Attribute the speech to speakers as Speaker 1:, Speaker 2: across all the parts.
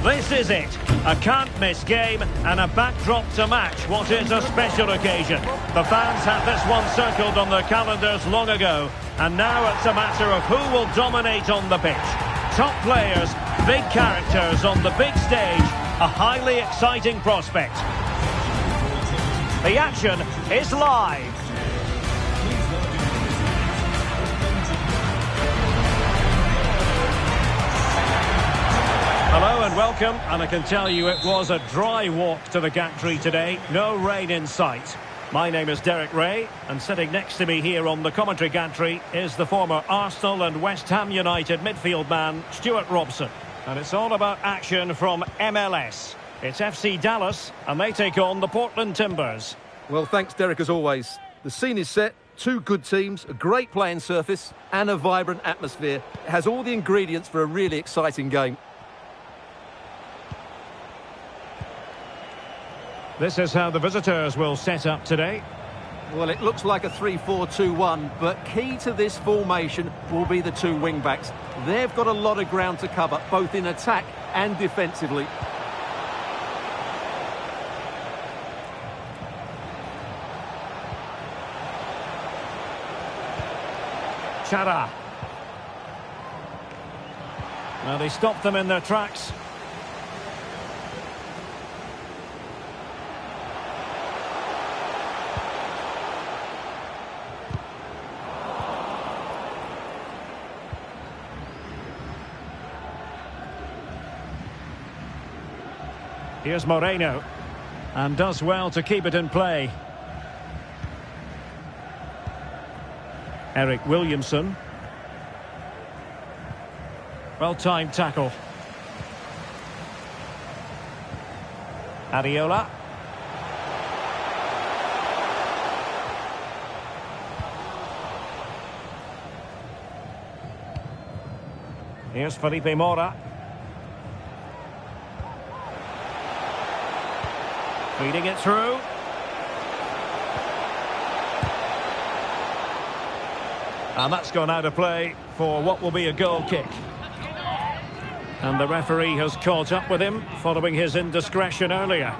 Speaker 1: This is it. A can't-miss game and a backdrop to match what is a special occasion. The fans had this one circled on their calendars long ago, and now it's a matter of who will dominate on the pitch. Top players, big characters on the big stage, a highly exciting prospect. The action is live. Hello and welcome, and I can tell you it was a dry walk to the gantry today, no rain in sight. My name is Derek Ray, and sitting next to me here on the commentary gantry is the former Arsenal and West Ham United midfield man, Stuart Robson. And it's all about action from MLS. It's FC Dallas, and they take on the Portland Timbers.
Speaker 2: Well, thanks, Derek, as always. The scene is set, two good teams, a great playing surface, and a vibrant atmosphere. It has all the ingredients for a really exciting game.
Speaker 1: This is how the visitors will set up today.
Speaker 2: Well, it looks like a 3-4-2-1, but key to this formation will be the two wing-backs. They've got a lot of ground to cover, both in attack and defensively.
Speaker 1: Chara. Now they stopped them in their tracks. Here's Moreno, and does well to keep it in play. Eric Williamson. Well-timed tackle. Areola. Here's Felipe Mora. Feeding it through. And that's gone out of play for what will be a goal kick. And the referee has caught up with him following his indiscretion earlier.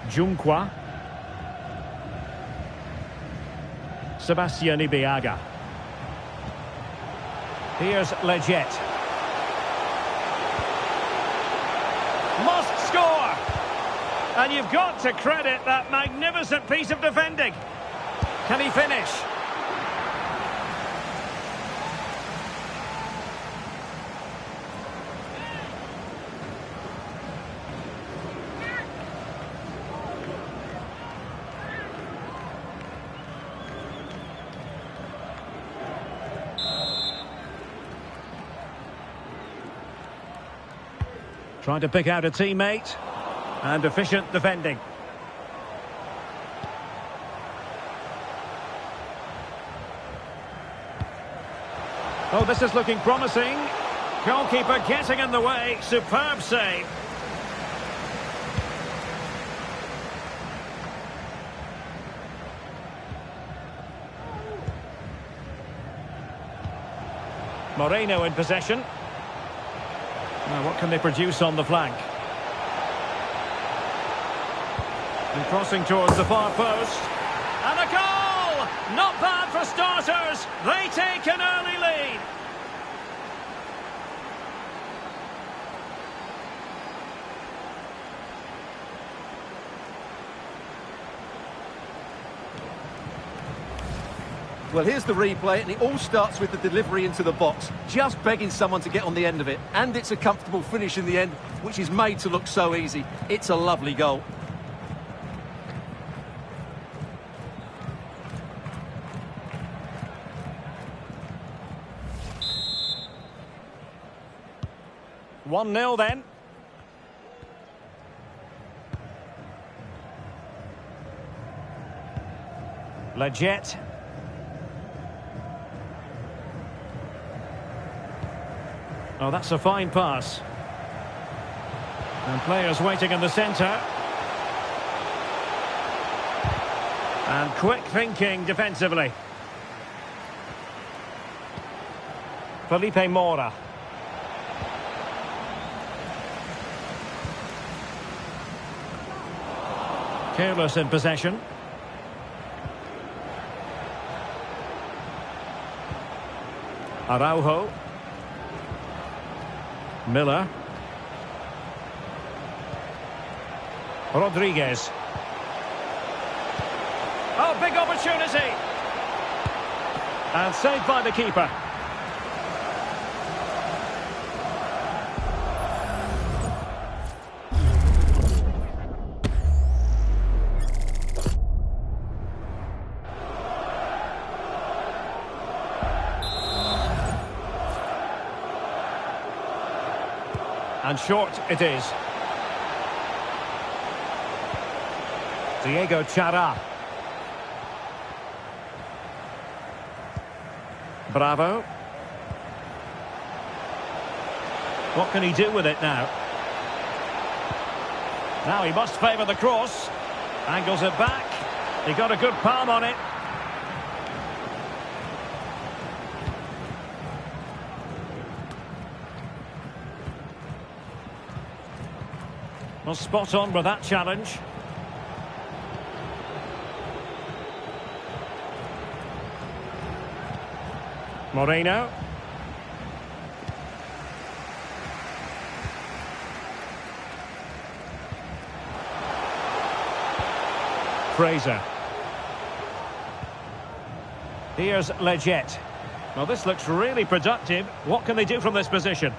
Speaker 1: Junqua. Sebastian Ibeaga. Here's Leggett. Must score! And you've got to credit that magnificent piece of defending. Can he finish? Trying to pick out a teammate, and efficient defending. Oh, this is looking promising. Goalkeeper getting in the way, superb save. Moreno in possession. Now, what can they produce on the flank? And crossing towards the far post. And a goal! Not bad for starters. They take an early lead.
Speaker 2: Well, here's the replay, and it all starts with the delivery into the box. Just begging someone to get on the end of it. And it's a comfortable finish in the end, which is made to look so easy. It's a lovely goal.
Speaker 1: One 0 then. Leggett. Oh, that's a fine pass. And players waiting in the centre. And quick thinking defensively. Felipe Mora. Careless in possession. Araujo. Miller. Rodriguez. Oh, big opportunity. And saved by the keeper. And short it is. Diego Chara. Bravo. What can he do with it now? Now he must favour the cross. Angles it back. He got a good palm on it. Well, spot on with that challenge. Moreno. Fraser. Here's Leggett. Well, this looks really productive. What can they do from this position?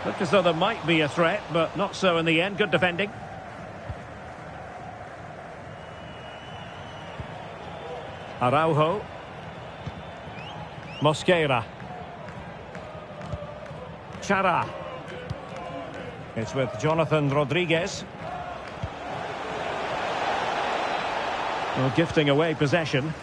Speaker 1: Looked as though there might be a threat, but not so in the end. Good defending. Araujo. Mosquera. Chara. It's with Jonathan Rodriguez. Well, gifting away possession.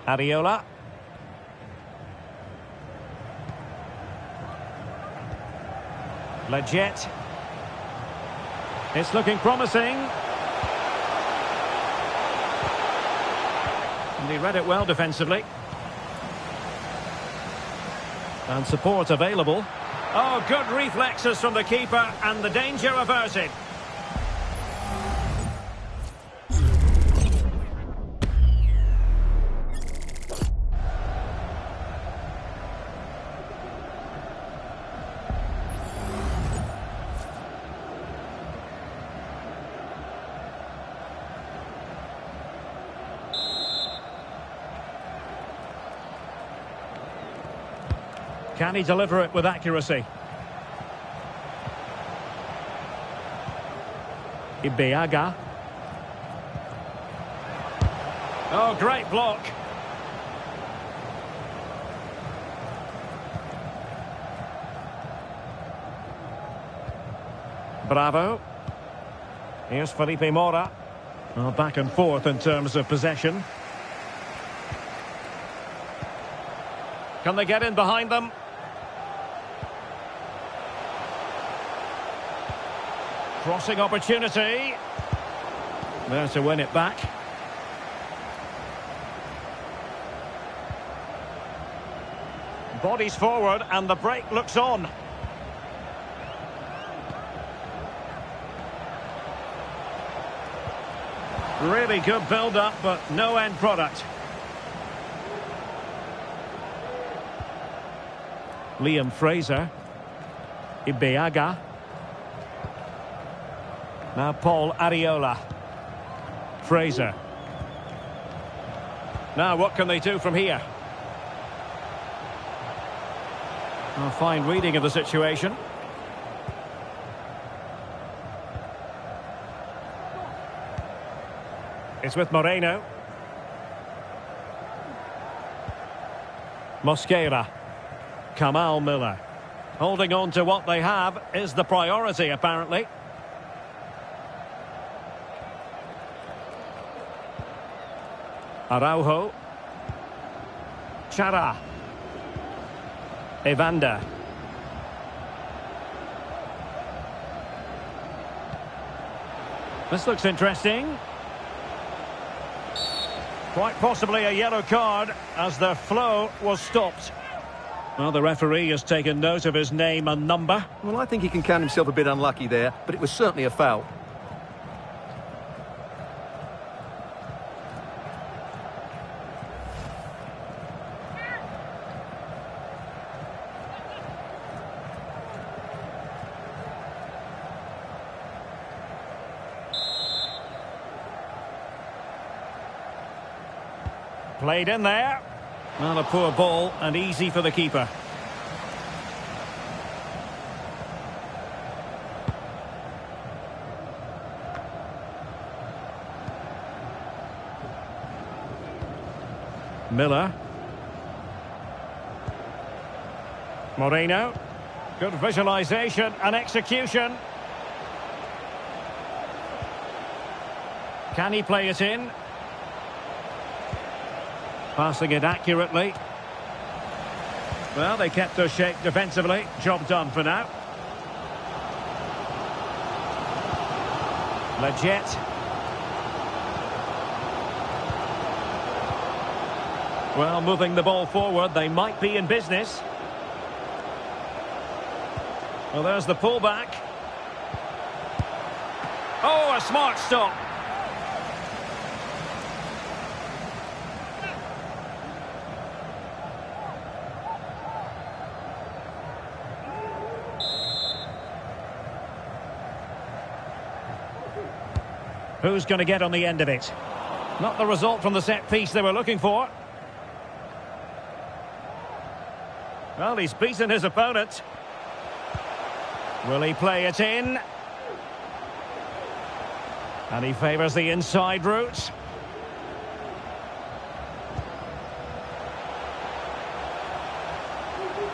Speaker 1: Areola. Leggett. It's looking promising. And he read it well defensively. And support available. Oh, good reflexes from the keeper and the danger averted. Can he deliver it with accuracy? Ibeaga. Oh, great block. Bravo. Here's Felipe Mora. Well, back and forth in terms of possession. Can they get in behind them? Crossing opportunity. There to win it back. Bodies forward and the break looks on. Really good build-up, but no end product. Liam Fraser. Ibeaga. Now Paul Areola. Fraser. Now what can they do from here? A fine reading of the situation. It's with Moreno. Mosquera. Kamal Miller. Holding on to what they have is the priority, apparently. Araujo. Chara. Evander. This looks interesting. Quite possibly a yellow card as the flow was stopped. Well, the referee has taken note of his name and number.
Speaker 2: Well, I think he can count himself a bit unlucky there, but it was certainly a foul.
Speaker 1: Played in there. Well, a poor ball and easy for the keeper. Miller. Moreno. Good visualization and execution. Can he play it in? Passing it accurately. Well, they kept their shape defensively. Job done for now. Legit. Well, moving the ball forward, they might be in business. Well, there's the pullback. Oh, a smart stop. Who's going to get on the end of it? Not the result from the set piece they were looking for. Well, he's beaten his opponent. Will he play it in? And he favours the inside route.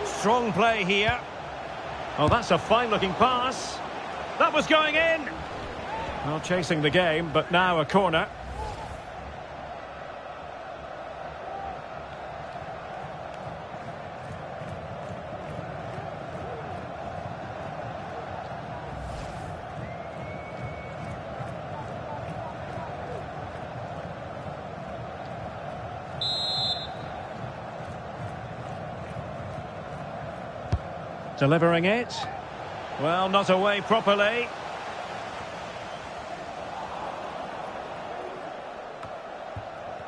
Speaker 1: Strong play here. Oh, that's a fine-looking pass. That was going in. Well, chasing the game, but now a corner. Delivering it. Well, not away properly.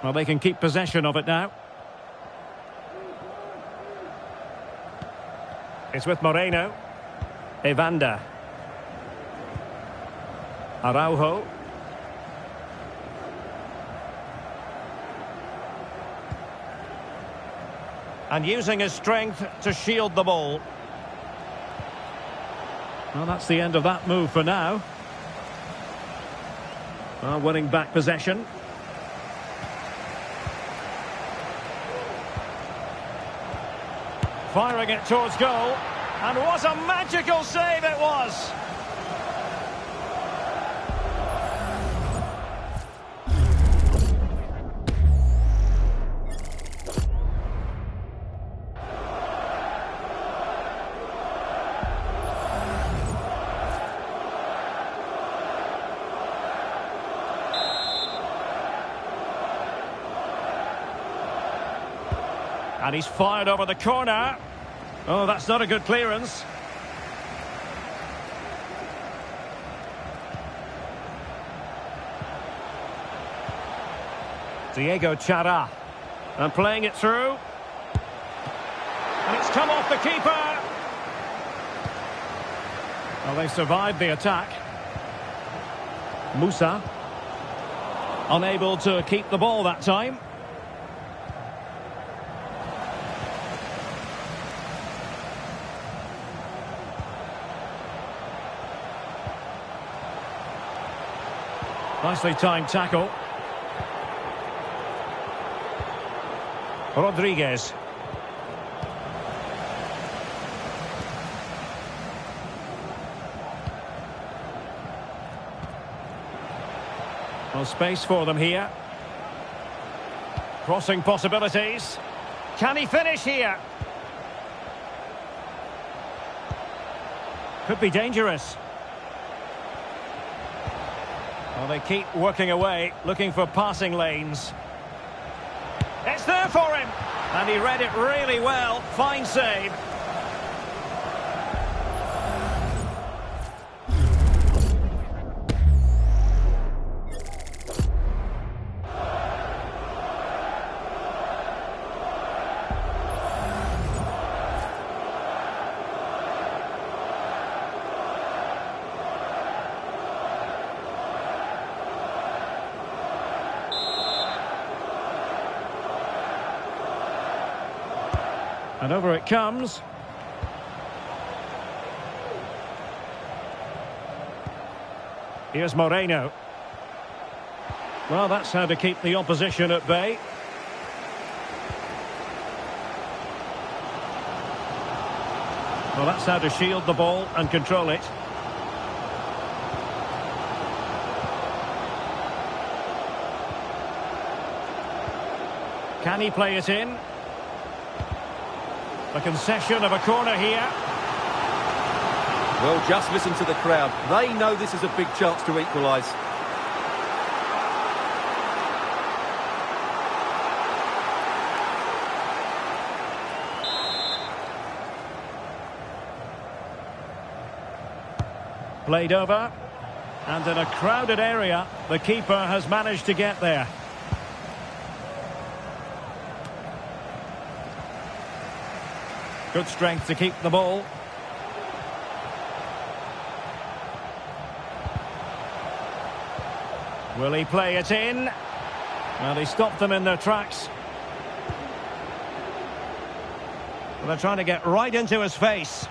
Speaker 1: Well, they can keep possession of it now. It's with Moreno. Evander. Araujo. And using his strength to shield the ball. Well, that's the end of that move for now. Well, winning back possession. Firing it towards goal. And what a magical save it was! And he's fired over the corner. Oh, that's not a good clearance. Diego Chara. And playing it through. And it's come off the keeper. Well, they survived the attack. Musa. Unable to keep the ball that time. Nicely timed tackle. Rodriguez. Well, space for them here. Crossing possibilities. Can he finish here? Could be dangerous. Well, they keep working away, looking for passing lanes. It's there for him! And he read it really well. Fine save. And over it comes. Here's Moreno. Well, that's how to keep the opposition at bay. Well, that's how to shield the ball and control it. Can he play it in? The concession of a corner here.
Speaker 2: Well, just listen to the crowd. They know this is a big chance to equalise.
Speaker 1: Played over. And in a crowded area, the keeper has managed to get there. Good strength to keep the ball. Will he play it in? Well, he stopped them in their tracks. Well, they're trying to get right into his face.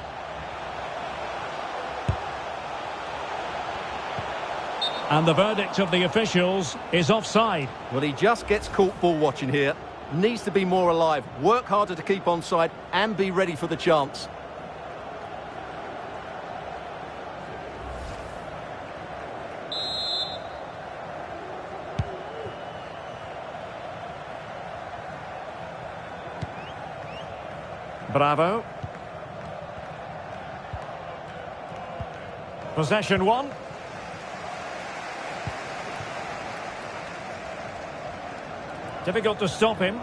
Speaker 1: And the verdict of the officials is offside.
Speaker 2: Well, he just gets caught ball watching here. Needs to be more alive, work harder to keep onside and be ready for the chance.
Speaker 1: Bravo. Possession one. Difficult to stop him.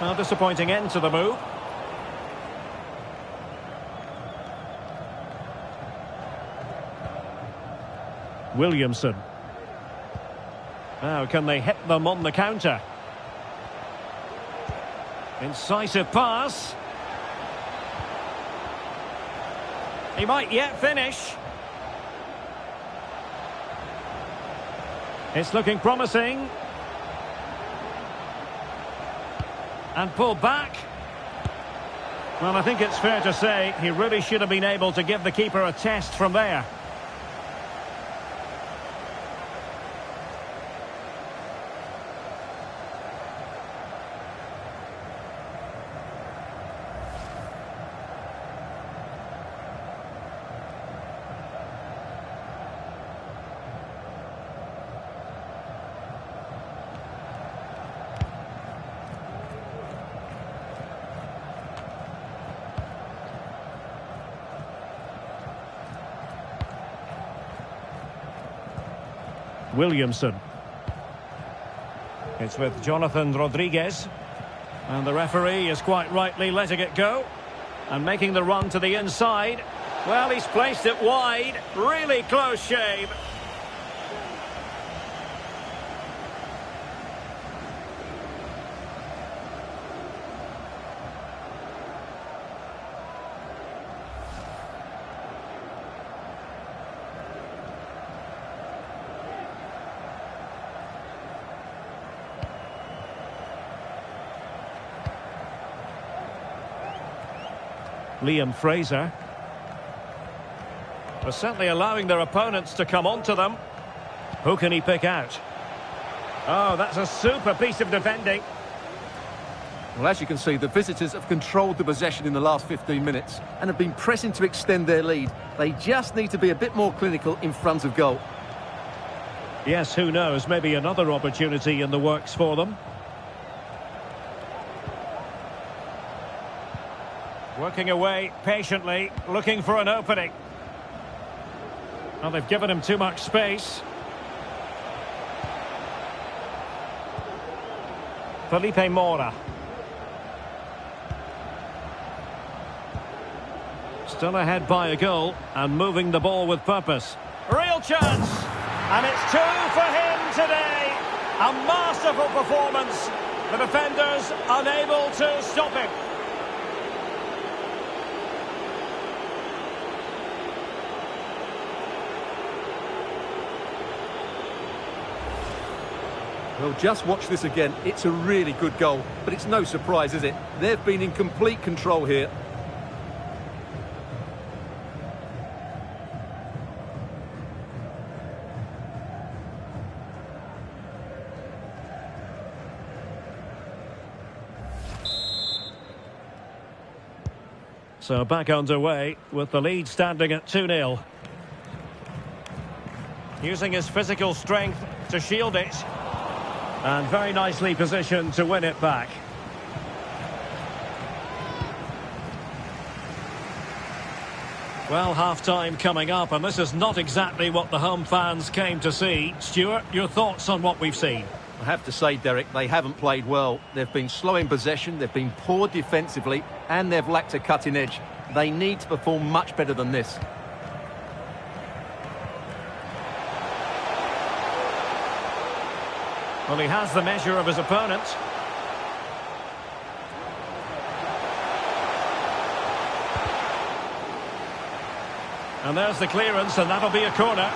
Speaker 1: Well, disappointing end to the move. Williamson. Now, can they hit them on the counter? Incisive pass. He might yet finish. It's looking promising. And pulled back. Well, I think it's fair to say he really should have been able to give the keeper a test from there. Williamson. It's with Jonathan Rodriguez. And the referee is quite rightly letting it go. And making the run to the inside. Well, he's placed it wide. Really close shave. Liam Fraser. They're certainly allowing their opponents to come onto them. Who can he pick out? Oh, that's a super piece of defending.
Speaker 2: Well, as you can see, the visitors have controlled the possession in the last 15 minutes and have been pressing to extend their lead. They just need to be a bit more clinical in front of goal.
Speaker 1: Yes, who knows, maybe another opportunity in the works for them. Working away patiently, looking for an opening. Well, they've given him too much space. Felipe Mora. Still ahead by a goal and moving the ball with purpose. Real chance! And it's 2 for him today. A masterful performance. The defenders unable to stop him.
Speaker 2: Well, just watch this again. It's a really good goal, but it's no surprise, is it? They've been in complete control here.
Speaker 1: So back underway with the lead standing at 2-0. Using his physical strength to shield it. And very nicely positioned to win it back. Well, half-time coming up, and this is not exactly what the home fans came to see. Stuart, your thoughts on what we've seen?
Speaker 2: I have to say, Derek, they haven't played well. They've been slow in possession, they've been poor defensively, and they've lacked a cutting edge. They need to perform much better than this.
Speaker 1: Well, he has the measure of his opponent. And there's the clearance, and that'll be a corner.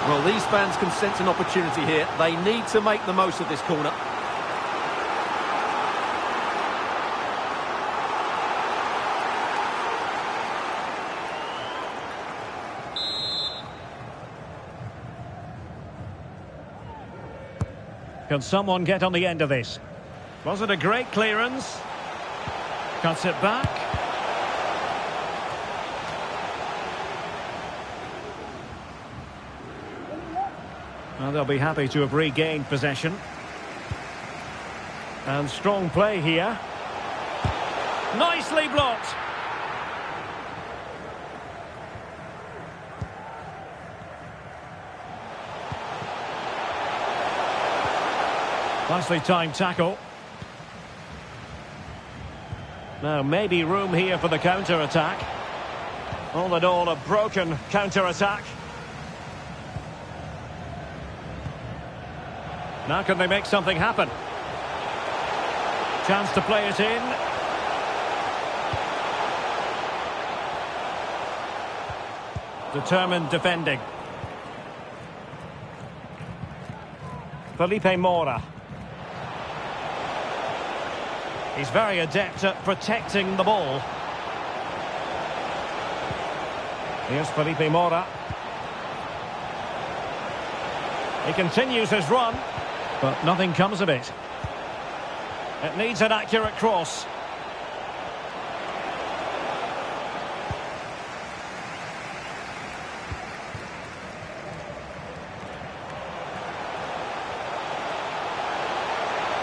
Speaker 2: Well, these fans can sense an opportunity here. They need to make the most of this corner.
Speaker 1: Can someone get on the end of this? Was it a great clearance? Cuts it back. Well, they'll be happy to have regained possession. And strong play here. Nicely blocked. Nicely timed tackle. Now maybe room here for the counter-attack. All in all, a broken counter-attack. Now can they make something happen? Chance to play it in. Determined defending. Felipe Mora. He's very adept at protecting the ball. Here's Felipe Mora. He continues his run, but nothing comes of it. It needs an accurate cross.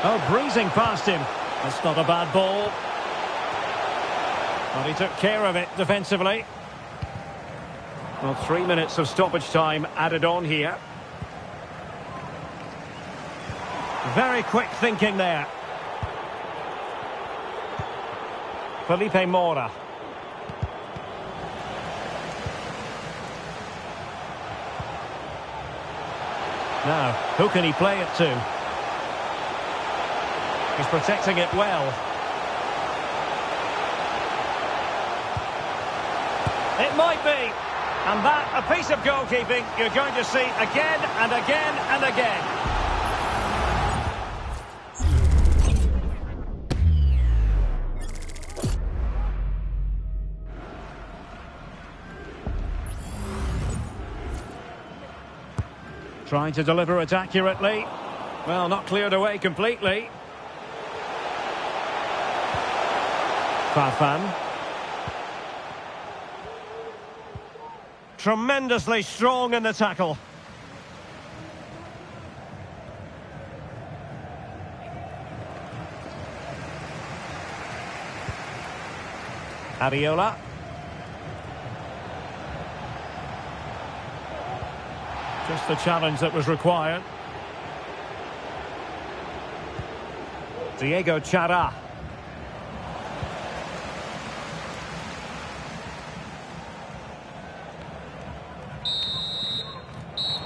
Speaker 1: Oh, breezing past him. That's not a bad ball. Well, he took care of it defensively. Well, 3 minutes of stoppage time added on here. Very quick thinking there. Felipe Mora. Now, who can he play it to? He's protecting it well. It might be. And that, a piece of goalkeeping you're going to see again and again and again. Trying to deliver it accurately. Well, not cleared away completely. Farfan. Tremendously strong in the tackle. Ariola. Just the challenge that was required. Diego Chara.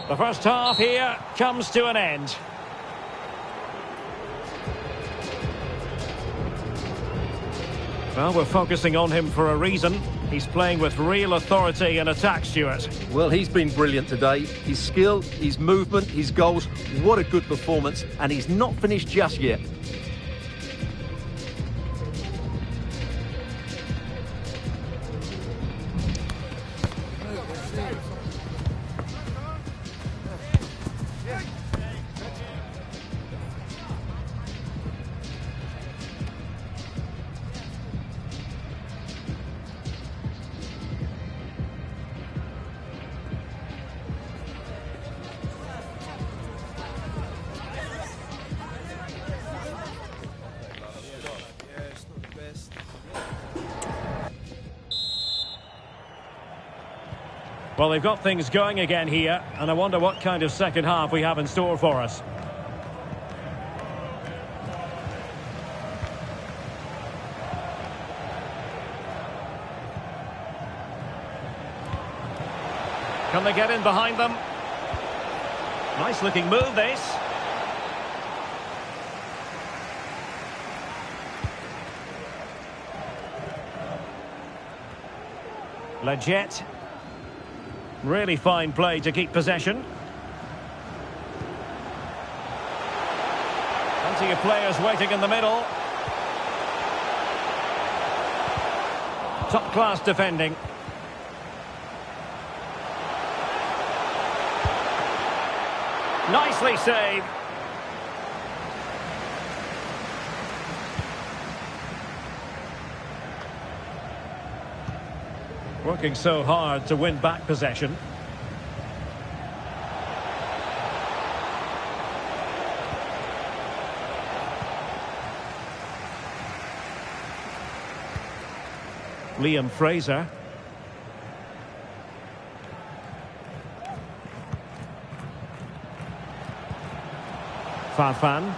Speaker 1: The first half here comes to an end. Well, we're focusing on him for a reason. He's playing with real authority in attack, Stuart.
Speaker 2: Well, he's been brilliant today. His skill, his movement, his goals, what a good performance. And he's not finished just yet.
Speaker 1: Well, they've got things going again here, and I wonder what kind of second half we have in store for us. Can they get in behind them? Nice looking move, this. Leggett. Really fine play to keep possession. Plenty of players waiting in the middle. Top-class defending. Nicely saved. Working so hard to win back possession. Liam Fraser. Farfan.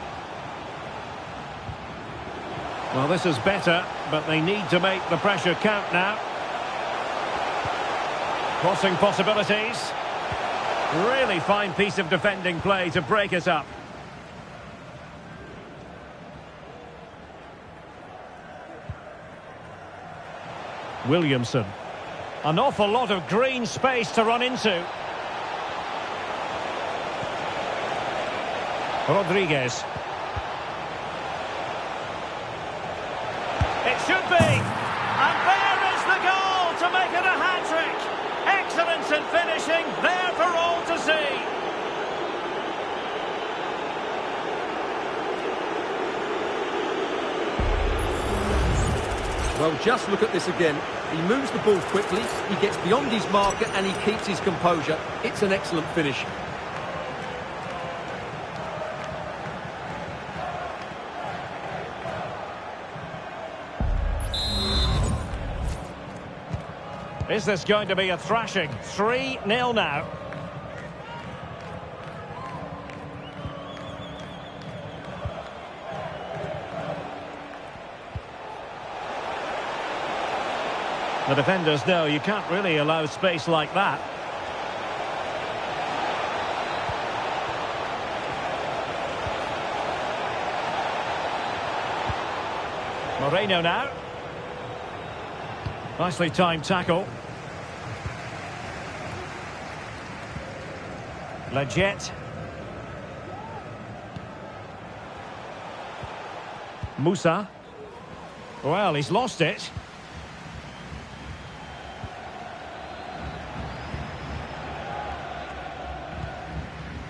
Speaker 1: Well, this is better, but they need to make the pressure count now. Crossing possibilities. Really fine piece of defending play to break it up. Williamson. An awful lot of green space to run into. Rodriguez. It should be. And there is the goal to make it a hat-trick. Excellence in finishing, there for all to see.
Speaker 2: Well, just look at this again. He moves the ball quickly, he gets beyond his marker and he keeps his composure. It's an excellent finish.
Speaker 1: Is this going to be a thrashing? 3-0 now. The defenders know you can't really allow space like that. Moreno now. Nicely timed tackle. Leggett. Musa. Well, he's lost it.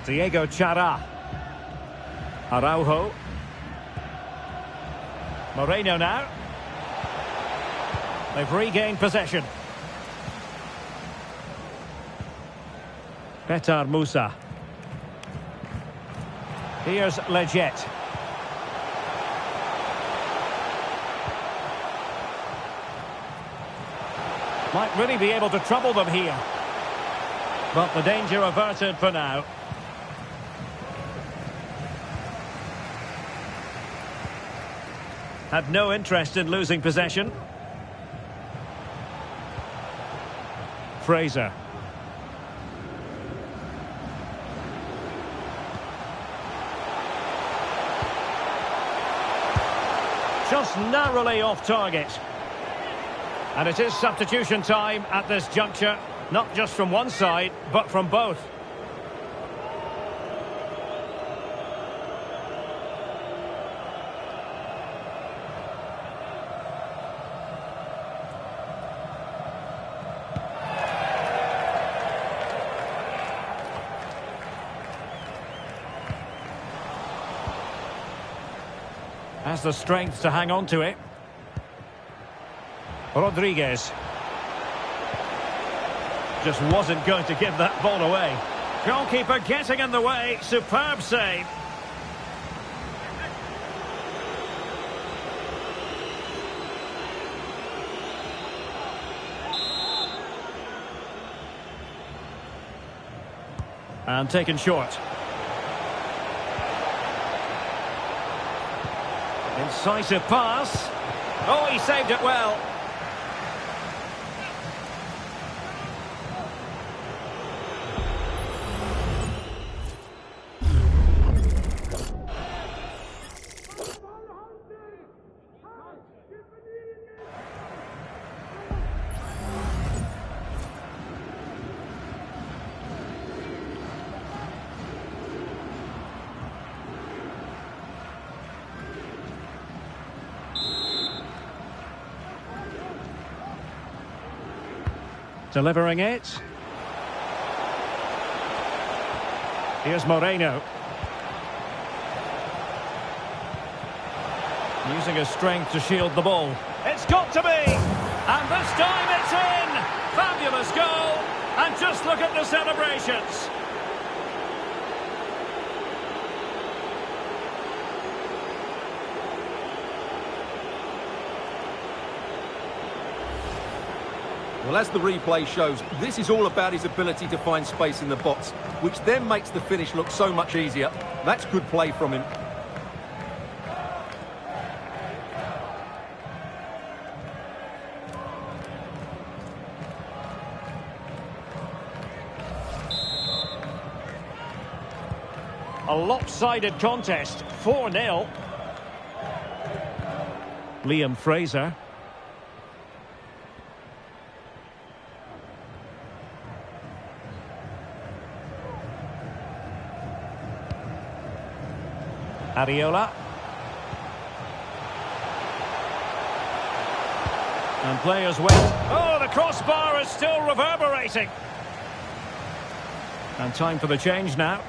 Speaker 1: Diego Chara. Araujo. Moreno now. They've regained possession. Petar Musa. Here's Leggett. Might really be able to trouble them here. But the danger averted for now. Had no interest in losing possession. Fraser. Just narrowly off target. And it is substitution time at this juncture. Not just from one side, but from both. Has the strength to hang on to it. Rodriguez. Just wasn't going to give that ball away. Goalkeeper getting in the way. Superb save. And taken short. Incisive pass. Oh, he saved it well. Delivering it. Here's Moreno. Using his strength to shield the ball. It's got to be! And this time it's in! Fabulous goal! And just look at the celebrations!
Speaker 2: Well, as the replay shows, this is all about his ability to find space in the box, which then makes the finish look so much easier. That's good play from him.
Speaker 1: A lopsided contest, 4-0. Liam Fraser. Areola. And players wait. Oh, the crossbar is still reverberating. And time for the change now.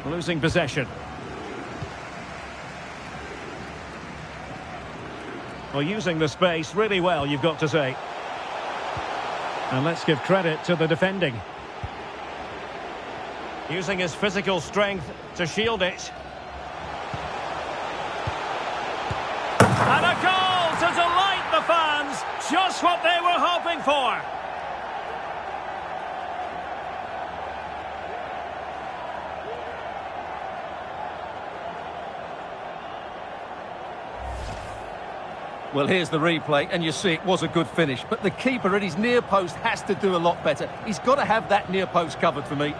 Speaker 1: Losing possession. Well, using the space really well, you've got to say. And let's give credit to the defending. Using his physical strength to shield it. And a goal to delight the fans. Just what they were hoping for.
Speaker 2: Well, here's the replay, and you see it was a good finish. But the keeper at his near post has to do a lot better. He's got to have that near post covered for me.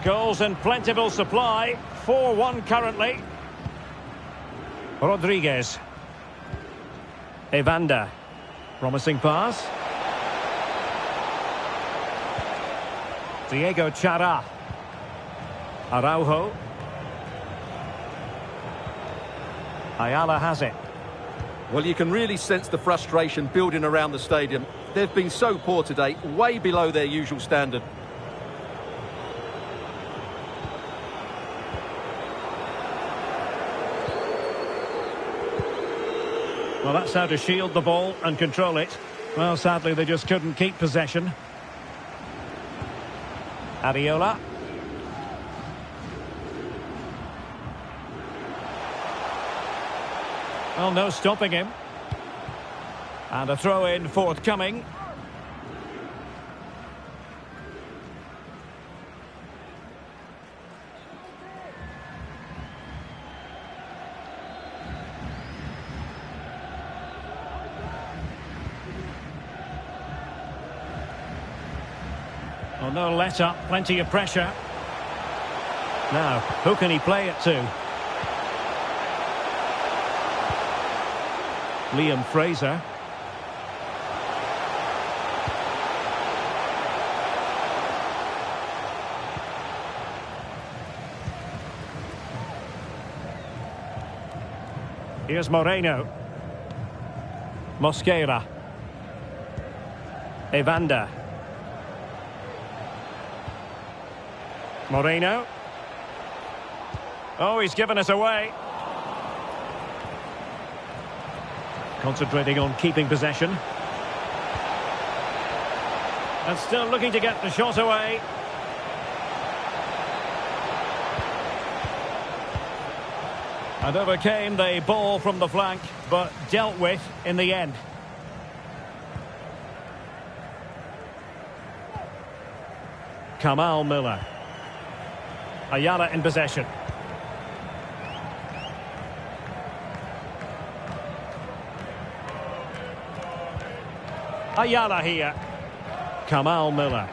Speaker 1: Goals in plentiful supply. 4-1 currently. Rodriguez. Evander. Promising pass. Diego Chara. Araujo. Ayala has it.
Speaker 2: Well, you can really sense the frustration building around the stadium. They've been so poor today, way below their usual standard.
Speaker 1: Well, that's how to shield the ball and control it. Well, sadly, they just couldn't keep possession. Areola. Well, no stopping him. And a throw-in forthcoming. Well, no let-up, plenty of pressure. Now, who can he play it to? Liam Fraser. Here's Moreno. Mosquera. Evander. Moreno. Oh, he's given us away. Concentrating on keeping possession. And still looking to get the shot away. And overcame the ball from the flank, but dealt with in the end. Kamal Miller. Ayala in possession. Ayala here. Kamal Miller.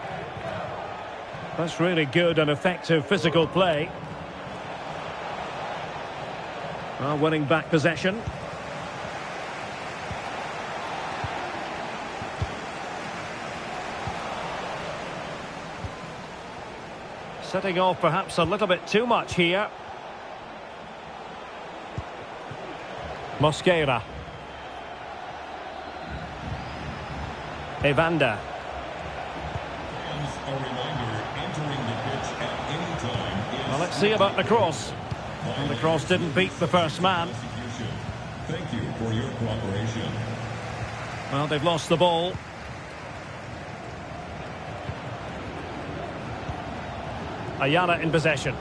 Speaker 1: That's really good and effective physical play. Well, winning back possession. Setting off perhaps a little bit too much here. Mosquera. Evander. Well, let's see about the cross. And the cross didn't beat the first man.
Speaker 3: Thank you for your cooperation.
Speaker 1: Well, they've lost the ball. Ayala in possession.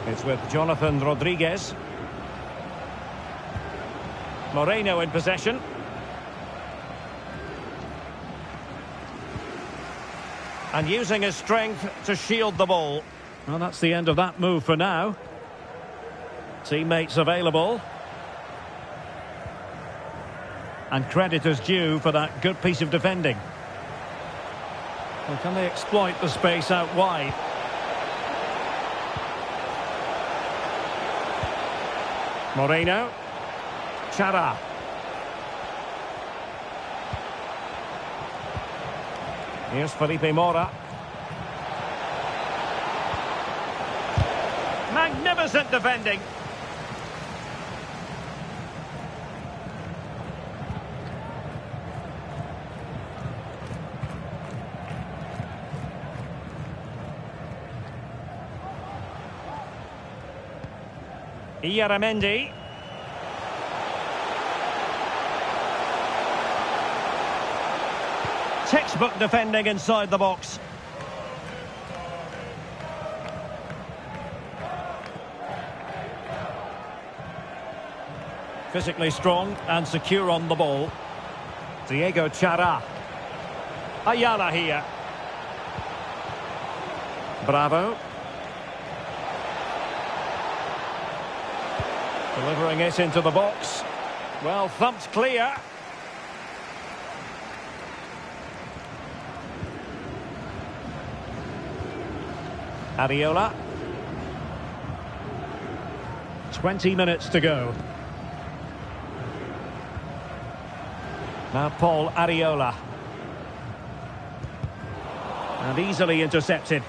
Speaker 1: It's with Jonathan Rodriguez. Moreno in possession. And using his strength to shield the ball. Well, that's the end of that move for now. Teammates available. And credit is due for that good piece of defending. Well, can they exploit the space out wide? Moreno. Chara. Here's Felipe Mora. Magnificent defending. Ieramendi. Textbook defending inside the box. Physically strong and secure on the ball. Diego Chara. Ayala here. Bravo. Delivering it into the box. Well, thumped clear. Areola. 20 minutes to go. Now Paul Areola. And easily intercepted.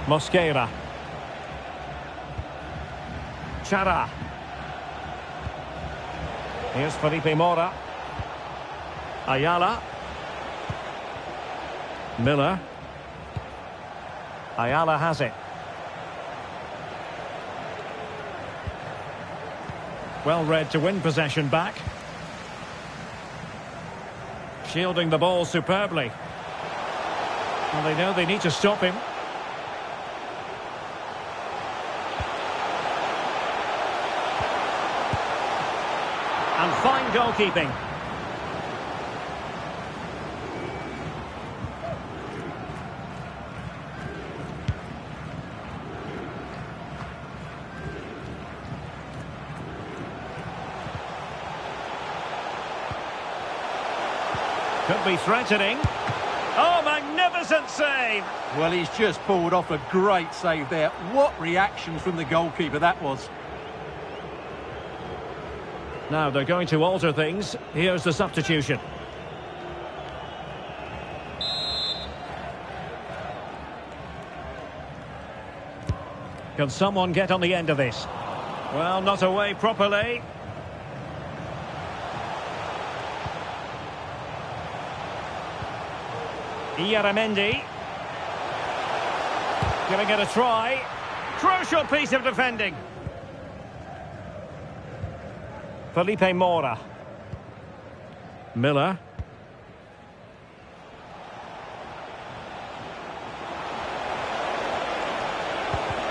Speaker 1: Mosquera. Chara. Here's Felipe Mora. Ayala. Miller. Ayala has it. Well read to win possession back. Shielding the ball superbly. Well, they know they need to stop him. And fine goalkeeping. Could be threatening. Oh, magnificent save!
Speaker 2: Well, he's just pulled off a great save there. What reaction from the goalkeeper that was.
Speaker 1: Now they're going to alter things. Here's the substitution. Can someone get on the end of this? Well, not away properly. Ieramendi. Giving it a try. Crucial piece of defending. Felipe Mora. Miller.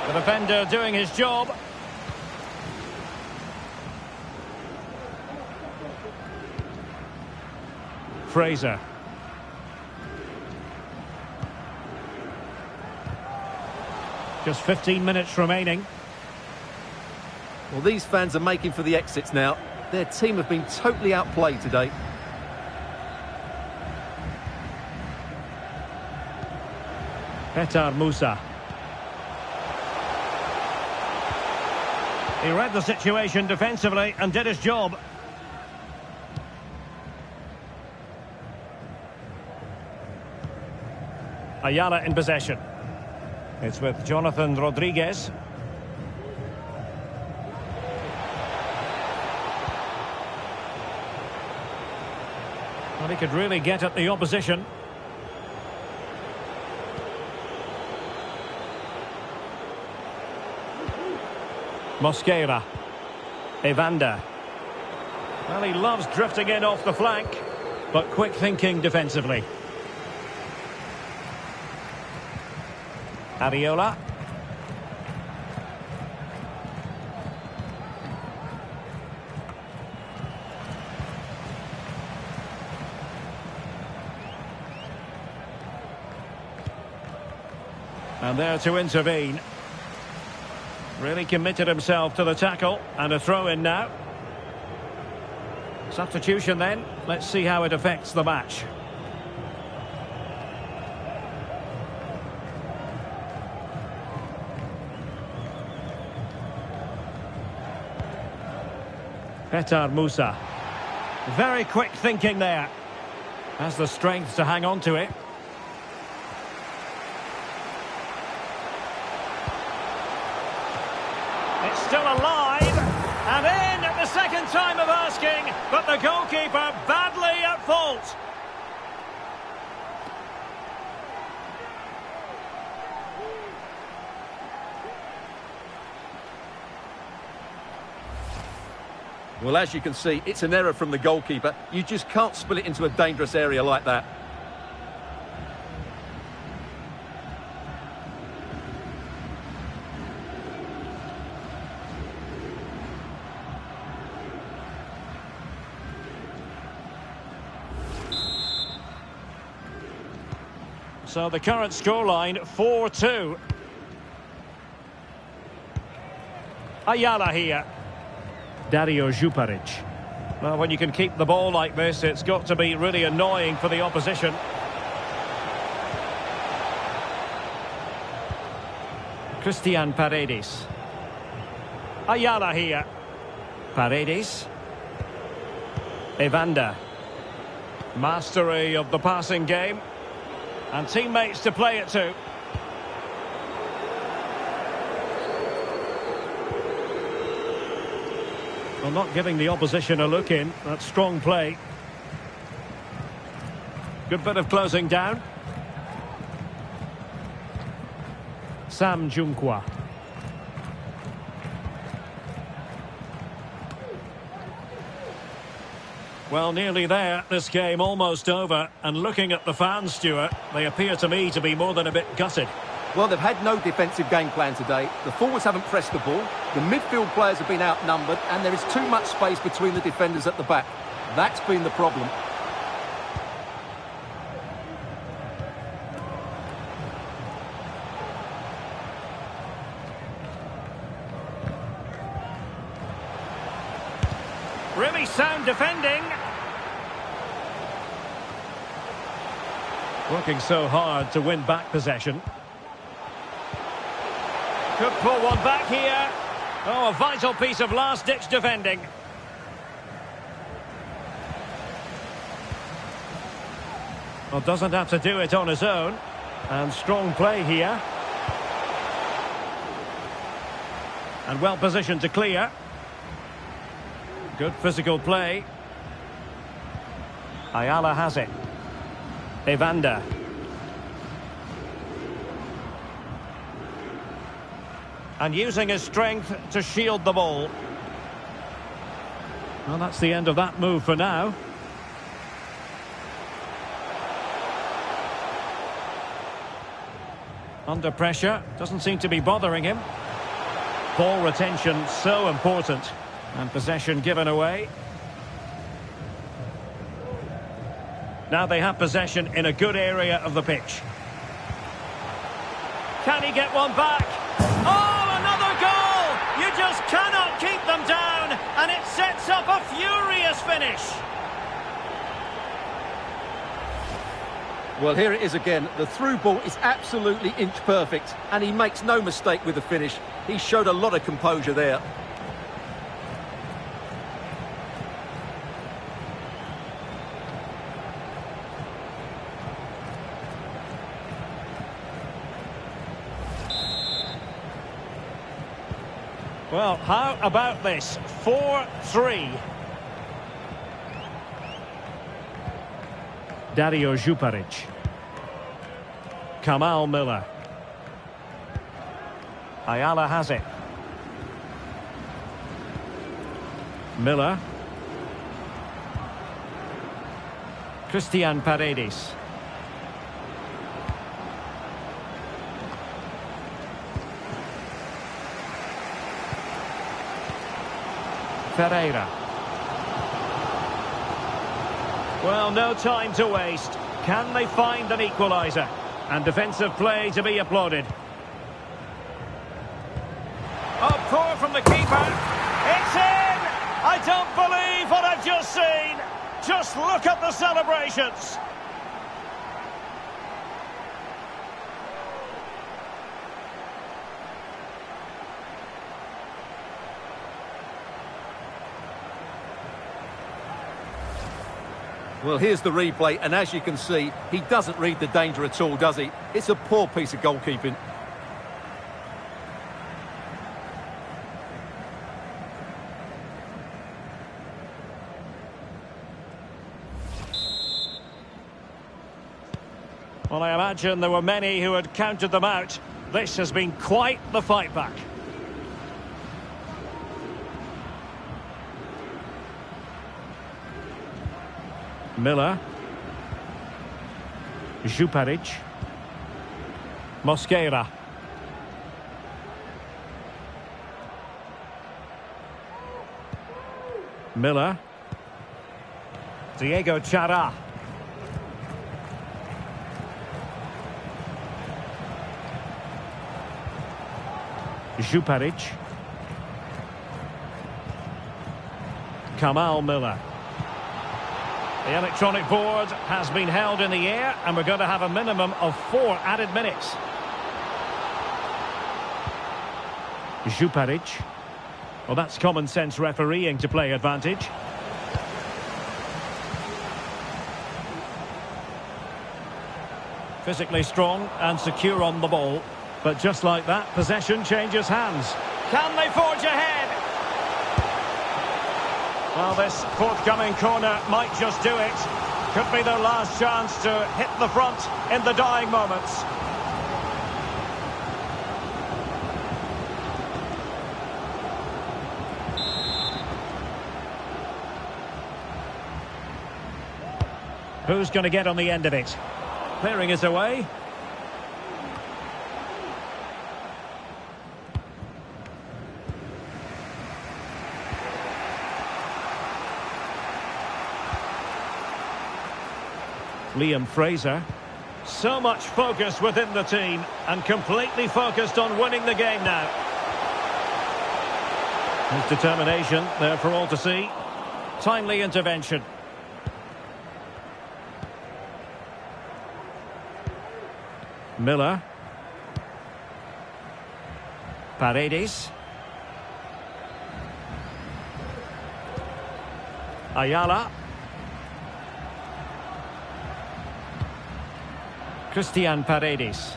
Speaker 1: The defender doing his job. Fraser. Just 15 minutes remaining.
Speaker 2: Well, these fans are making for the exits now. Their team have been totally outplayed today.
Speaker 1: Petar Musa. He read the situation defensively and did his job. Ayala in possession. It's with Jonathan Rodriguez. Well, he could really get at the opposition. Mosquera. Evander. Well, he loves drifting in off the flank, but quick thinking defensively. Areola. And there to intervene. Really committed himself to the tackle, and a throw-in now. Substitution then. Let's see how it affects the match. Petar Musa. Very quick thinking there. Has the strength to hang on to it. It's still alive. And in at the second time of asking, but the goalkeeper badly at fault.
Speaker 2: Well, as you can see, it's an error from the goalkeeper. You just can't spill it into a dangerous area like that.
Speaker 1: So the current scoreline, 4-2. Ayala here. Dario Juparic. Well, when you can keep the ball like this, it's got to be really annoying for the opposition. Christian Paredes. Ayala here. Paredes. Evander. Mastery of the passing game. And teammates to play it to. Well, not giving the opposition a look in. That's strong play. Good bit of closing down. Sam Junkwa. Well, nearly there. This game almost over. And looking at the fans, Stuart, they appear to me to be more than a bit gutted.
Speaker 2: Well, they've had no defensive game plan today. The forwards haven't pressed the ball. The midfield players have been outnumbered. And there is too much space between the defenders at the back. That's been the problem.
Speaker 1: Really sound defending. Working so hard to win back possession. Could pull one back here. Oh, a vital piece of last-ditch defending. Well, doesn't have to do it on his own. And strong play here. And well positioned to clear. Good physical play. Ayala has it. Evander. And using his strength to shield the ball. Well, that's the end of that move for now. Under pressure. Doesn't seem to be bothering him. Ball retention so important. And possession given away. Now they have possession in a good area of the pitch. Can he get one back? Oh, another goal! You just cannot keep them down, and it sets up a furious finish.
Speaker 2: Well, here it is again. The through ball is absolutely inch perfect, and he makes no mistake with the finish. He showed a lot of composure there.
Speaker 1: Well, how about this? 4-3. Dario Juparic. Kamal Miller. Ayala has it. Miller. Christian Paredes. Ferreira. Well, no time to waste. Can they find an equaliser? And defensive play to be applauded. Oh, poor from the keeper. It's in! I don't believe what I've just seen. Just look at the celebrations.
Speaker 2: Well, here's the replay, and as you can see, he doesn't read the danger at all, does he? It's a poor piece of goalkeeping.
Speaker 1: Well, I imagine there were many who had counted them out. This has been quite the fight back. Miller. Juparic. Mosquera. Miller. Diego Chara. Juparic. Kamal Miller. The electronic board has been held in the air, and we're going to have a minimum of 4 added minutes. Juparic. Well, that's common sense refereeing to play advantage. Physically strong and secure on the ball. But just like that, possession changes hands. Can they forge ahead? Well, this forthcoming corner might just do it. Could be their last chance to hit the front in the dying moments. Who's going to get on the end of it? Clearing is away. Liam Fraser. So much focus within the team and completely focused on winning the game now. His determination there for all to see. Timely intervention. Miller. Paredes. Ayala. Christian Paredes.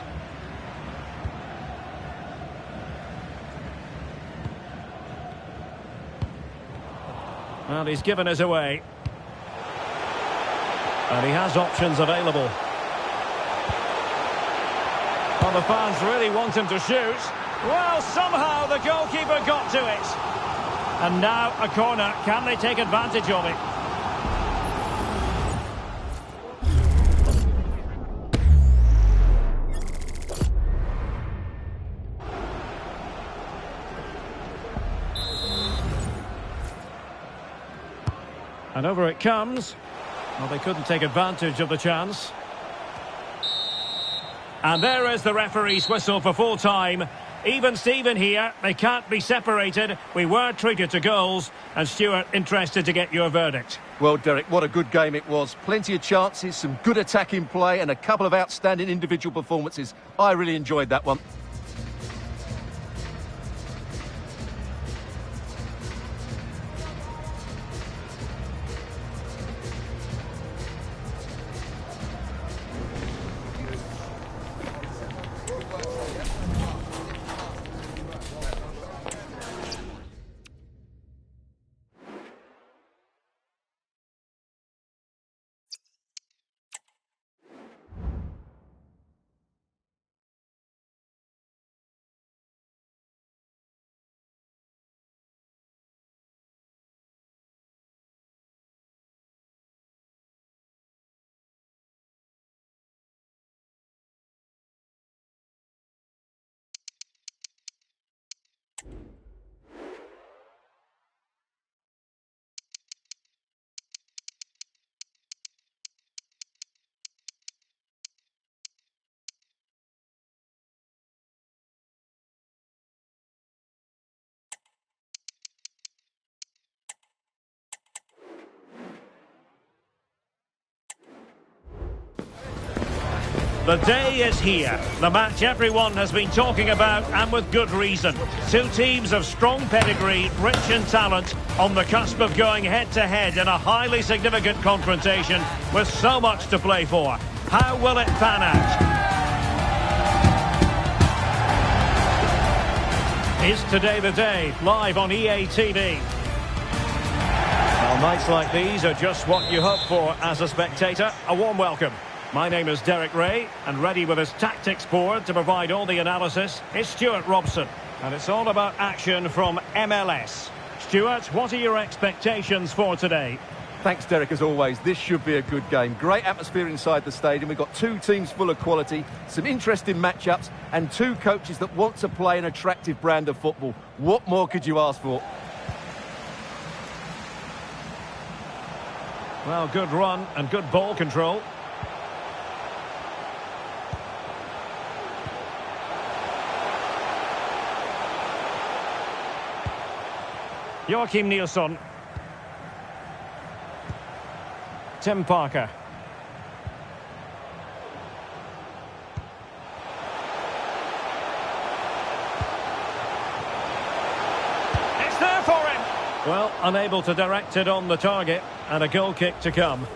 Speaker 1: Well, he's given us away. And he has options available. Well, the fans really want him to shoot. Well, somehow the goalkeeper got to it. And now a corner. Can they take advantage of it? And over it comes. Well, they couldn't take advantage of the chance. And there is the referee's whistle for full time. Even Steven here. They can't be separated. We were treated to goals. And Stuart, interested to get your verdict.
Speaker 2: Well, Derek, what a good game it was. Plenty of chances, some good attacking play and a couple of outstanding individual performances. I really enjoyed that one.
Speaker 1: The day is here. The match everyone has been talking about, and with good reason. Two teams of strong pedigree, rich in talent, on the cusp of going head-to-head in a highly significant confrontation with so much to play for. How will it pan out? Is today the day? Live on EA TV. Well, nights like these are just what you hope for as a spectator. A warm welcome. My name is Derek Ray, and ready with his tactics board to provide all the analysis is Stuart Robson. And it's all about action from MLS. Stuart, what are your expectations for today?
Speaker 2: Thanks, Derek, as always. This should be a good game. Great atmosphere inside the stadium. We've got two teams full of quality, some interesting matchups, and two coaches that want to play an attractive brand of football. What more could you ask for?
Speaker 1: Well, good run and good ball control. Joachim Nilsson. Tim Parker. Well, unable to direct it on the target, and a goal kick to come.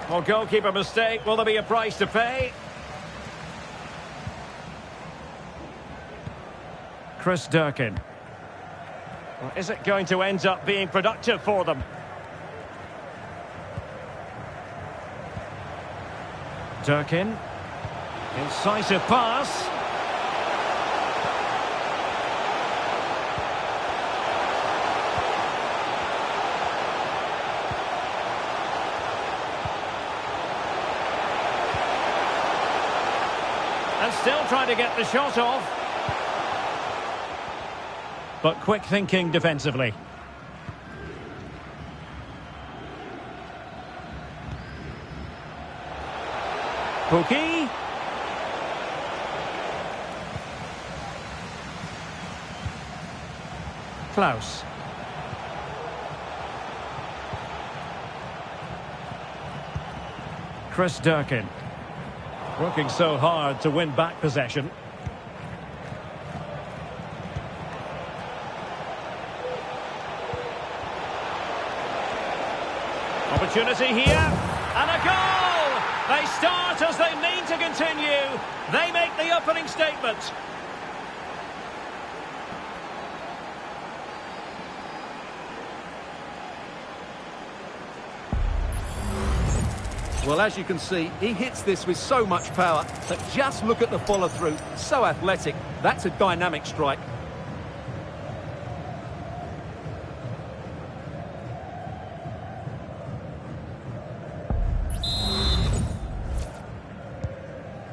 Speaker 1: Well, goalkeeper mistake. Will there be a price to pay? Chris Durkin. Well, is it going to end up being productive for them? Durkin. Incisive pass. And still trying to get the shot off. But quick thinking defensively. Pookie. Klaus. Chris Durkin. Working so hard to win back possession. Opportunity here, and a goal! They start as they mean to continue. They make the opening statement.
Speaker 2: Well, as you can see, he hits this with so much power, but just look at the follow-through. So athletic. That's a dynamic strike.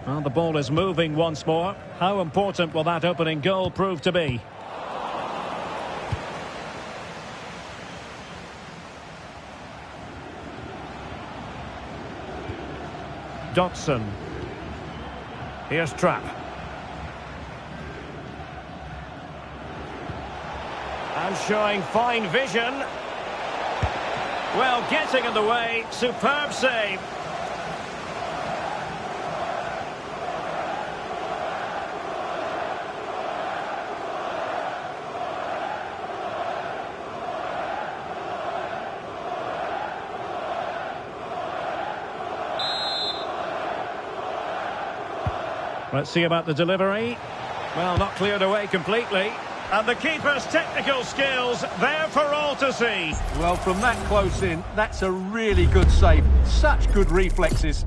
Speaker 1: Well, the ball is moving once more. How important will that opening goal prove to be? Dotson. Here's Trapp. And showing fine vision. Well, getting in the way. Superb save. Let's see about the delivery. Well, not cleared away completely. And the keeper's technical skills there for all to see.
Speaker 2: Well, from that close in, that's a really good save. Such good reflexes.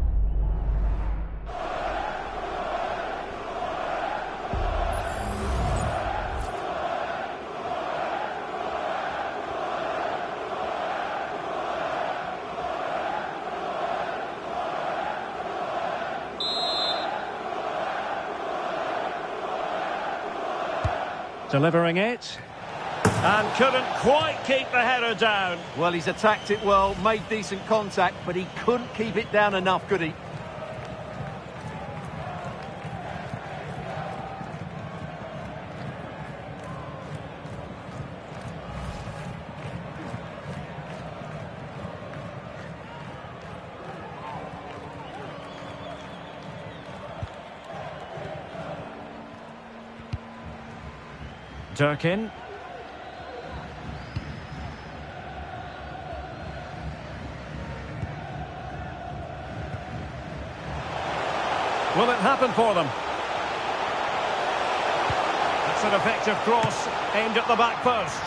Speaker 1: Delivering it. And couldn't quite keep the header down.
Speaker 2: Well, he's attacked it well, made decent contact, but he couldn't keep it down enough, could he?
Speaker 1: Durkin. Will it happen for them? That's an effective cross aimed at the back post.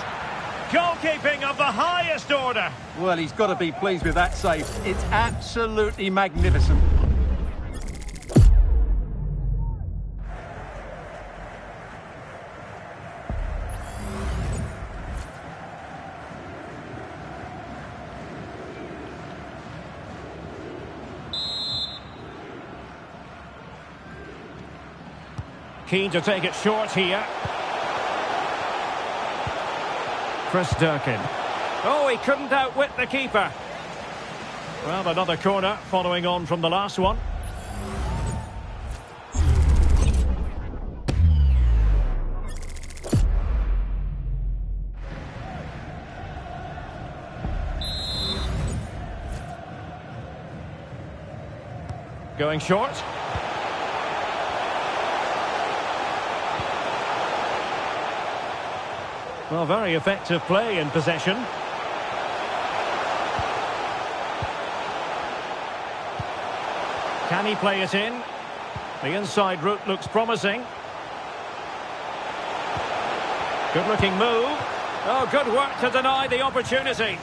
Speaker 1: Goalkeeping of the highest order.
Speaker 2: Well, he's got to be pleased with that save. It's absolutely magnificent.
Speaker 1: Keen to take it short here. Chris Durkin. Oh, he couldn't outwit the keeper. Well, another corner following on from the last one. Going short. Well, very effective play in possession. Can he play it in? The inside route looks promising. Good looking move. Oh, good work to deny the opportunity.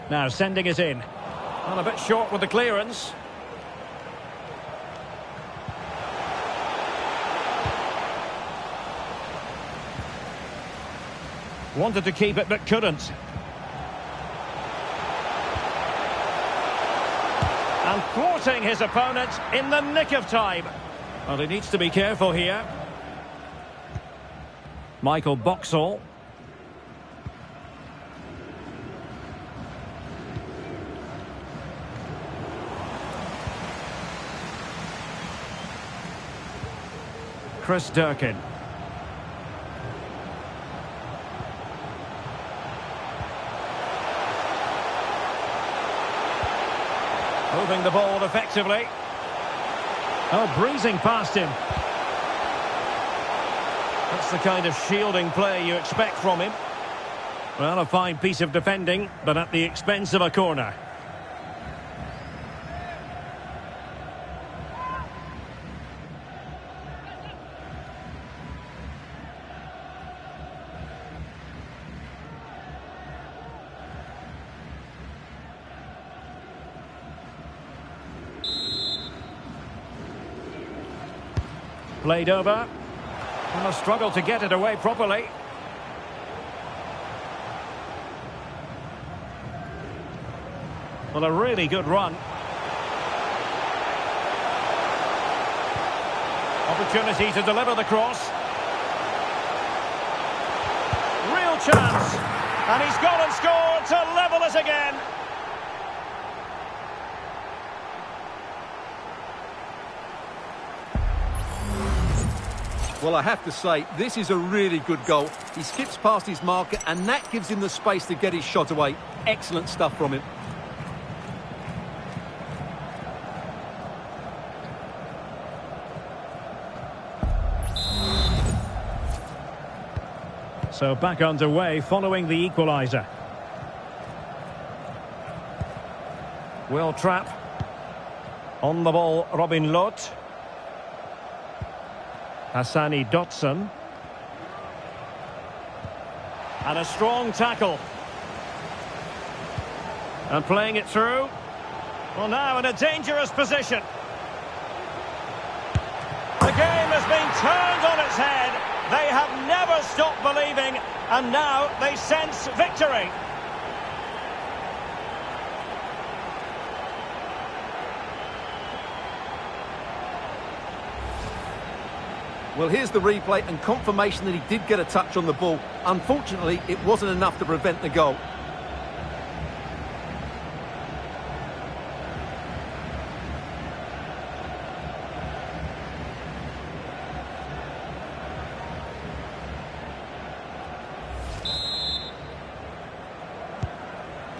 Speaker 1: Now sending it in. And a bit short with the clearance. Wanted to keep it but couldn't. And thwarting his opponent in the nick of time. Well, he needs to be careful here. Michael Boxall. Chris Durkin. Moving the ball effectively. Oh, breezing past him. That's the kind of shielding play you expect from him. Well, a fine piece of defending, but at the expense of a corner. Played over. And a struggle to get it away properly. Well, a really good run. Opportunity to deliver the cross. Real chance. And he's gone and scored to level it again.
Speaker 2: Well, I have to say, this is a really good goal. He skips past his marker, and that gives him the space to get his shot away. Excellent stuff from him.
Speaker 1: So back underway following the equaliser. Will Trapp. On the ball, Robin Lot. Hassani Dotson. And a strong tackle. And playing it through. Well, now in a dangerous position. The game has been turned on its head. They have never stopped believing, and now they sense victory.
Speaker 2: Well, here's the replay and confirmation that he did get a touch on the ball. Unfortunately, it wasn't enough to prevent the goal.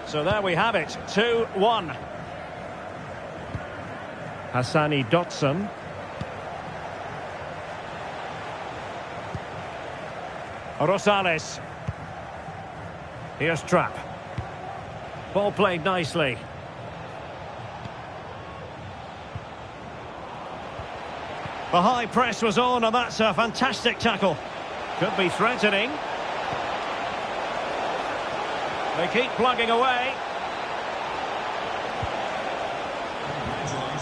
Speaker 1: So there we have it, 2-1. Hassani Dotson. Rosales. Here's Trapp. Ball played nicely. The high press was on, and that's a fantastic tackle. Could be threatening. They keep plugging away.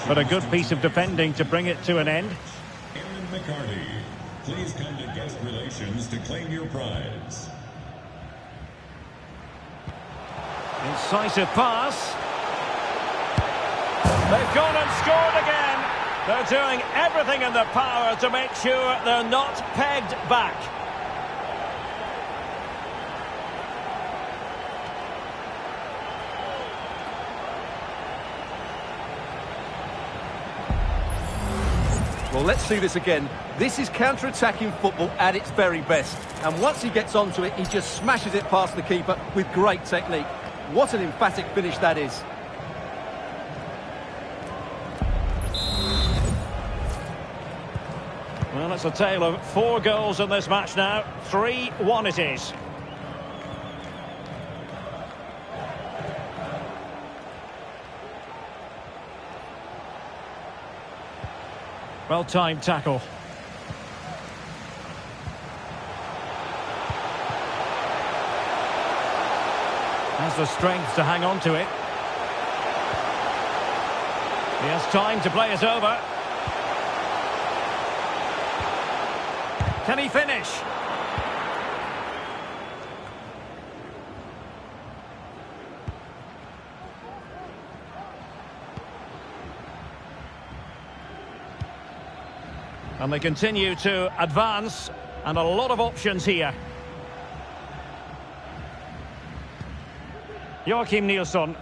Speaker 1: But a good piece of defending to bring it to an end.
Speaker 3: Aaron McCarty, please come to guest relations to claim your prize.
Speaker 1: Incisive pass. They've gone and scored again. They're doing everything in their power to make sure they're not pegged back.
Speaker 2: Well, let's see this again. This is counter-attacking football at its very best. And once he gets onto it, he just smashes it past the keeper with great technique. What an emphatic finish that is.
Speaker 1: Well, it's a tale of 4 goals in this match now. 3-1 it is. Well-timed tackle. Has the strength to hang on to it. He has time to play it over. Can he finish? And they continue to advance, and a lot of options here. Joachim Nilsson.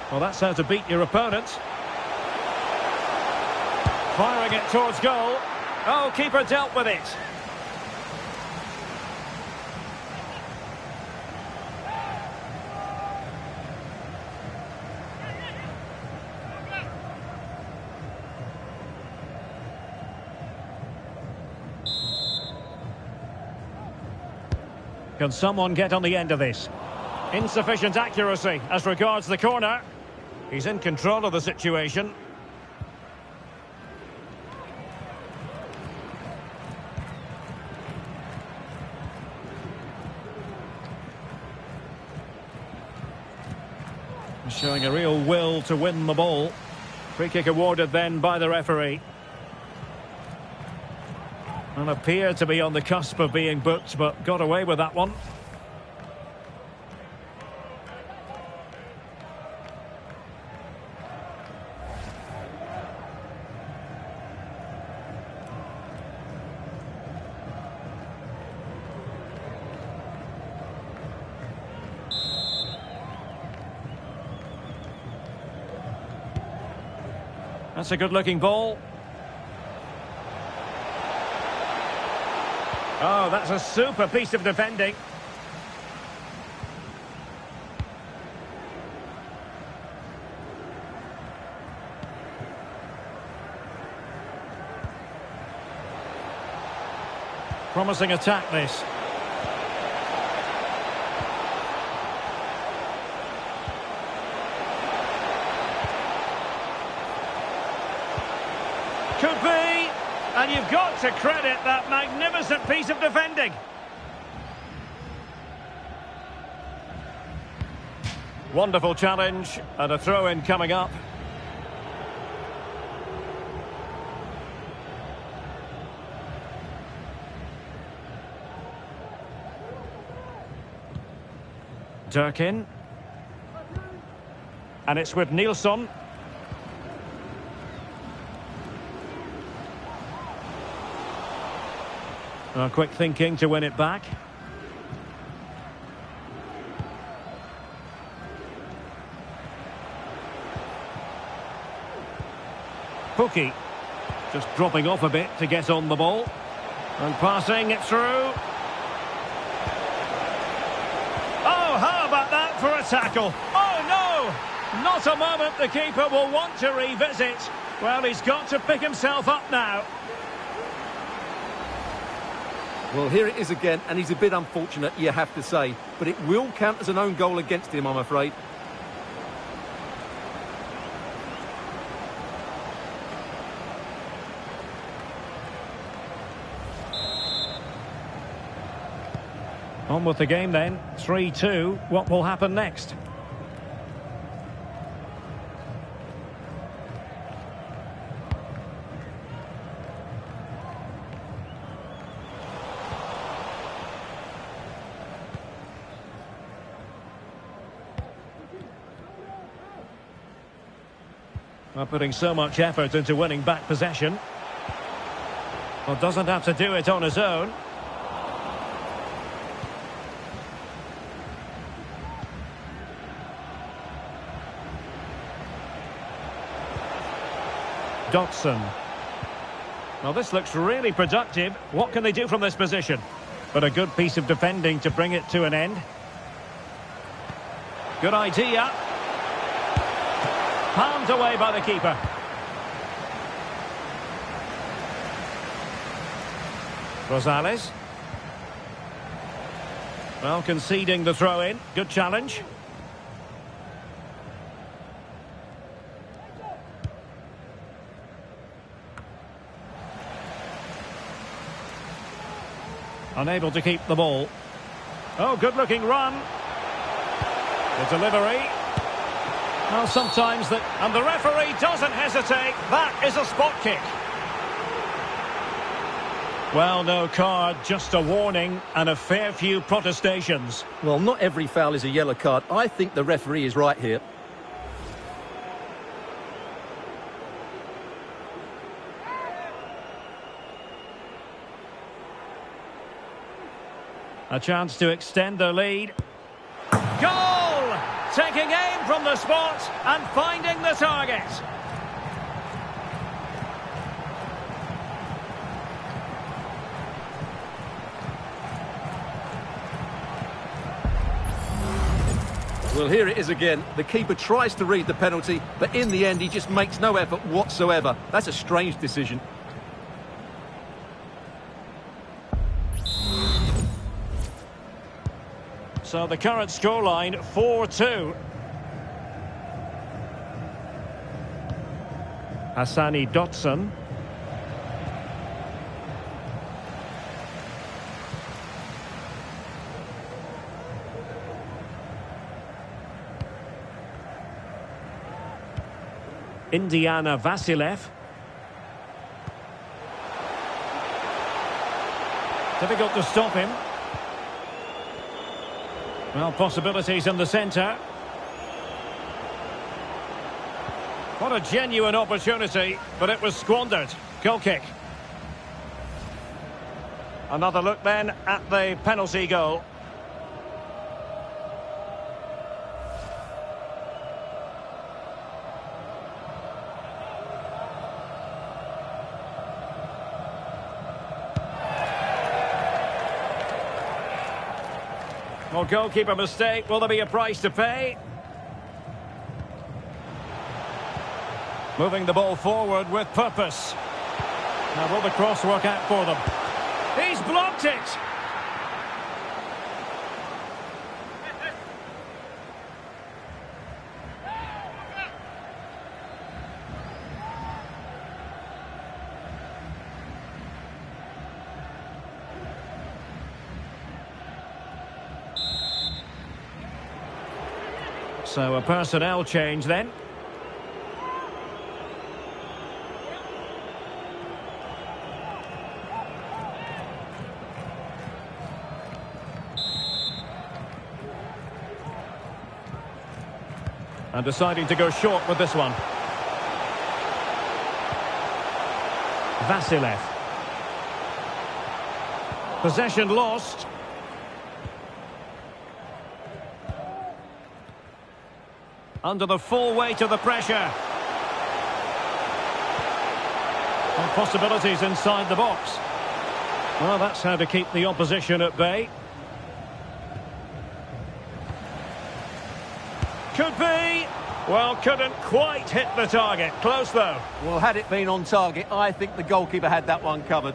Speaker 1: Well, that's how to beat your opponent. Firing it towards goal. Oh, keeper dealt with it. Can someone get on the end of this? Insufficient accuracy as regards the corner. He's in control of the situation. Showing a real will to win the ball. Free kick awarded then by the referee. And appeared to be on the cusp of being booked, but got away with that one. That's a good-looking ball. Oh, that's a super piece of defending. Promising attack, this. Could be, and you've got to credit that magnificent piece of defending. Wonderful challenge, and a throw-in coming up. Durkin. And it's with Nilsson. Quick thinking to win it back. Pookie just dropping off a bit to get on the ball. And passing it through. Oh, how about that for a tackle? Oh, no! Not a moment the keeper will want to revisit. Well, he's got to pick himself up now.
Speaker 2: Well, here it is again, and he's a bit unfortunate, you have to say. But it will count as an own goal against him, I'm afraid.
Speaker 1: On with the game then. 3-2. What will happen next? Well, putting so much effort into winning back possession. Well, doesn't have to do it on his own. Dotson. Well, this looks really productive. What can they do from this position? But a good piece of defending to bring it to an end. Good idea. Palmed away by the keeper. Rosales. Well, conceding the throw-in. Good challenge. Unable to keep the ball. Oh, good-looking run. The delivery. Well, sometimes that... And the referee doesn't hesitate. That is a spot kick. Well, no card, just a warning and a fair few protestations.
Speaker 2: Well, not every foul is a yellow card. I think the referee is right here.
Speaker 1: A chance to extend their lead. Goal! Taking aim from the spot and finding the target.
Speaker 2: Well, here it is again. The keeper tries to read the penalty, but in the end, he just makes no effort whatsoever. That's a strange decision.
Speaker 1: So the current scoreline, 4-2. Hassani Dotson. Indiana Vasilev. Difficult to stop him. Well, possibilities in the centre. What a genuine opportunity, but it was squandered. Goal kick. Another look then at the penalty goal. Well, goalkeeper mistake. Will there be a price to pay? Moving the ball forward with purpose. Now, will the cross work out for them? He's blocked it! So a personnel change then. And deciding to go short with this one. Vasilev. Possession lost. Under the full weight of the pressure. And possibilities inside the box. Well, that's how to keep the opposition at bay. Could be. Well, couldn't quite hit the target. Close, though.
Speaker 2: Well, had it been on target, I think the goalkeeper had that one covered.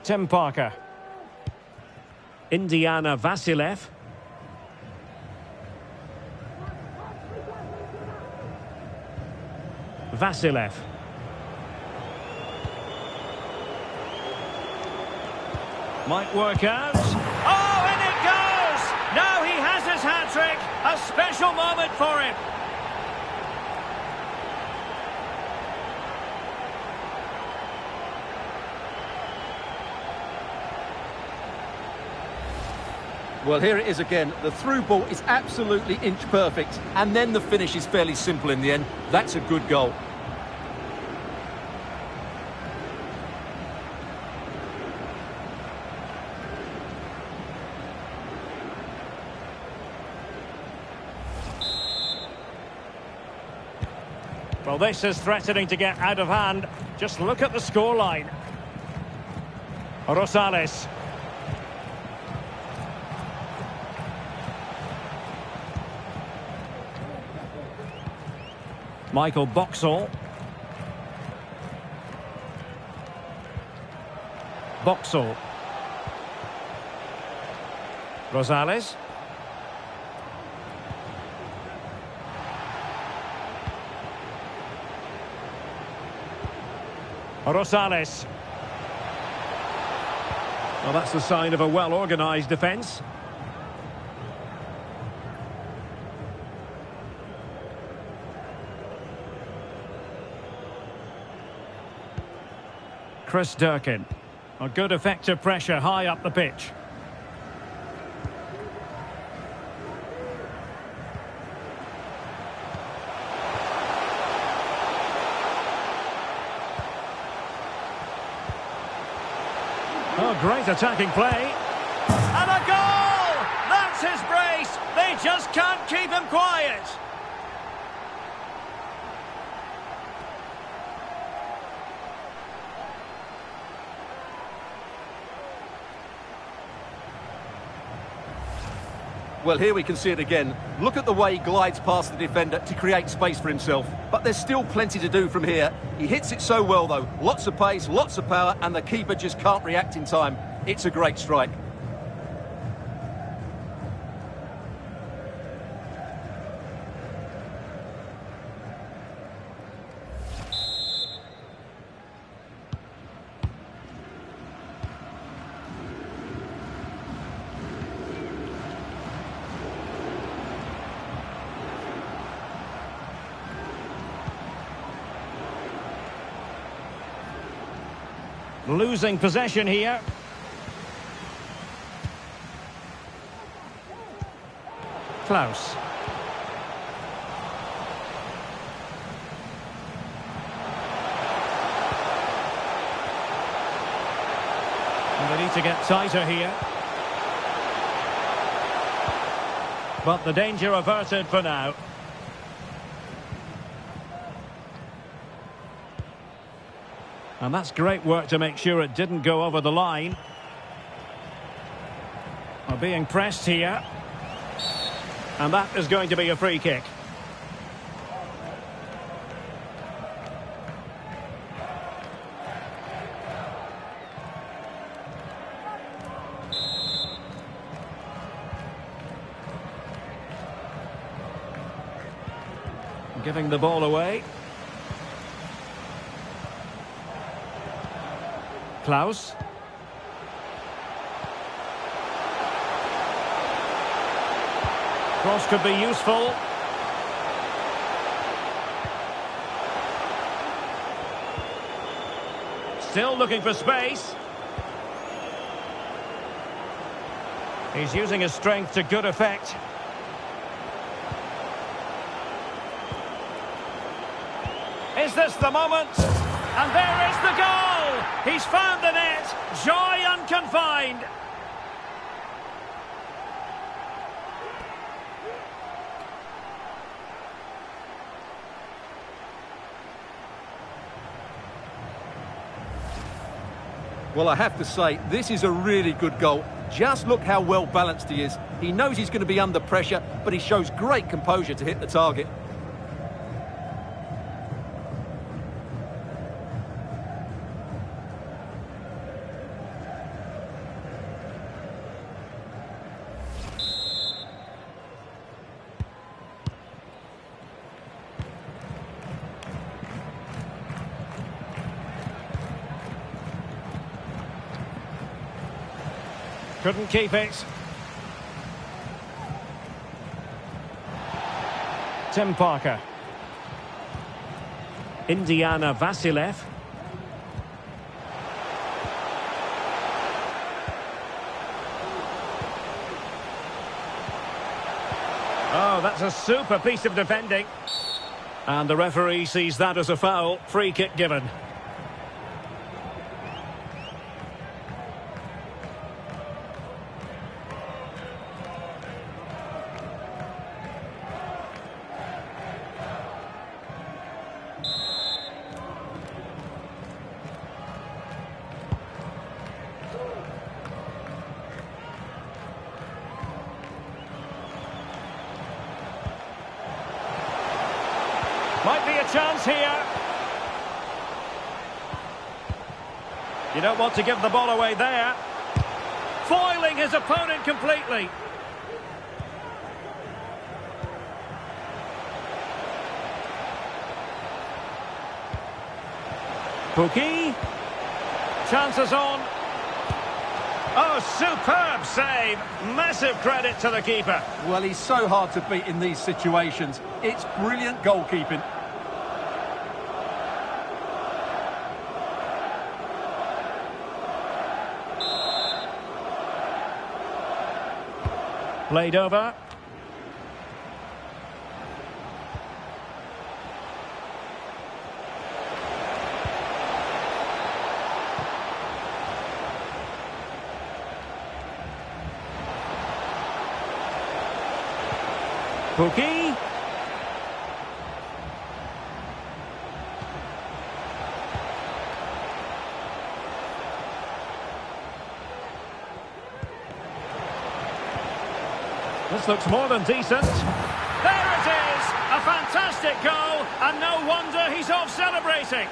Speaker 1: Tim Parker. Indiana Vasilev. Vasilev. Might work out. Oh, and it goes! Now he has his hat-trick. A special moment for him.
Speaker 2: Well, here it is again. The through ball is absolutely inch perfect, and then the finish is fairly simple in the end. That's a good goal.
Speaker 1: Well, this is threatening to get out of hand. Just look at the scoreline. Rosales. Michael Boxall. Boxall. Rosales. Rosales. Well, that's the sign of a well-organised defence. Chris Durkin. A good effective pressure high up the pitch. Oh, great attacking play. And a goal! That's his brace! They just can't keep him quiet.
Speaker 2: Well, here we can see it again. Look at the way he glides past the defender to create space for himself. But there's still plenty to do from here. He hits it so well, though. Lots of pace, lots of power, and the keeper just can't react in time. It's a great strike.
Speaker 1: Losing possession here. Klaus. And they need to get tighter here. But the danger averted for now. And that's great work to make sure it didn't go over the line. We're being pressed here. And that is going to be a free kick. Giving the ball away. Klaus. Cross could be useful. Still looking for space. He's using his strength to good effect. Is this the moment? And there is the goal! He's found the net. Joy unconfined.
Speaker 2: Well, I have to say, this is a really good goal. Just look how well balanced he is. He knows he's going to be under pressure, but he shows great composure to hit the target.
Speaker 1: Couldn't keep it. Tim Parker. Indiana Vasilev. that's a super piece of defending. And the referee sees that as a foul. Free kick given. Might be a chance here. You don't want to give the ball away there. Foiling his opponent completely. Pookie. Chances on. Oh, superb save. Massive credit to the keeper.
Speaker 2: Well, he's so hard to beat in these situations. It's brilliant goalkeeping.
Speaker 1: Played over. Pookie. This looks more than decent. There it is! A fantastic goal, and no wonder he's off celebrating.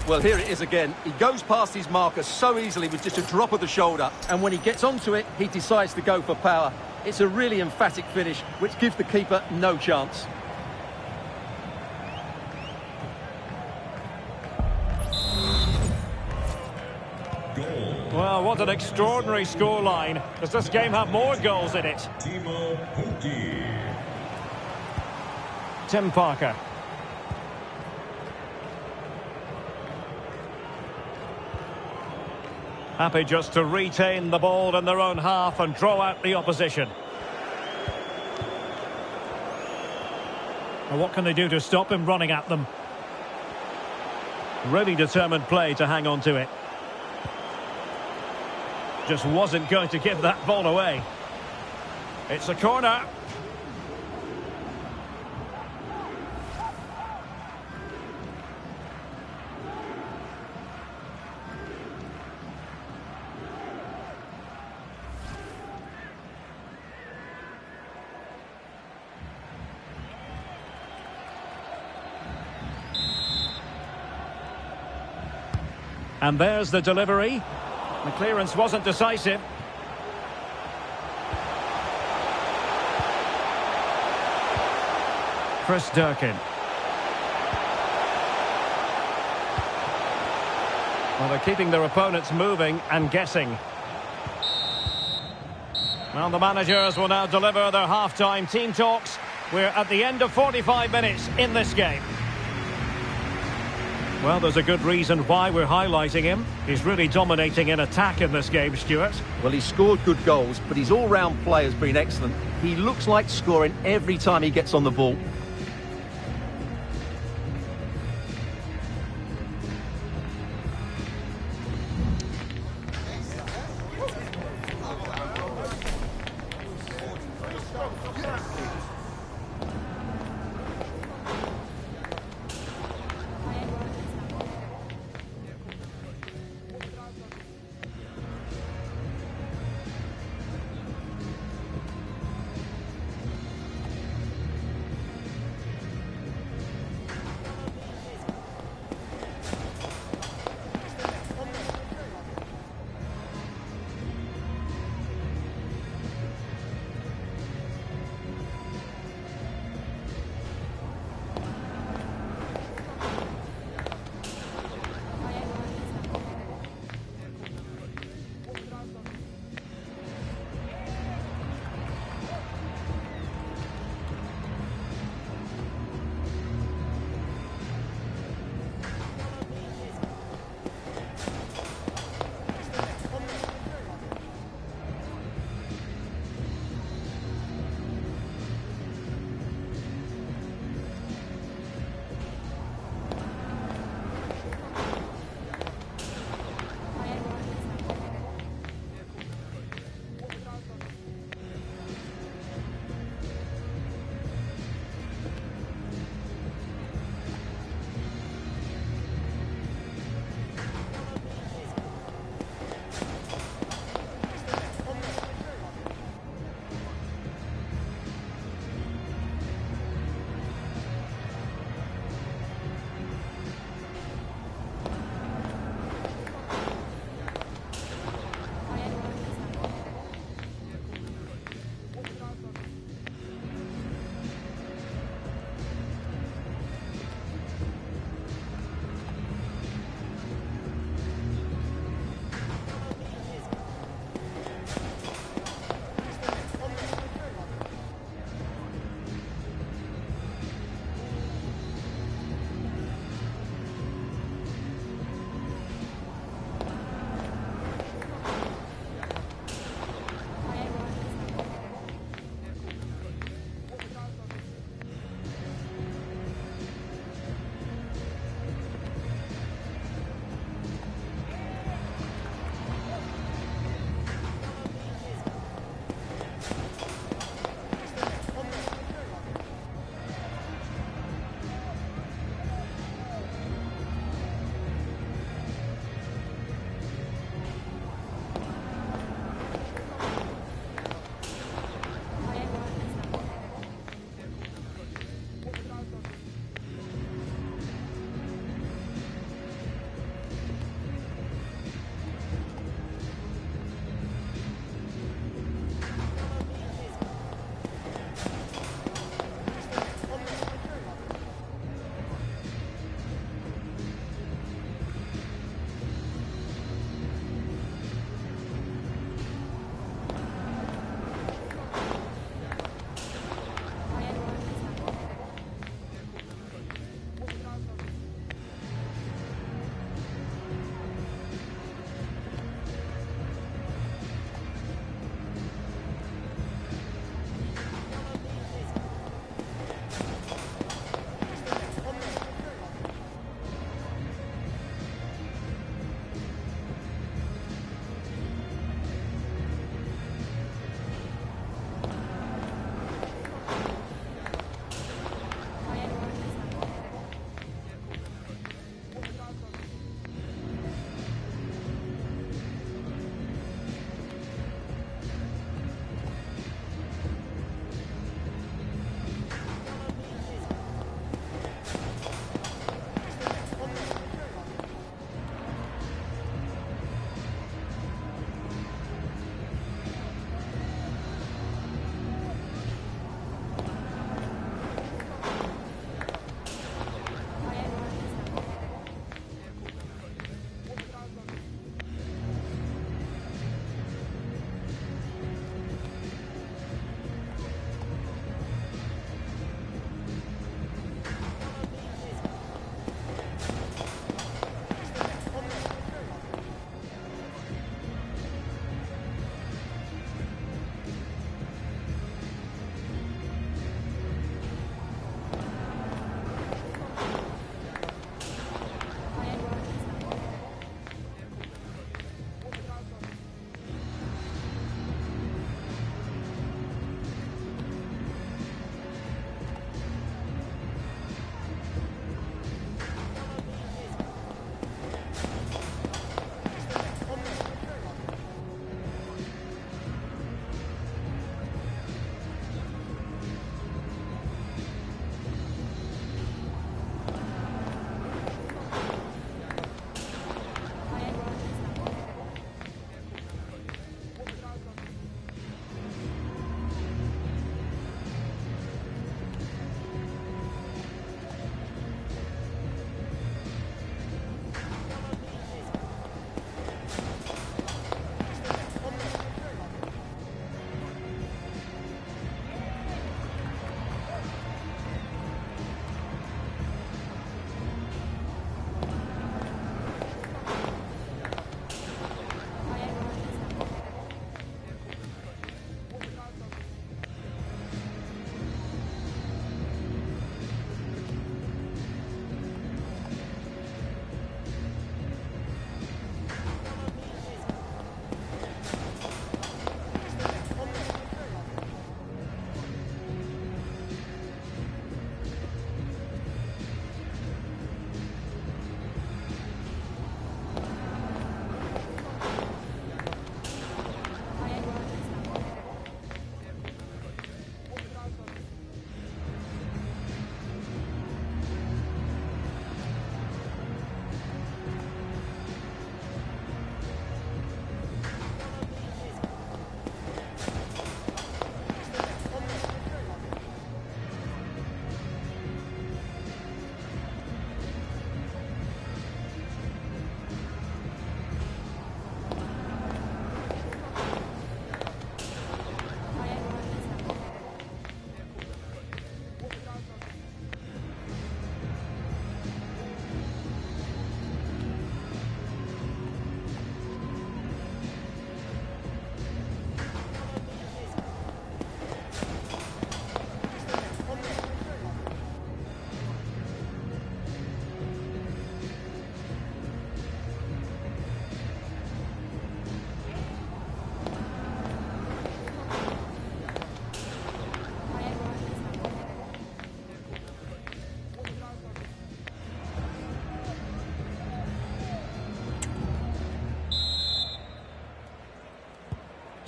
Speaker 2: Well, here it is again. He goes past his marker so easily with just a drop of the shoulder, and when he gets onto it, he decides to go for power. It's a really emphatic finish, which gives the keeper no chance.
Speaker 1: Well, what an extraordinary scoreline. Does this game have more goals in it?
Speaker 3: Timo Pukki.
Speaker 1: Tim Parker. Happy just to retain the ball in their own half and draw out the opposition. Well, what can they do to stop him running at them? Really determined play to hang on to it. Just wasn't going to give that ball away. It's a corner. And there's the delivery. The clearance wasn't decisive. Chris Durkin. Well, they're keeping their opponents moving and guessing. Well, the managers will now deliver their half-time team talks. We're at the end of 45 minutes in this game. Well, there's a good reason why we're highlighting him. He's really dominating in attack in this game, Stuart.
Speaker 2: Well, he's scored good goals, but his all-round play has been excellent. He looks like scoring every time he gets on the ball.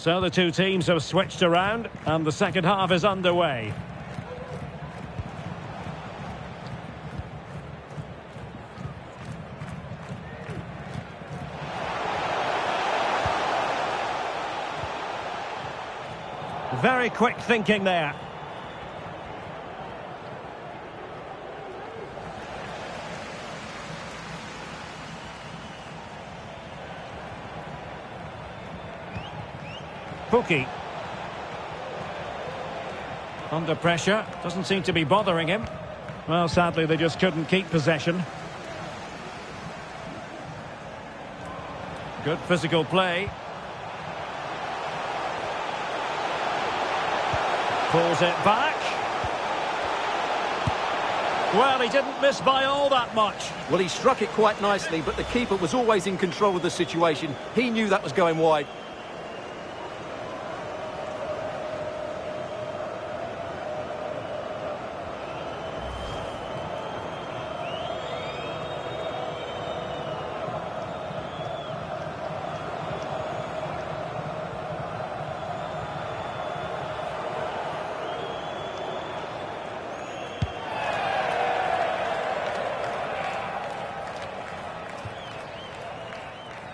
Speaker 1: So the two teams have switched around and the second half is underway. Very quick thinking there. Pookie. Under pressure. Doesn't seem to be bothering him. Well, sadly, they just couldn't keep possession. Good physical play. Pulls it back. Well, he didn't miss by all that much.
Speaker 2: Well, he struck it quite nicely, but the keeper was always in control of the situation. He knew that was going wide.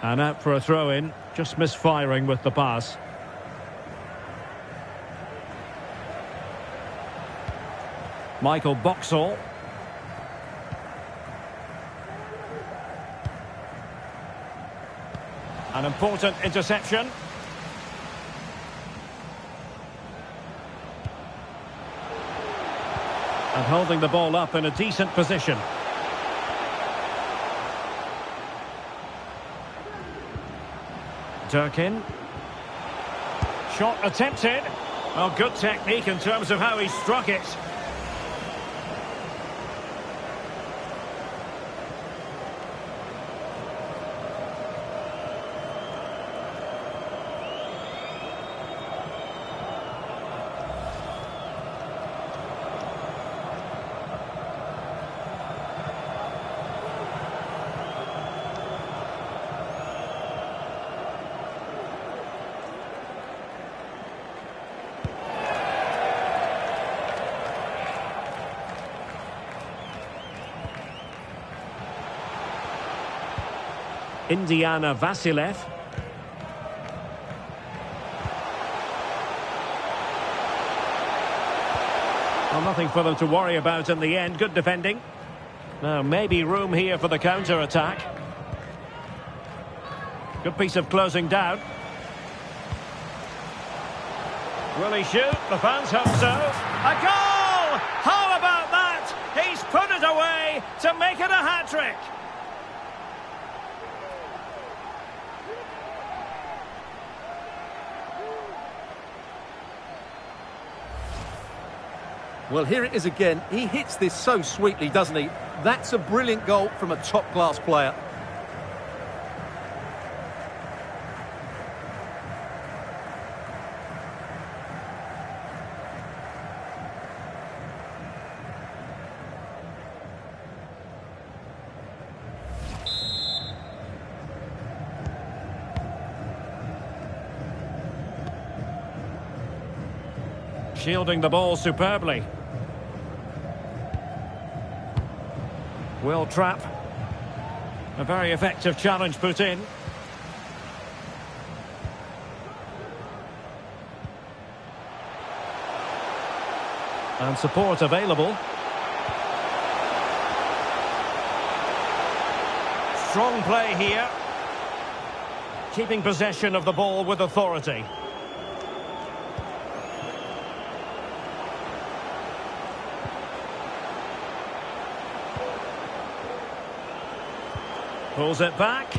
Speaker 1: And out for a throw-in, just misfiring with the pass. Michael Boxall. An important interception. And holding the ball up in a decent position. Durkin. Shot attempted. Well, good technique in terms of how he struck it. Indiana Vasilev. Well, nothing for them to worry about in the end. Good defending. Now, maybe room here for the counter-attack. Good piece of closing down. Will he shoot? The fans hope so. A goal! How about that? He's put it away to make it a hat-trick.
Speaker 2: Well, here it is again. He hits this so sweetly, doesn't he? That's a brilliant goal from a top-class player.
Speaker 1: Shielding the ball superbly. Will trap. A very effective challenge put in. And support available. Strong play here. Keeping possession of the ball with authority. Pulls it back.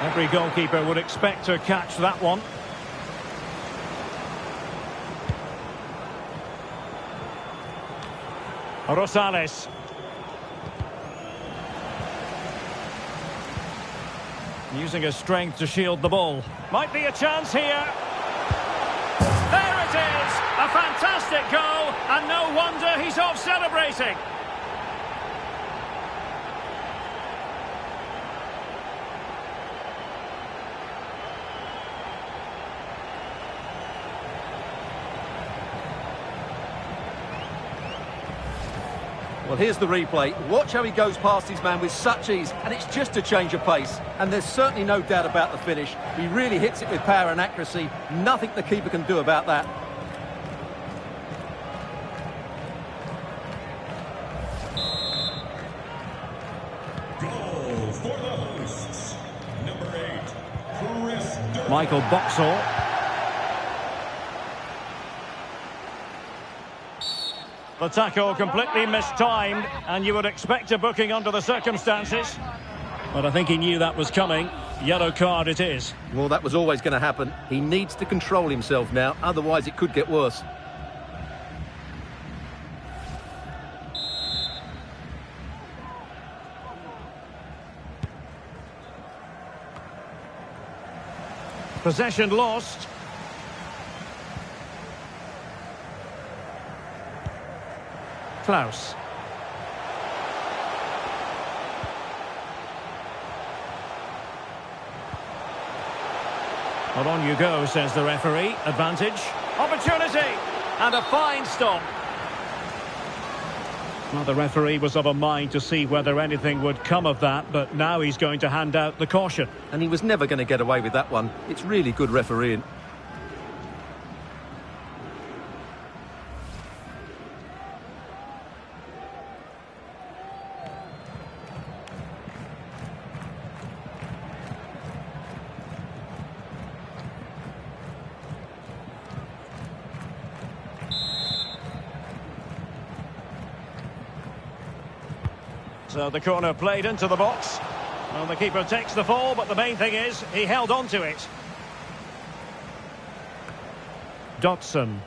Speaker 1: Every goalkeeper would expect to catch that one. Rosales. Using his strength to shield the ball. Might be a chance here. There it is! A fantastic goal, and no wonder he's off celebrating.
Speaker 2: Well, here's the replay. Watch how he goes past his man with such ease, and it's just a change of pace. And there's certainly no doubt about the finish. He really hits it with power and accuracy. Nothing the keeper can do about that.
Speaker 3: Goal for the hosts. Number 8, Chris Durkin.
Speaker 1: Michael Boxall. The tackle completely mistimed, and you would expect a booking under the circumstances. But I think he knew that was coming. Yellow card it is.
Speaker 2: Well, that was always going to happen. He needs to control himself now, otherwise it could get worse.
Speaker 1: Possession lost. Klaus. Well, on you go, says the referee. Advantage. Opportunity. And a fine stop. Well, the referee was of a mind to see whether anything would come of that, but now he's going to hand out the caution.
Speaker 2: And he was never going to get away with that one. It's really good refereeing.
Speaker 1: So the corner played into the box. Well, the keeper takes the fall, but the main thing is he held on to it. Dotson.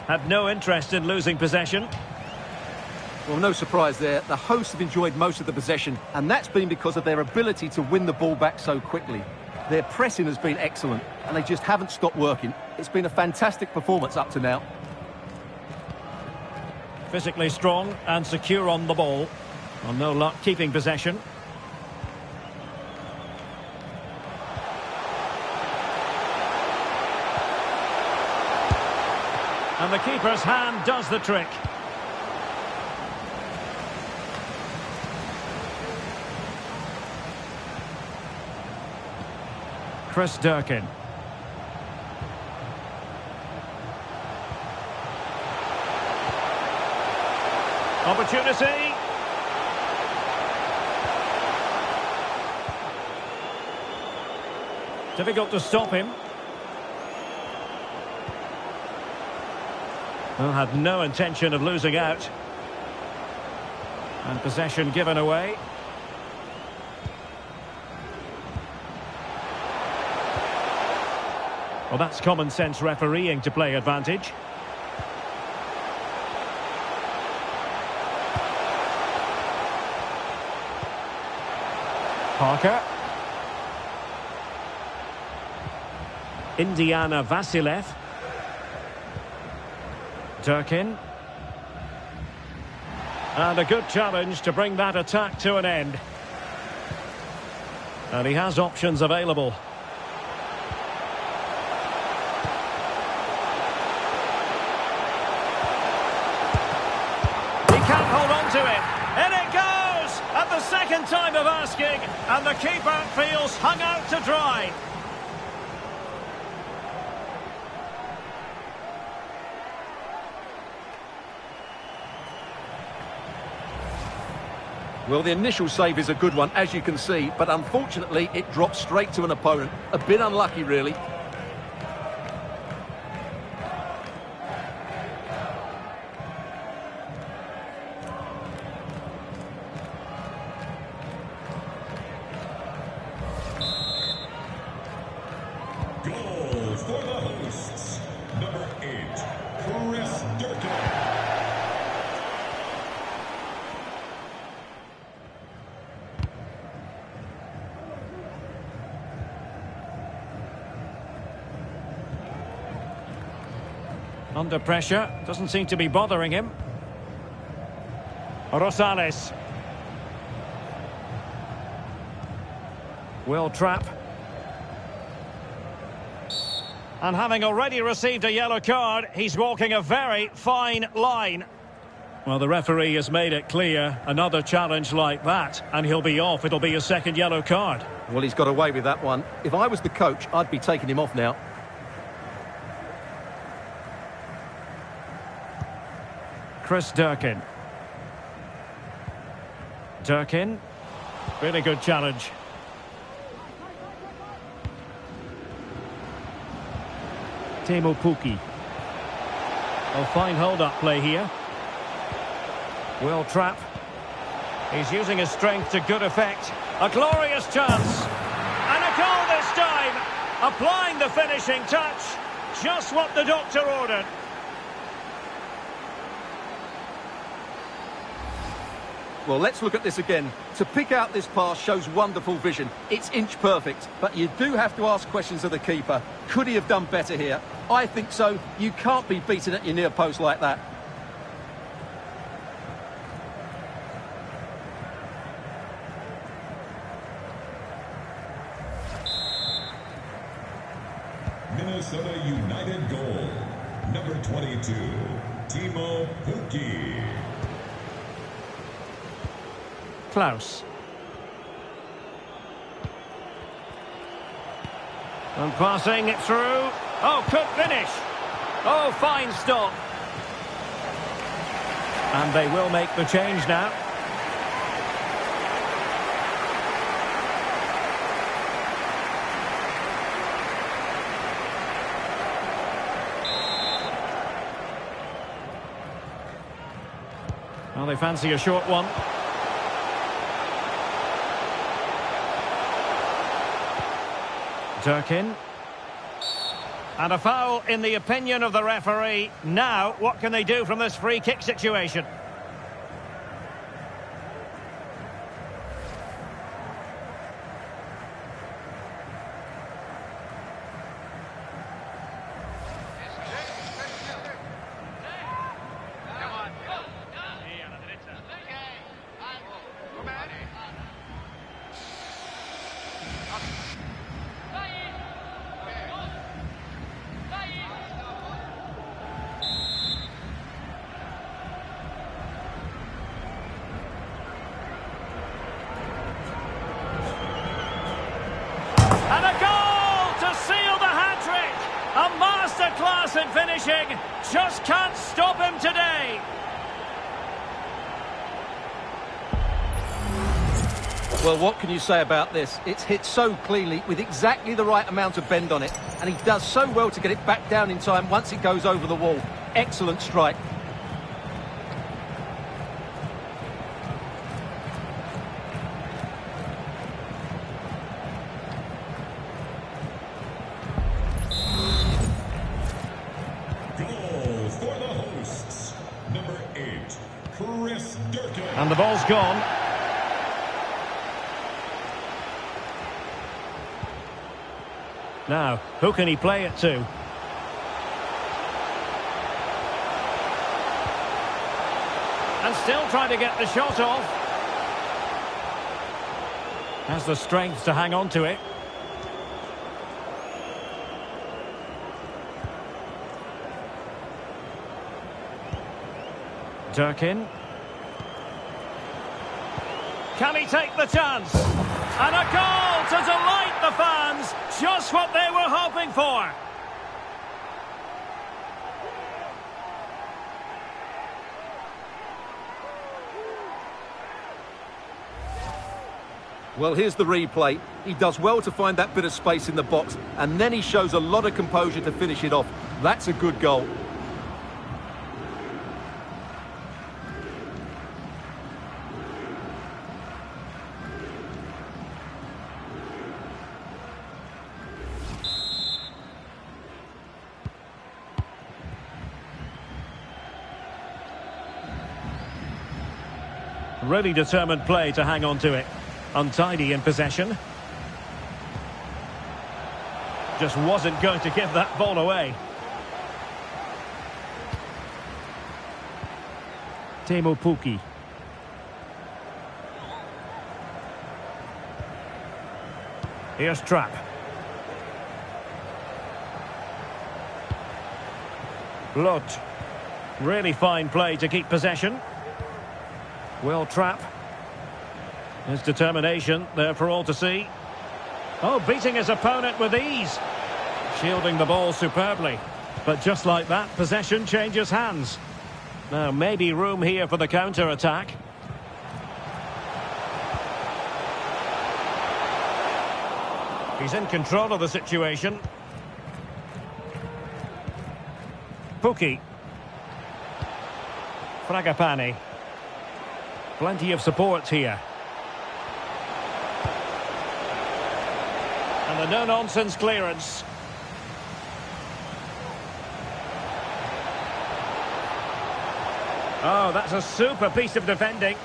Speaker 1: Had no interest in losing possession.
Speaker 2: Well, no surprise there. The hosts have enjoyed most of the possession, and that's been because of their ability to win the ball back so quickly. Their pressing has been excellent, and they just haven't stopped working. It's been a fantastic performance up to now.
Speaker 1: Physically strong and secure on the ball. Well, no luck keeping possession. And the keeper's hand does the trick. Chris Durkin. Opportunity. Difficult to stop him. Well, had no intention of losing out. And possession given away. Well, that's common sense refereeing to play advantage. Parker. Indiana Vasilev. Durkin. And a good challenge to bring that attack to an end. And he has options available. He can't hold on to it. And it goes! At the second time of asking, and the keeper feels hung out to dry.
Speaker 2: Well, the initial save is a good one, as you can see, but unfortunately it dropped straight to an opponent. A bit unlucky, really.
Speaker 3: Goal for the hosts. Number 8, Chris Durkin.
Speaker 1: Under pressure, doesn't seem to be bothering him. Rosales. Will trap. And having already received a yellow card, he's walking a very fine line. Well, the referee has made it clear, another challenge like that, and he'll be off. It'll be a second yellow card.
Speaker 2: Well, he's got away with that one. If I was the coach, I'd be taking him off now.
Speaker 1: Chris Durkin. Durkin. Really good challenge. Teemu Pukki. Oh, fine hold-up play here. Will Trapp. He's using his strength to good effect. A glorious chance. And a goal this time. Applying the finishing touch. Just what the doctor ordered.
Speaker 2: Well, let's look at this again. To pick out this pass shows wonderful vision. It's inch perfect, but you do have to ask questions of the keeper. Could he have done better here? I think so. You can't be beaten at your near post like that.
Speaker 3: Minnesota United goal. Number 22, Teemu Pukki.
Speaker 1: Klaus. And passing it through. Oh, could finish. Oh, fine stop. And they will make the change now. Well, they fancy a short one. Durkin. And a foul in the opinion of the referee. Now, what can they do from this free kick situation? And a goal to seal the hat-trick! A masterclass in finishing. Just can't stop him today.
Speaker 2: Well, what can you say about this? It's hit so cleanly with exactly the right amount of bend on it. And he does so well to get it back down in time once it goes over the wall. Excellent strike.
Speaker 3: Goal for the hosts. Number 8, Chris Durkin.
Speaker 1: And the ball's gone. Now, who can he play it to? And still trying to get the shot off. Has the strength to hang on to it. Durkin. Can he take the chance? And a goal to delight the fans. Just what they were hoping for.
Speaker 2: Well, here's the replay. He does well to find that bit of space in the box, and then he shows a lot of composure to finish it off. That's a good goal.
Speaker 1: Really determined play to hang on to it. Untidy in possession. Just wasn't going to give that ball away. Teemu Pukki. Here's Trapp. Lot. Really fine play to keep possession. Will trap. His determination there for all to see. Oh, beating his opponent with ease. Shielding the ball superbly. But just like that, possession changes hands. Now, maybe room here for the counter-attack. He's in control of the situation. Pukki. Fragapane. Plenty of support here. And a no-nonsense clearance. Oh, that's a super piece of defending.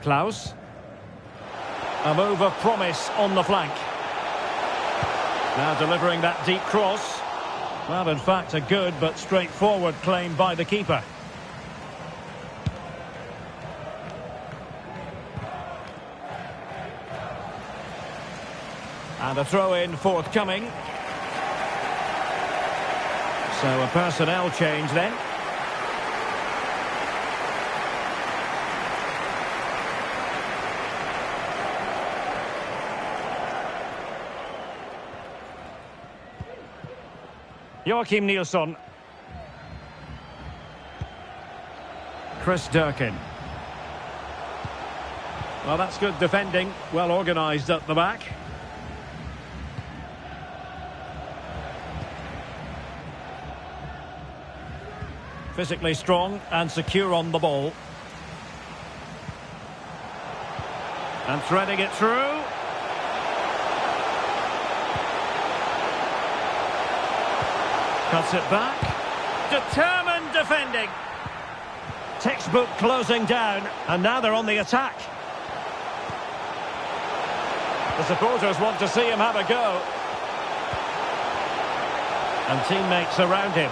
Speaker 1: Klaus. A move of promise on the flank. Now delivering that deep cross. Well, in fact, a good but straightforward claim by the keeper. And a throw-in forthcoming. So a personnel change then. Joachim Nilsson. Chris Durkin. Well, that's good defending. Well organised at the back. Physically strong and secure on the ball. And threading it through. Cuts it back. Determined defending. Textbook closing down. And now they're on the attack. The supporters want to see him have a go. And teammates around him.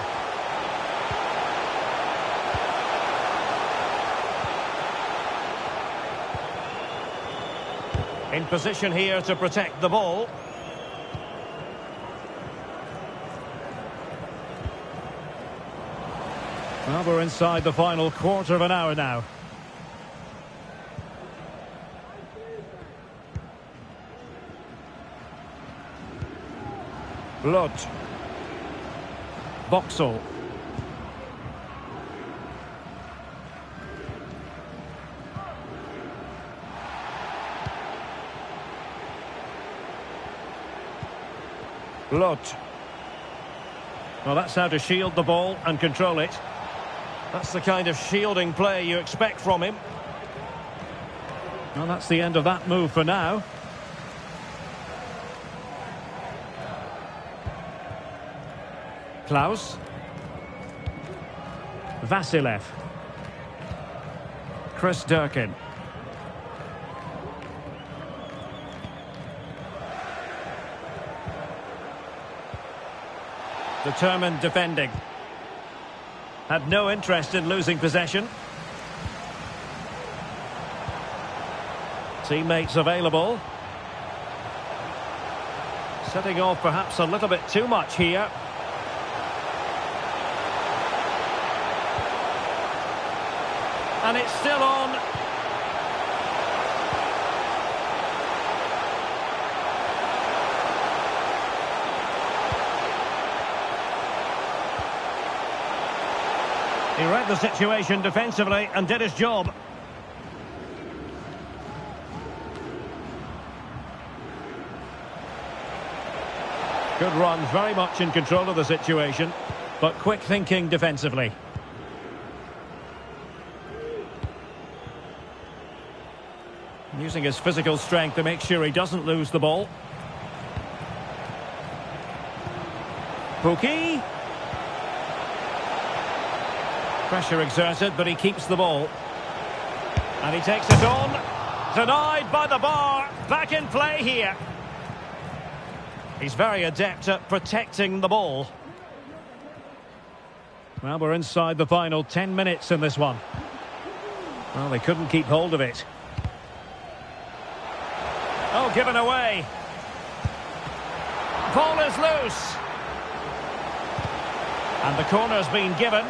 Speaker 1: In position here to protect the ball. Well, we're inside the final quarter of an hour now. Blood. Boxall. Blood. Well, that's how to shield the ball and control it. That's the kind of shielding play you expect from him. Well, that's the end of that move for now. Klaus. Vasilev. Chris Durkin. Determined defending. Had no interest in losing possession. Teammates available. Setting off perhaps a little bit too much here. And it's still on. He read the situation defensively and did his job. Good run, very much in control of the situation, but quick thinking defensively. Using his physical strength to make sure he doesn't lose the ball. Pukki. Pressure exerted, but he keeps the ball. And he takes it on. Denied by the bar. Back in play here. He's very adept at protecting the ball. Well, we're inside the final 10 minutes in this one. Well, they couldn't keep hold of it. Oh, given away. Ball is loose. And the corner's been given.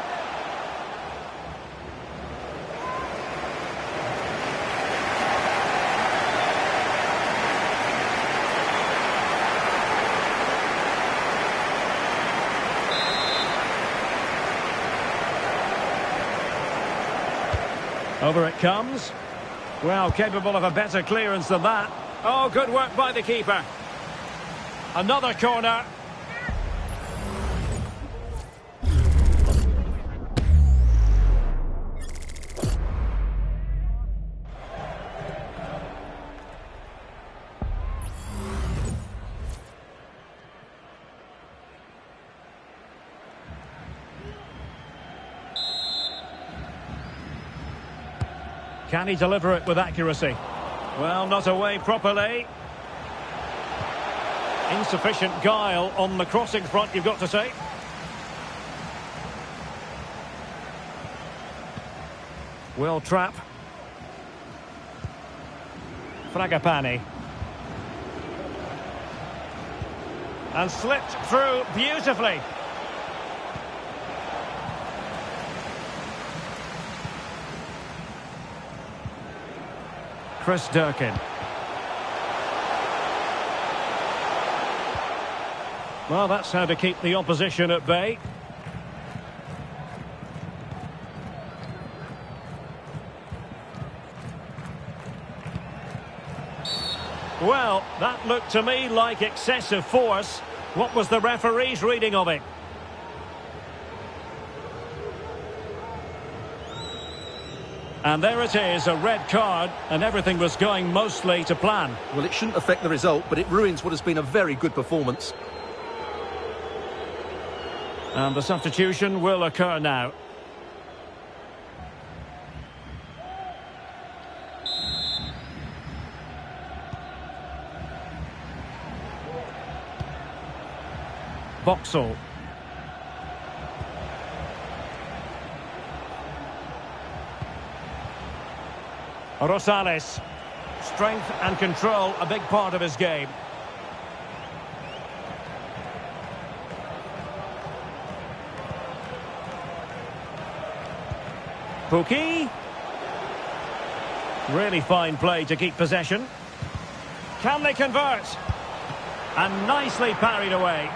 Speaker 1: Over it comes. Well, capable of a better clearance than that. Oh, good work by the keeper. Another corner. Can he deliver it with accuracy? Well, not away properly. Insufficient guile on the crossing front, you've got to say. Will trap. Fragapane. And slipped through beautifully. Chris Durkin. Well, that's how to keep the opposition at bay. Well, that looked to me like excessive force. What was the referee's reading of it? And there it is, a red card, and everything was going mostly to plan.
Speaker 2: Well, it shouldn't affect the result, but it ruins what has been a very good performance.
Speaker 1: And the substitution will occur now. Boxall. Rosales. Strength and control, a big part of his game. Pukki. Really fine play to keep possession. Can they convert? And nicely parried away.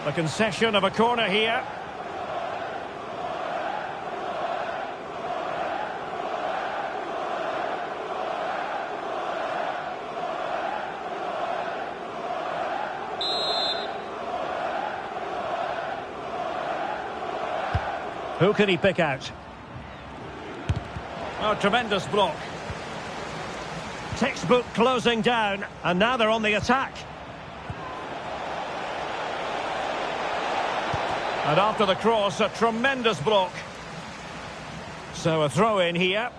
Speaker 1: The concession of a corner here. Who can he pick out? Oh, tremendous block. Textbook closing down, and now they're on the attack. And after the cross, a tremendous block. So a throw in here.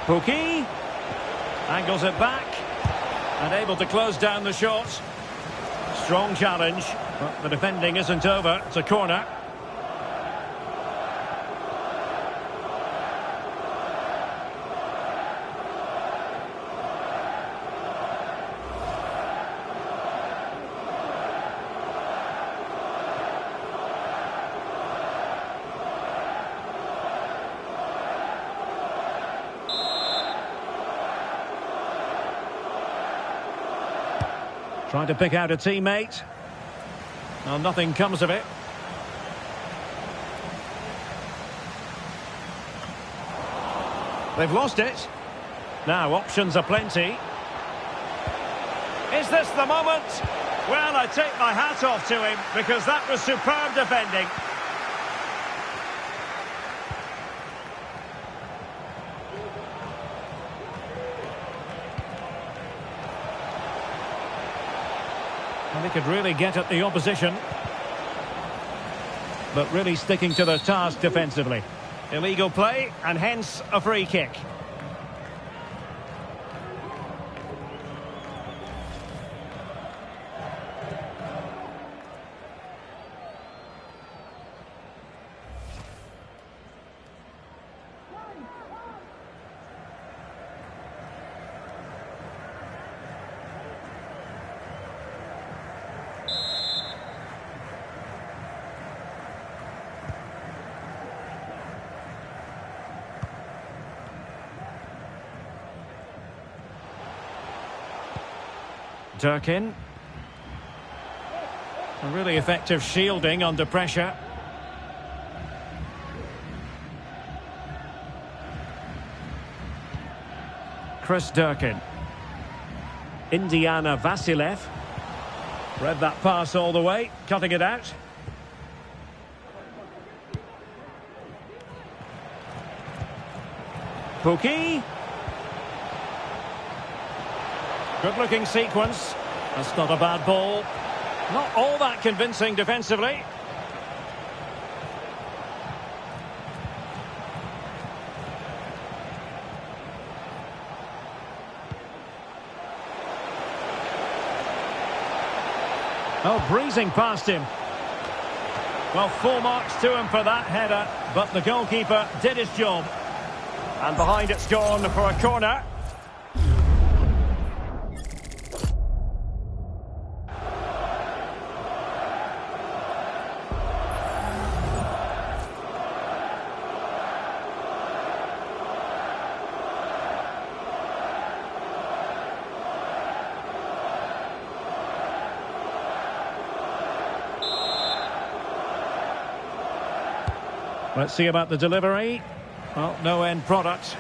Speaker 1: Pukki. Angles it back. And able to close down the shot. Strong challenge. But the defending isn't over. It's a corner. Trying to pick out a teammate. Well, nothing comes of it. They've lost it. Now, options are plenty. Is this the moment? Well, I take my hat off to him because that was superb defending. And they could really get at the opposition. But really sticking to their task defensively. Illegal play, and hence a free kick. Durkin. A really effective shielding under pressure. Chris Durkin. Indiana Vasilev. Read that pass all the way, cutting it out. Pookie. Good looking sequence. That's not a bad ball. Not all that convincing defensively. Oh, breezing past him. Well, full marks to him for that header, but the goalkeeper did his job. And behind it's gone for a corner. Let's see about the delivery. Well, no end product.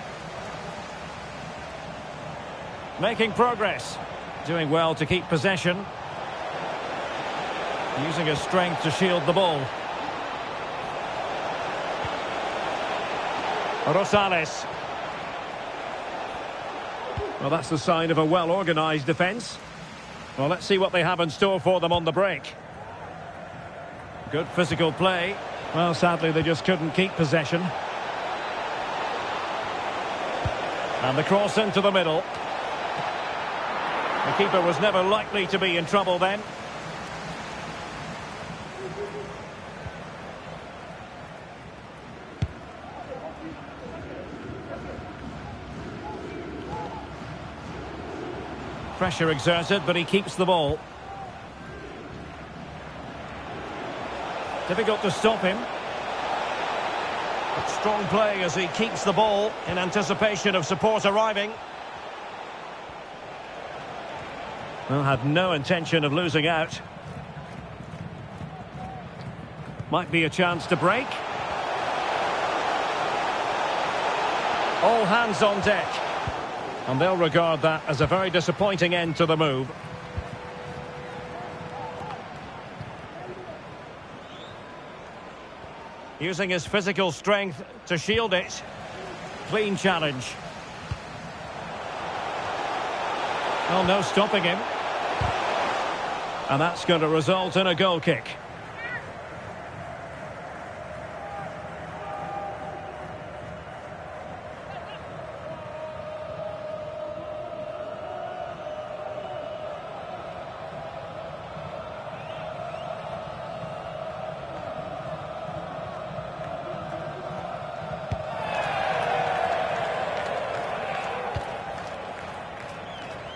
Speaker 1: Making progress. Doing well to keep possession. Using his strength to shield the ball. Rosales. Well, that's the sign of a well-organised defence. Well, let's see what they have in store for them on the break. Good physical play. Well, sadly, they just couldn't keep possession. And the cross into the middle. The keeper was never likely to be in trouble then. Pressure exerted, but he keeps the ball. Difficult to stop him. Strong play as he keeps the ball in anticipation of support arriving. Well, had no intention of losing out. Might be a chance to break. All hands on deck. And they'll regard that as a very disappointing end to the move. Using his physical strength to shield it. Clean challenge. Oh, no stopping him. And that's going to result in a goal kick.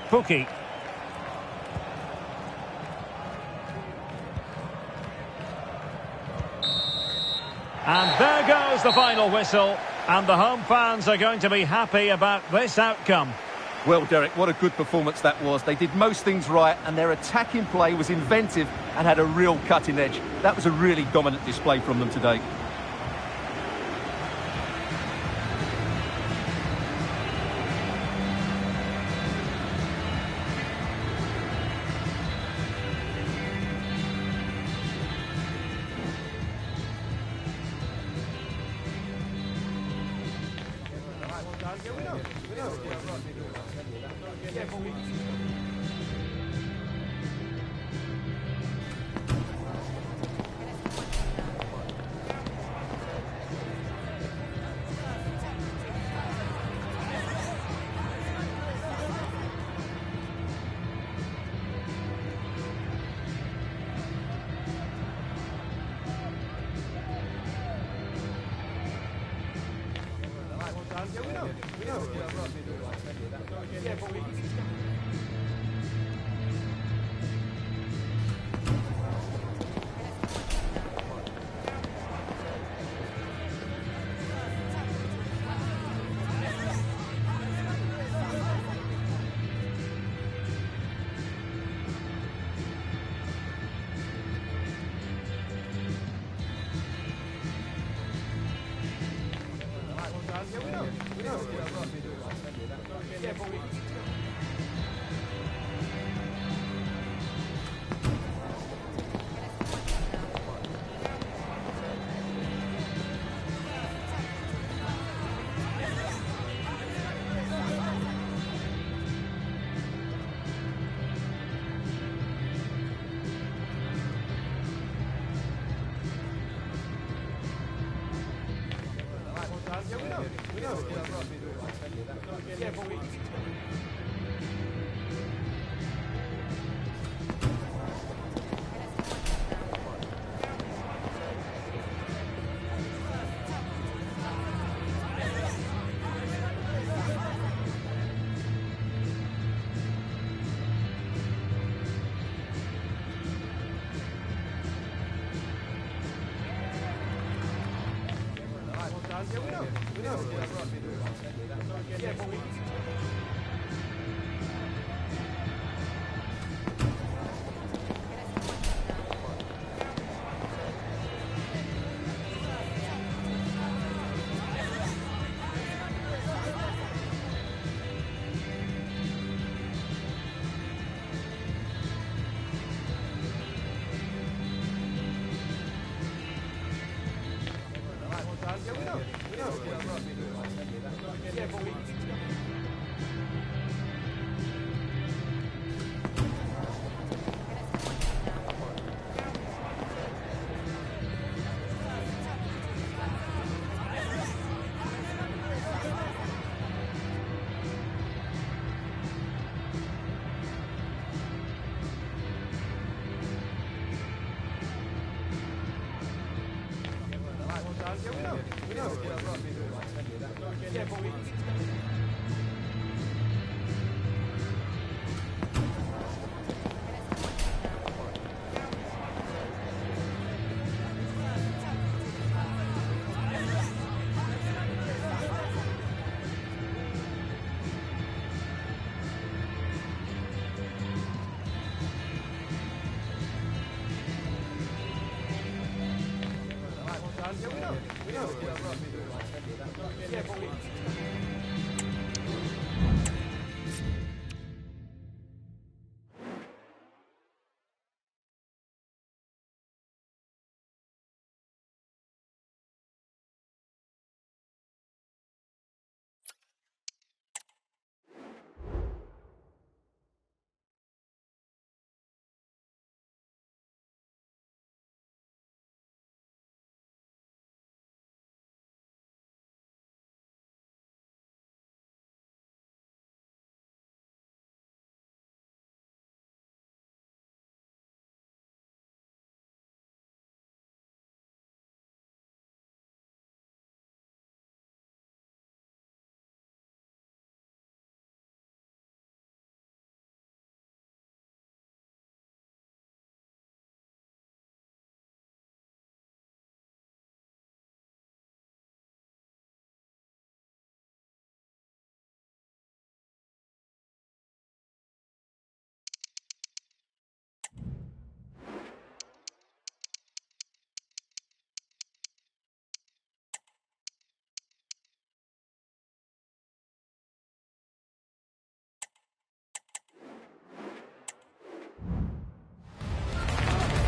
Speaker 1: Pookie. And there goes the final whistle. And the home fans are going to be happy about this outcome.
Speaker 2: Well, Derek, what a good performance that was. They did most things right, and their attacking play was inventive and had a real cutting edge. That was a really dominant display from them today.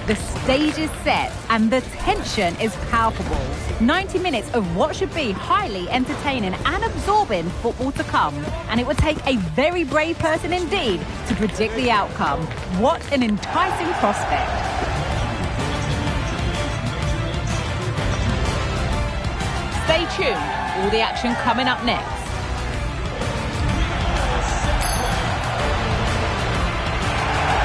Speaker 4: The stage is set and the tension is palpable. 90 minutes of what should be highly entertaining and absorbing football to come. And it would take a very brave person indeed to predict the outcome. What an enticing prospect. Stay tuned, all the action coming up next.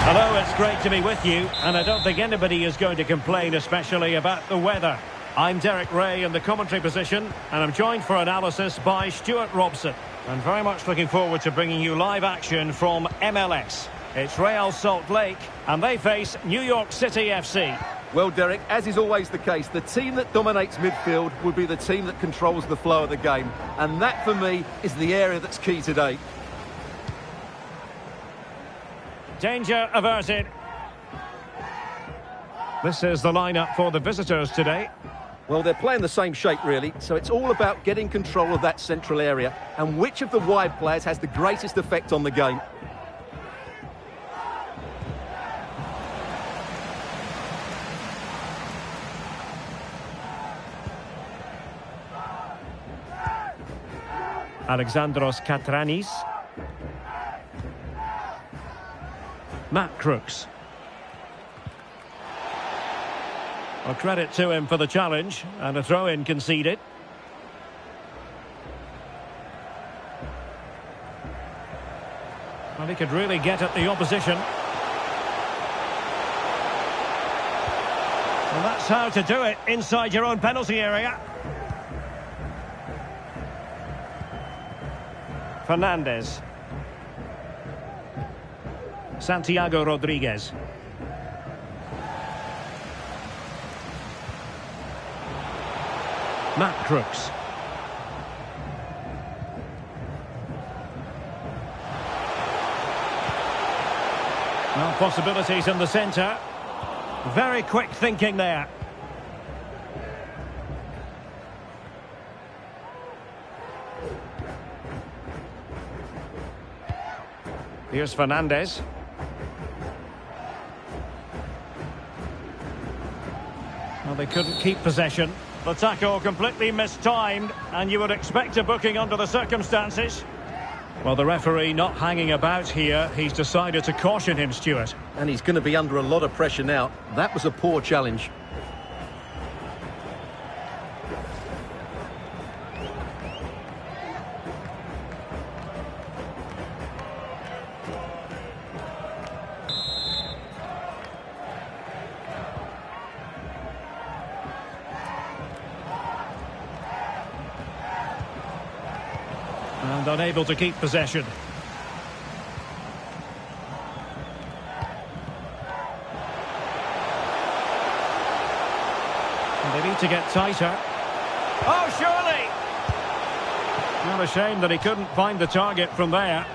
Speaker 1: Hello, it's great to be with you, and I don't think anybody is going to complain, especially about the weather. I'm Derek Ray in the commentary position, and I'm joined for analysis by Stuart Robson. And very much looking forward to bringing you live action from MLS. It's Real Salt Lake, and they face New York City FC.
Speaker 2: Well, Derek, as is always the case, the team that dominates midfield will be the team that controls the flow of the game. And that, for me, is the area that's key today.
Speaker 1: Danger averted. This is the lineup for the visitors today.
Speaker 2: Well, they're playing the same shape, really, so it's all about getting control of that central area and which of the wide players has the greatest effect on the game.
Speaker 1: Alexandros Katranis. Matt Crooks. Well, credit to him for the challenge, and a throw-in conceded. Well, he could really get at the opposition. And that's how to do it inside your own penalty area. Fernandez. Santiago Rodriguez. Matt Crooks. Well, possibilities in the centre. Very quick thinking there. Here's Fernandez. Well, they couldn't keep possession. The tackle completely mistimed, and you would expect a booking under the circumstances. Well, the referee not hanging about here. He's decided to caution him, Stuart.
Speaker 2: And he's going to be under a lot of pressure now. That was a poor challenge.
Speaker 1: And unable to keep possession. And they need to get tighter. Oh, surely! Not a shame that he couldn't find the target from there.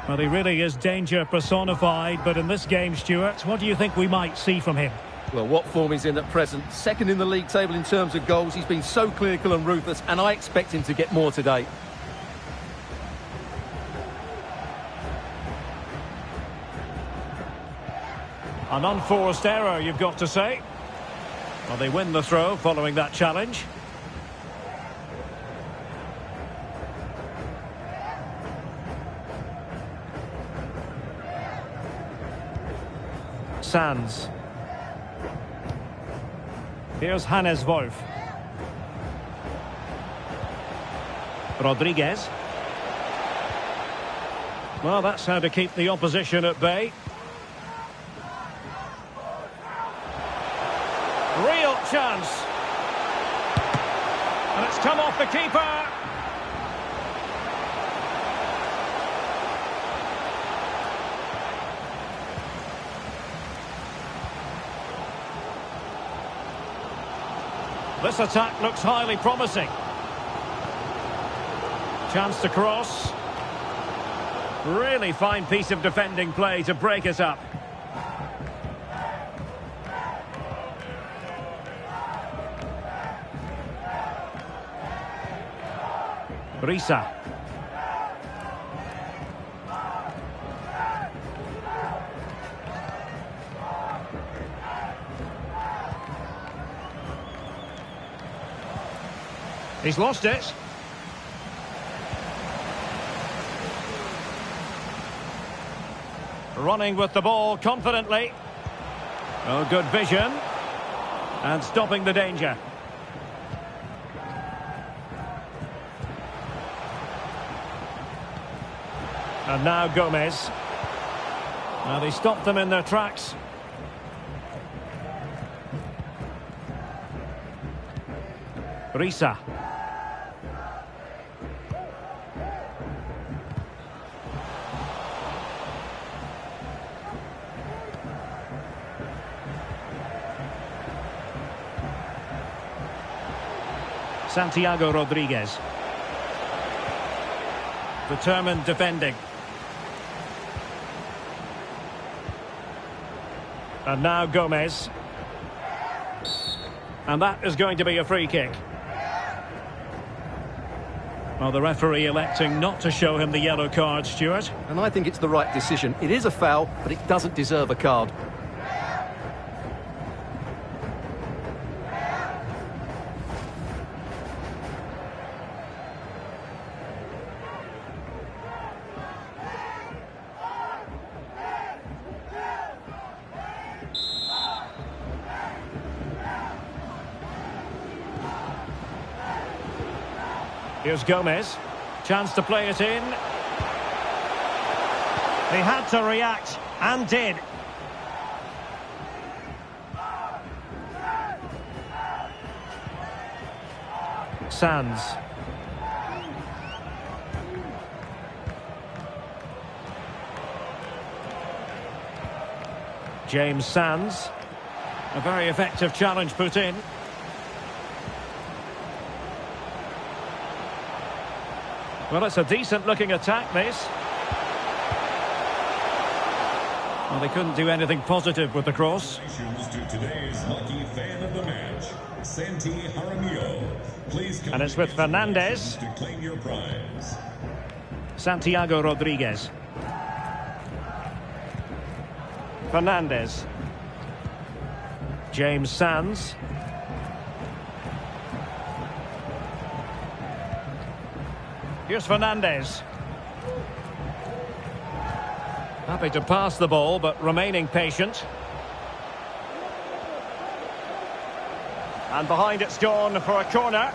Speaker 1: Well, he really is danger personified, but in this game, Stuart, what do you think we might see from him?
Speaker 2: Well, what form he's in at present. Second in the league table in terms of goals. He's been so clinical and ruthless, and I expect him to get more today.
Speaker 1: An unforced error, you've got to say. Well, they win the throw following that challenge. Sands. Here's Hannes Wolf. Rodriguez. Well, that's how to keep the opposition at bay. Real chance. And it's come off the keeper. This attack looks highly promising. Chance to cross. Really fine piece of defending play to break it up. Risa. He's lost it. Running with the ball confidently. Oh, good vision. And stopping the danger. And now Gomez. Now they stopped them in their tracks. Risa. Santiago Rodriguez. Determined defending. And now Gomez. And that is going to be a free kick. Well, the referee electing not to show him the yellow card, Stuart.
Speaker 2: And I think it's the right decision. It is a foul, but it doesn't deserve a card.
Speaker 1: Here's Gomez. Chance to play it in. He had to react, and did. Sands. James Sands. A very effective challenge put in. Well, it's a decent-looking attack, this. Well, they couldn't do anything positive with the cross.
Speaker 3: Congratulations to today's lucky fan of the match, Santi Jaramillo. Please come
Speaker 1: And it's with Fernandez.
Speaker 3: to claim your prize.
Speaker 1: Santiago Rodriguez. Fernandez. James Sands. Here's Fernandez. Happy to pass the ball, but remaining patient. And behind it's gone for a corner.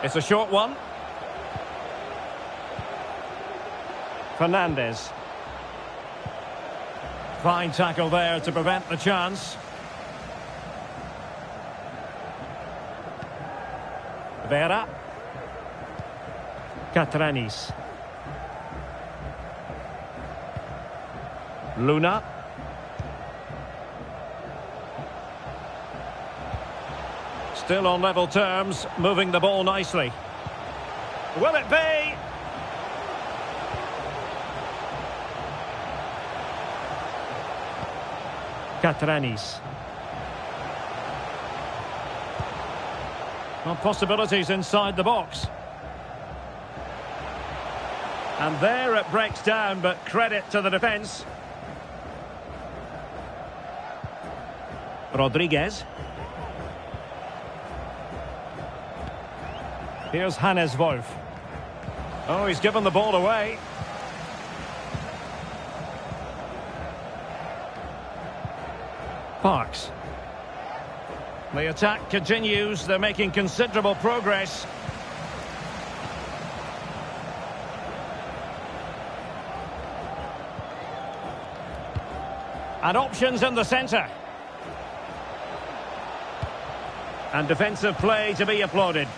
Speaker 1: It's a short one. Fernandez. Fine tackle there to prevent the chance. Vera. Catranis. Luna. Still on level terms, moving the ball nicely. Will it be? Catranis. Well, possibilities inside the box. And there it breaks down, but credit to the defence. Rodriguez. Here's Hannes Wolf. Oh, he's given the ball away. Parks. The attack continues. They're making considerable progress. And options in the centre. And defensive play to be applauded.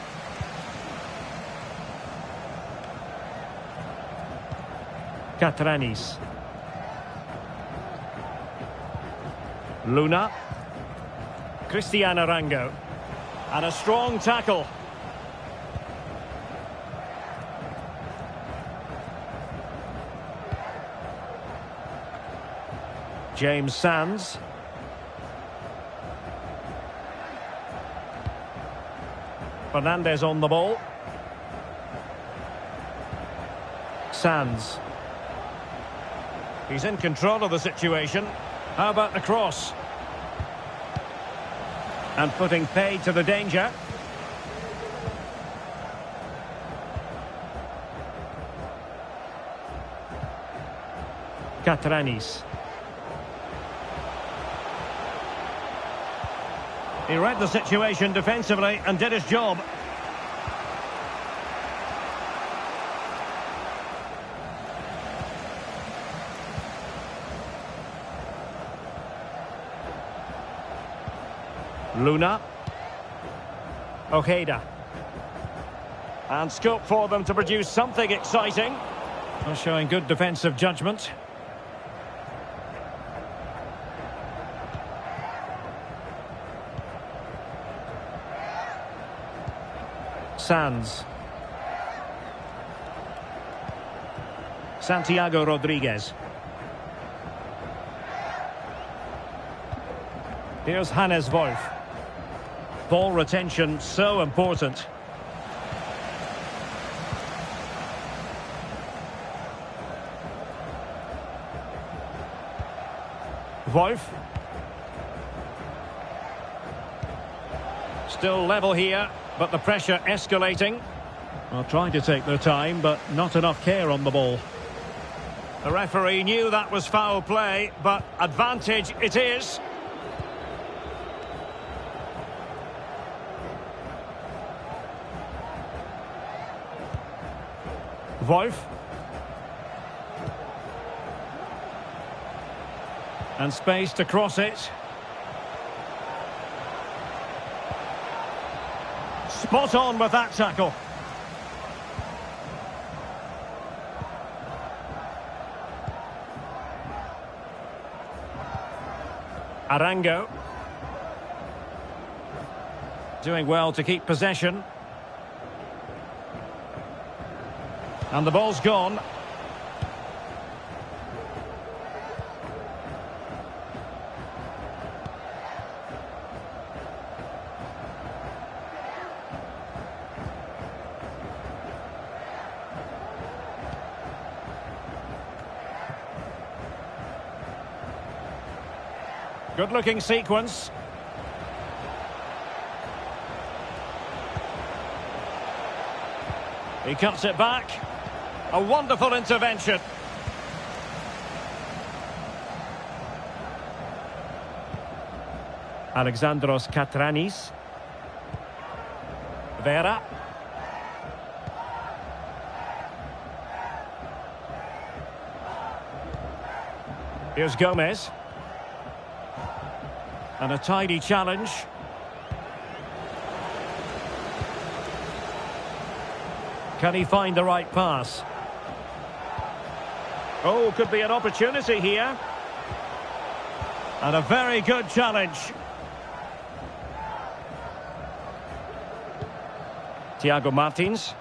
Speaker 1: Catranis. Luna. Cristian Arango. And a strong tackle. James Sands. Fernandez on the ball. Sands. He's in control of the situation. How about the cross? And putting paid to the danger. Catranis. He read the situation defensively and did his job. Luna. Ojeda. And scope for them to produce something exciting. They're showing good defensive judgment. Sands. Santiago Rodriguez. Here's Hannes Wolf. Ball retention so important. Wolf. Still level here, but the pressure escalating. Well, trying to take their time, but not enough care on the ball. The referee knew that was foul play, but advantage it is. Wolf. And space to cross it. Spot on with that tackle. Arango. Doing well to keep possession. And the ball's gone. Good-looking sequence. He cuts it back. A wonderful intervention. Alexandros Katranis. Vera. Here's Gomez. And a tidy challenge. Can he find the right pass? Oh, could be an opportunity here. And a very good challenge. Thiago Martins.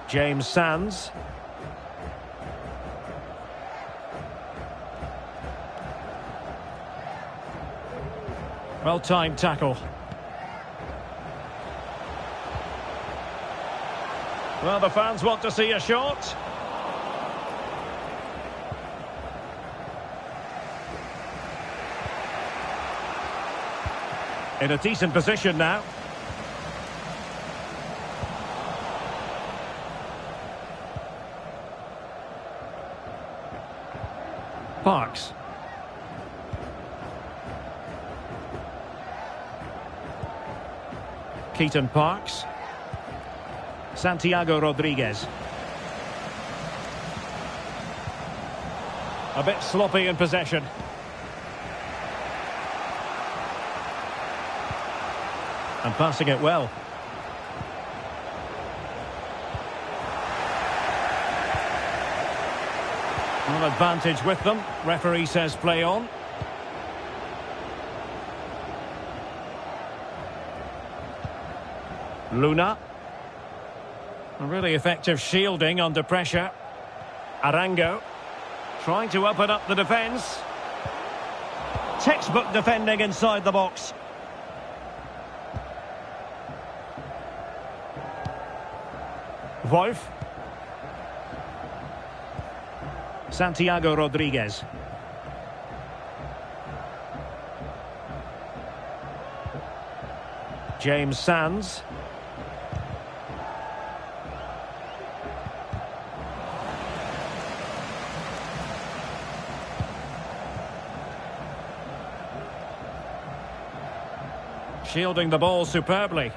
Speaker 1: James Sands. Well-timed tackle. Well, the fans want to see a shot. In a decent position now. Parks. Keaton Parks. Santiago Rodriguez. A bit sloppy in possession. And passing it well. An advantage with them. Referee says play on. Luna. A really effective shielding under pressure. Arango. Trying to open up the defence. Textbook defending inside the box. Wolf. Santiago Rodriguez. James Sands. Shielding the ball superbly.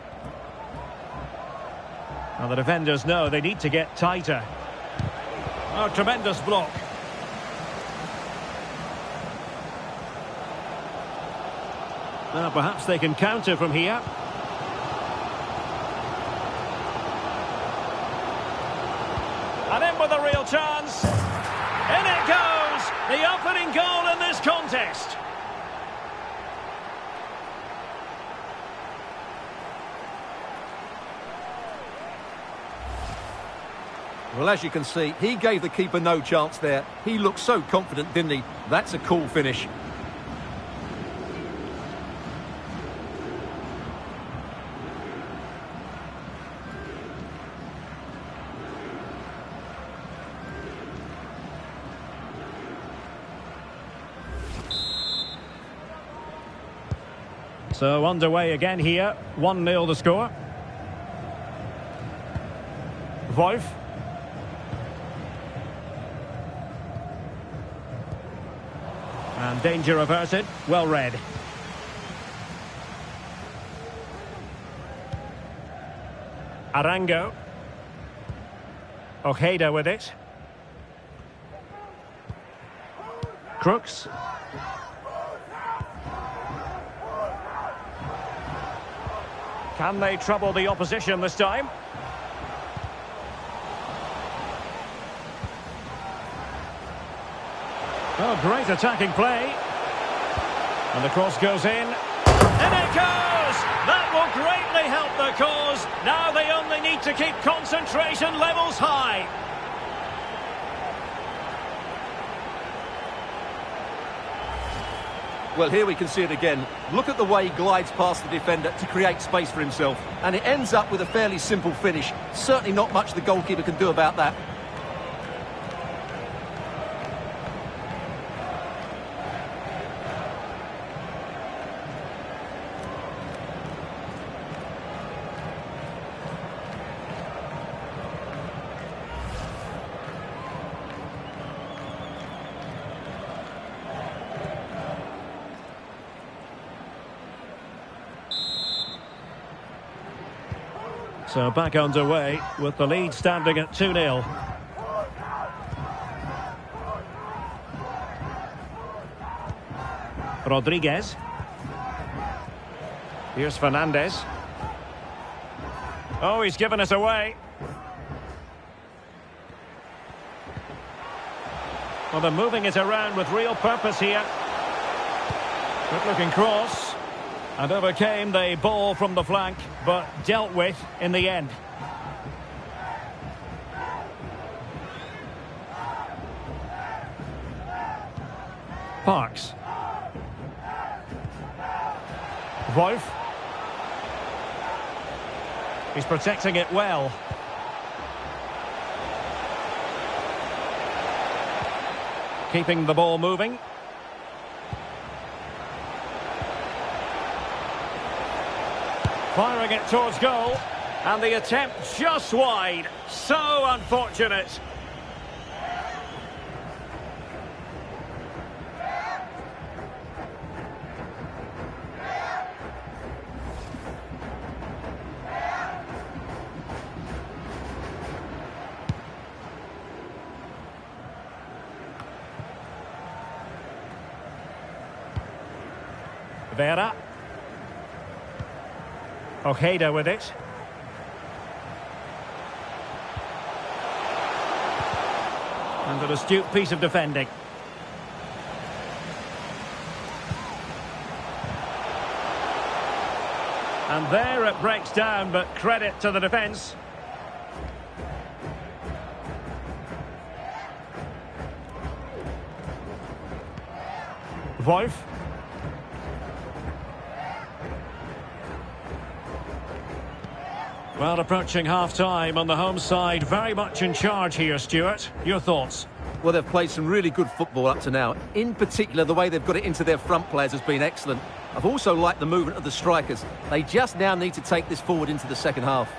Speaker 1: Now the defenders know they need to get tighter. Oh, tremendous block. Now perhaps they can counter from here. And in with a real chance. In it goes! The opening goal in this contest.
Speaker 2: Well, as you can see, he gave the keeper no chance there. He looked so confident, didn't he? That's a cool finish.
Speaker 1: So underway again here. 1-0 the score. Wolf. And danger averted. Well read. Arango. Ojeda with it. Crooks. Can they trouble the opposition this time? Oh, great attacking play. And the cross goes in. In it goes! That will greatly help the cause. Now they only need to keep concentration levels high.
Speaker 2: Well, here we can see it again. Look at the way he glides past the defender to create space for himself. And it ends up with a fairly simple finish. Certainly not much the goalkeeper can do about that.
Speaker 1: So back underway with the lead standing at 2-0. Rodriguez. Here's Fernandez. Oh, he's given us away. Well, they're moving it around with real purpose here. Good looking cross. And overcame the ball from the flank, but dealt with in the end. Parks. Wolf. He's protecting it well. Keeping the ball moving. Firing it towards goal. And the attempt just wide. So unfortunate. Vera. Ojeda with it. And an astute piece of defending. And there it breaks down, but credit to the defence. Wolf. Well, approaching half-time on the home side, very much in charge here, Stuart. Your thoughts?
Speaker 2: Well, they've played some really good football up to now. In particular, the way they've got it into their front players has been excellent. I've also liked the movement of the strikers. They just now need to take this forward into the second half.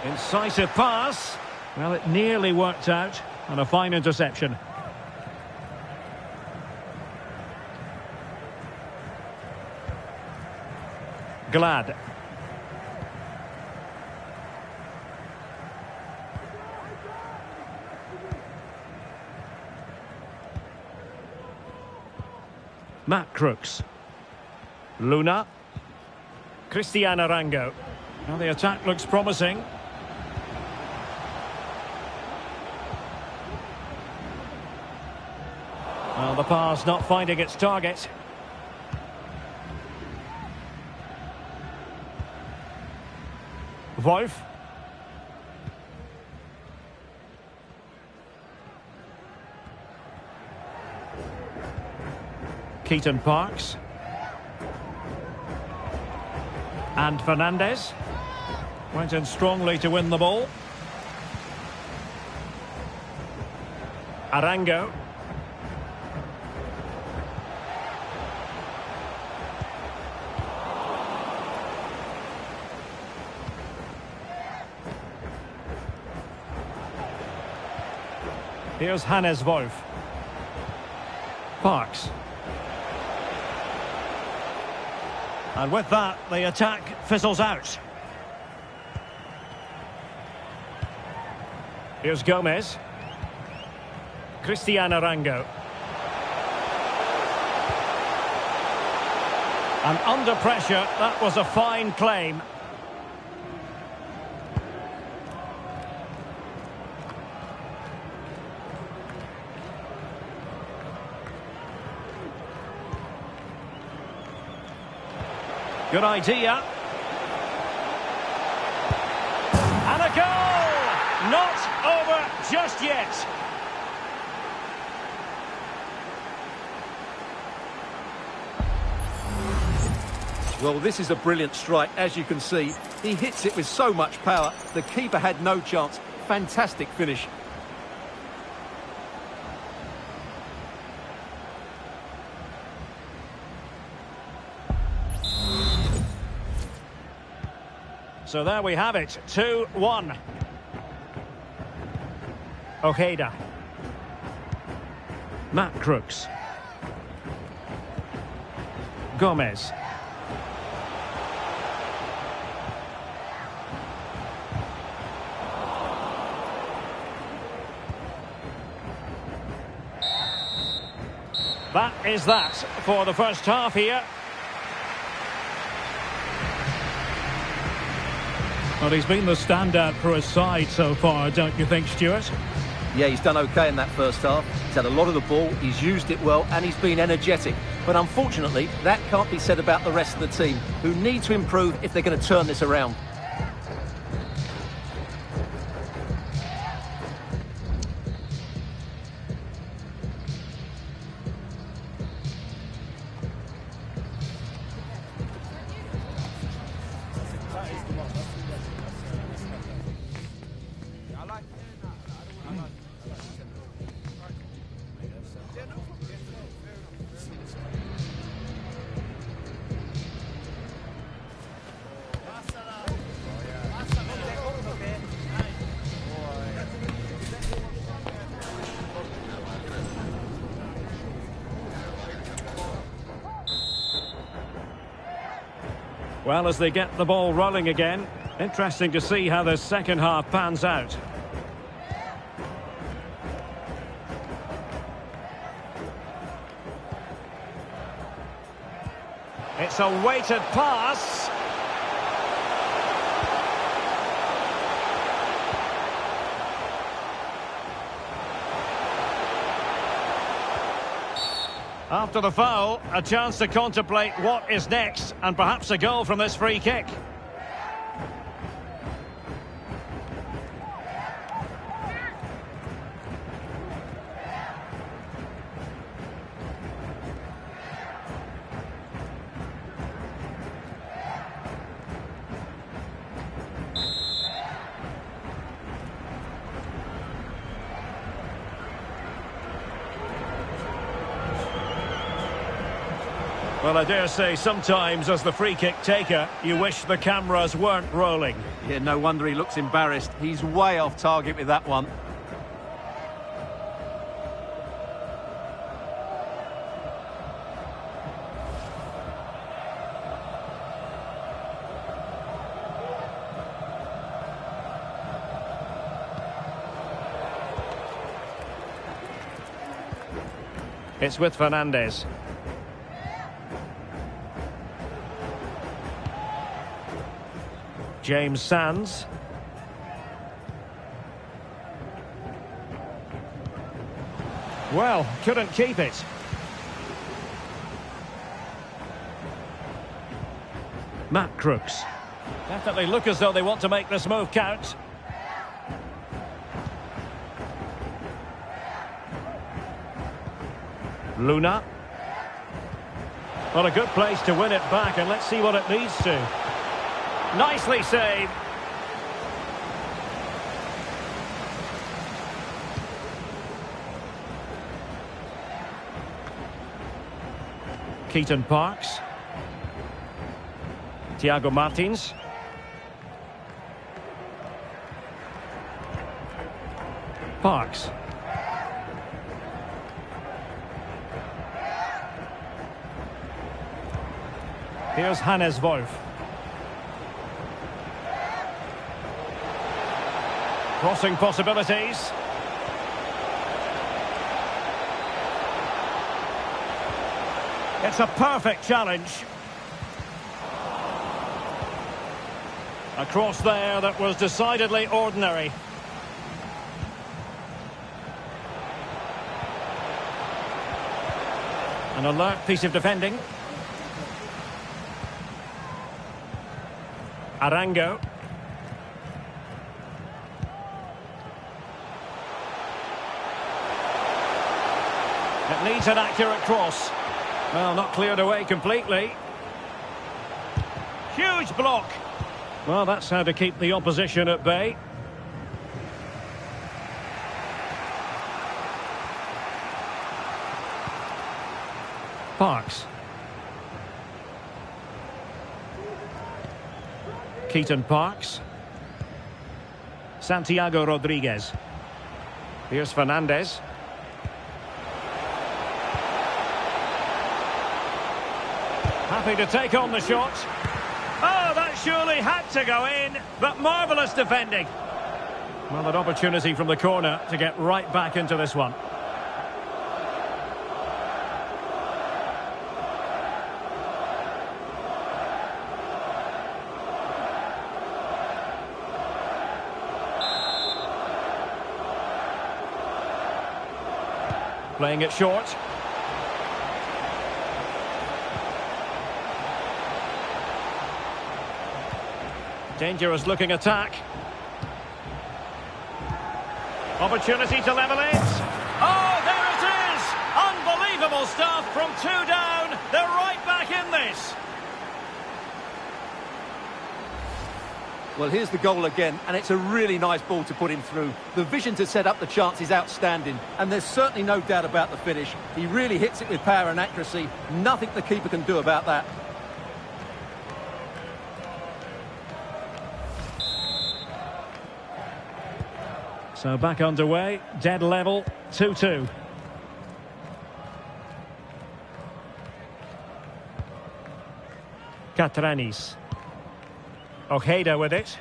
Speaker 1: Incisive pass. Well, it nearly worked out. And a fine interception. Glad. Matt Crooks. Luna. Cristian Arango. Now the attack looks promising. Well, the pass not finding its target. Wolf. Keaton Parks. And Fernandez. Went in strongly to win the ball. Arango. Here's Hannes Wolf. Parks. And with that, the attack fizzles out. Here's Gomez. Cristian Arango. And under pressure, that was a fine claim. Good idea. And a goal! Not over just yet.
Speaker 2: Well, this is a brilliant strike, as you can see. He hits it with so much power. The keeper had no chance. Fantastic finish.
Speaker 1: So there we have it, 2-1. Ojeda. Matt Crooks. Gomez. That is that for the first half here.
Speaker 5: Well, he's been the standout for his side so far, don't you think, Stuart?
Speaker 2: Yeah, he's done okay in that first half. He's had a lot of the ball, he's used it well, and he's been energetic. But unfortunately, that can't be said about the rest of the team, who need to improve if they're going to turn this around.
Speaker 1: Well, as they get the ball rolling again, interesting to see how the second half pans out. It's a weighted pass. After the foul, a chance to contemplate what is next, and perhaps a goal from this free kick. Well, I dare say sometimes as the free kick taker, you wish the cameras weren't rolling.
Speaker 2: Yeah, no wonder he looks embarrassed. He's way off target with that one.
Speaker 1: It's with Fernandez. James Sands. Well, couldn't keep it. Matt Crooks. Definitely look as though they want to make this move count. Luna. Well, a good place to win it back, and let's see what it leads to. Nicely saved. Keaton Parks. Thiago Martins. Parks. Here's Hannes Wolf. Crossing possibilities. It's a perfect challenge. A cross there that was decidedly ordinary. An alert piece of defending. Arango. It needs an accurate cross. Well, not cleared away completely. Huge block. Well, that's how to keep the opposition at bay. Parks. Keaton Parks. Santiago Rodriguez. Here's Fernandez. Happy to take on the shot. Oh, that surely had to go in, but marvellous defending. Well, an opportunity from the corner to get right back into this one. Playing it short. Dangerous looking attack. Opportunity to level it. Oh, there it is! Unbelievable stuff from 2 down. They're right back in this.
Speaker 2: Well, here's the goal again, and it's a really nice ball to put him through. The vision to set up the chance is outstanding, and there's certainly no doubt about the finish. He really hits it with power and accuracy. Nothing the keeper can do about that.
Speaker 1: So back underway, dead level, 2-2. Catranis. Ojeda with it.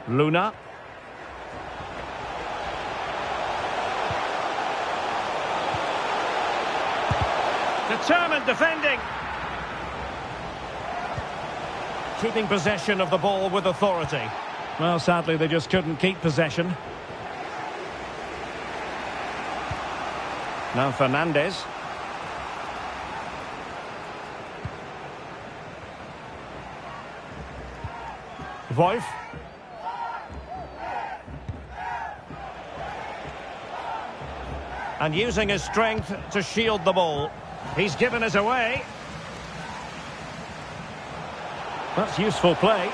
Speaker 1: Luna. Determined defending. Keeping possession of the ball with authority. Well, sadly, they just couldn't keep possession. Now Fernandez. Wolf. And using his strength to shield the ball. He's given it away. That's useful play.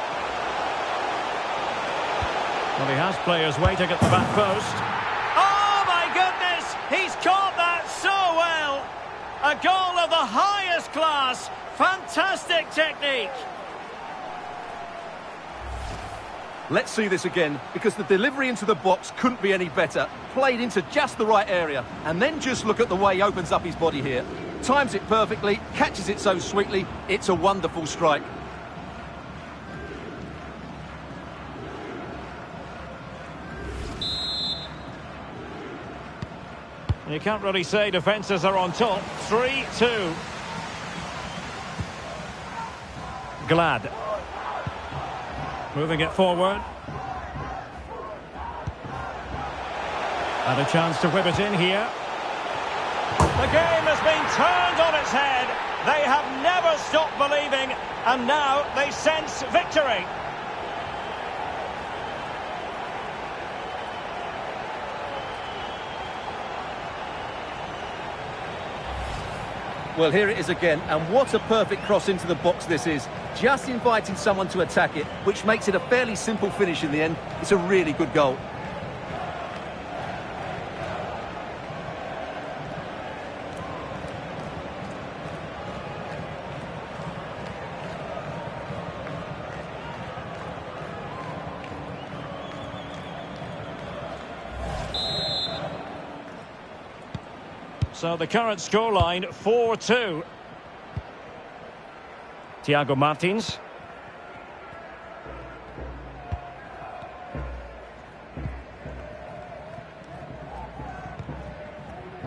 Speaker 1: Well, he has players waiting at the back post. Oh, my goodness! He's caught that so well! A goal of the highest class. Fantastic technique.
Speaker 2: Let's see this again, because the delivery into the box couldn't be any better. Played into just the right area, and then just look at the way he opens up his body here. Times it perfectly, catches it so sweetly. It's a wonderful strike.
Speaker 1: You can't really say defences are on top. 3-2. Glad. Moving it forward. And a chance to whip it in here. The game has been turned on its head. They have never stopped believing, and now they sense victory.
Speaker 2: Well, here it is again, and what a perfect cross into the box this is. Just inviting someone to attack it, which makes it a fairly simple finish in the end. It's a really good goal.
Speaker 1: So the current scoreline, 4-2. Thiago Martins.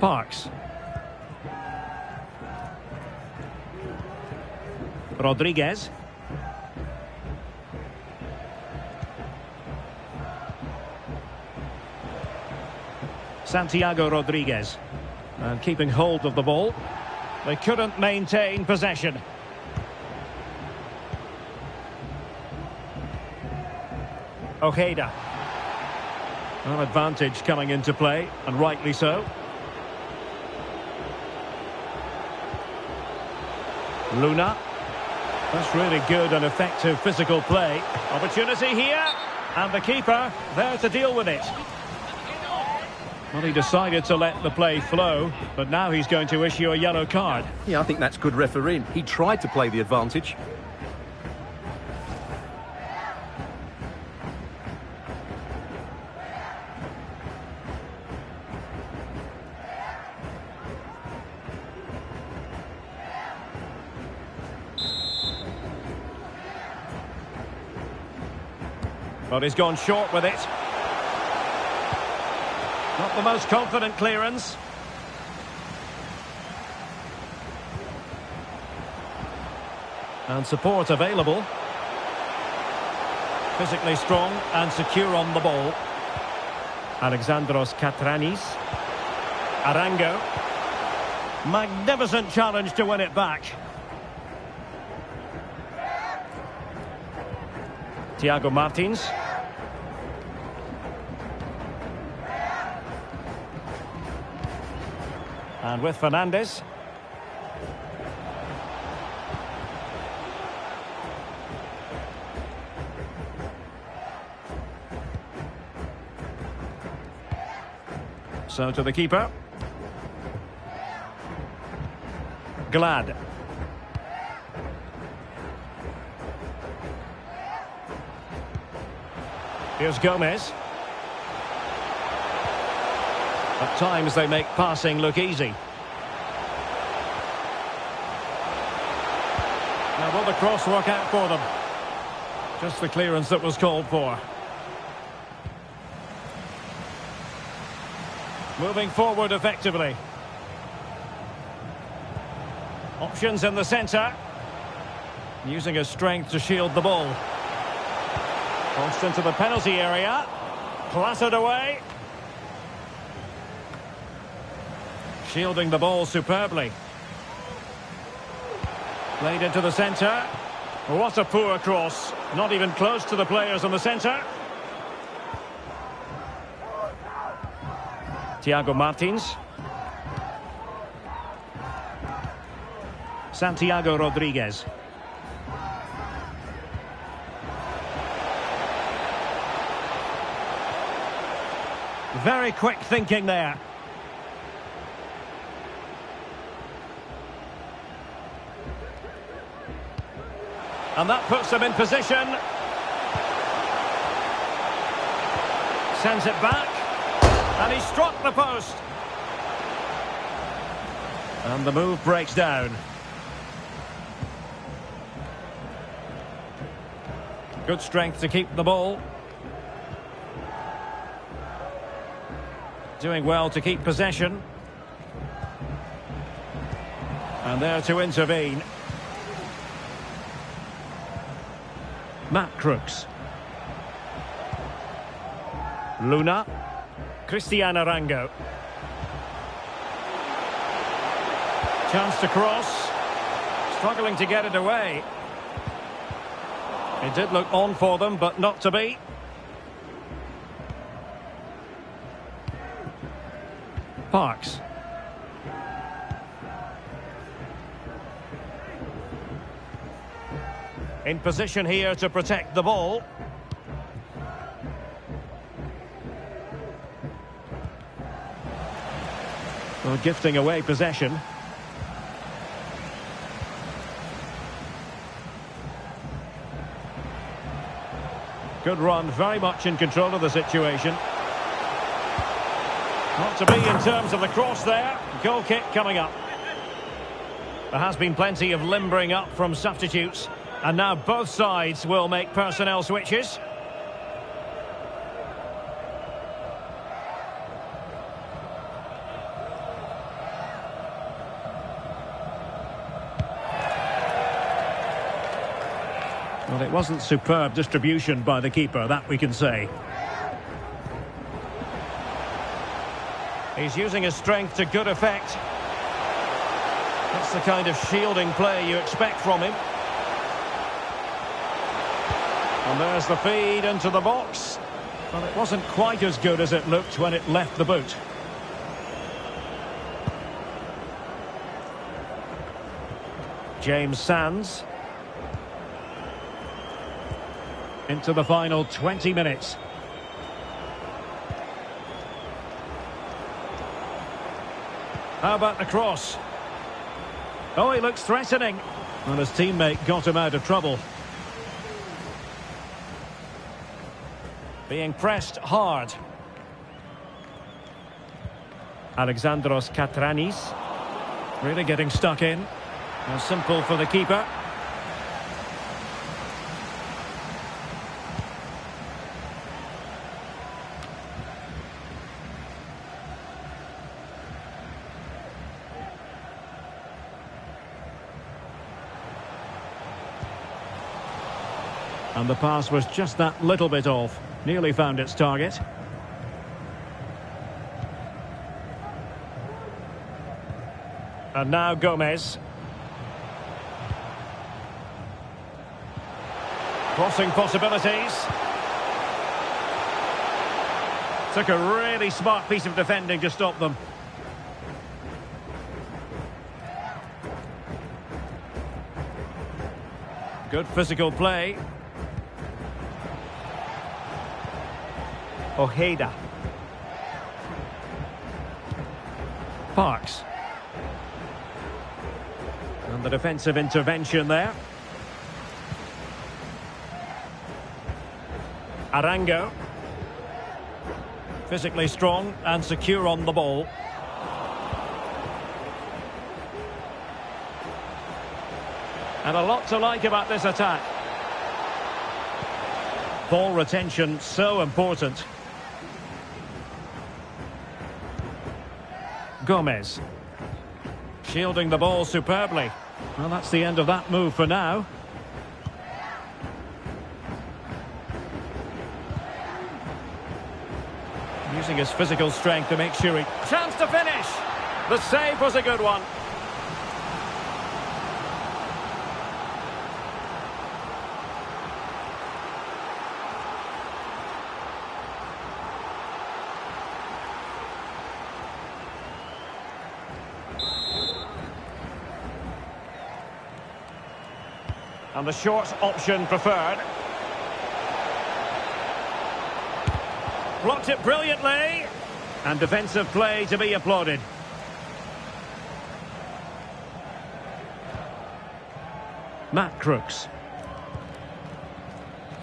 Speaker 1: Parks. Rodriguez. Santiago Rodriguez. And keeping hold of the ball. They couldn't maintain possession. Ojeda. An advantage coming into play, and rightly so. Luna. That's really good and effective physical play. Opportunity here. And the keeper there to deal with it. Well, he decided to let the play flow, but now he's going to issue a yellow card.
Speaker 2: Yeah, I think that's good refereeing. He tried to play the advantage.
Speaker 1: But he's gone short with it. Not the most confident clearance. And support available. Physically strong and secure on the ball. Alexandros Katranis. Arango. Magnificent challenge to win it back. Thiago Martins. And with Fernandes. So to the keeper. Glad. Here's Gomez. At times they make passing look easy. Now will the cross work out for them? Just the clearance that was called for. Moving forward effectively. Options in the centre. Using his strength to shield the ball. Crossed into the penalty area. Clattered away. Shielding the ball superbly. Played into the centre. What a poor cross. Not even close to the players in the centre. Thiago Martins. Santiago Rodriguez. Very quick thinking there. And that puts them in position. Sends it back. And he struck the post. And the move breaks down. Good strength to keep the ball. Doing well to keep possession. And there to intervene. Matt Crooks. Luna. Christian Arango. Chance to cross. Struggling to get it away. It did look on for them, but not to be. Parks. In position here to protect the ball. Well, gifting away possession. Good run, very much in control of the situation. Not to be in terms of the cross there. Goal kick coming up. There has been plenty of limbering up from substitutes. And now both sides will make personnel switches. Well, it wasn't superb distribution by the keeper, that we can say. He's using his strength to good effect. That's the kind of shielding play you expect from him. And there's the feed into the box. Well, it wasn't quite as good as it looked when it left the boot. James Sands. Into the final 20 minutes. How about the cross? Oh, he looks threatening. And his teammate got him out of trouble. Being pressed hard. Alexandros Katranis. Really getting stuck in. Now simple for the keeper. And the pass was just that little bit off. Nearly found its target. And now Gomez. Crossing possibilities. Took a really smart piece of defending to stop them. Good physical play. Ojeda. Parks. And the defensive intervention there. Arango. Physically strong and secure on the ball. And a lot to like about this attack. Ball retention so important. Gomez. Shielding the ball superbly. Well, that's the end of that move for now. Using his physical strength to make sure he... Chance to finish! The save was a good one. And the short option preferred. Blocked it brilliantly. And defensive play to be applauded. Matt Crooks.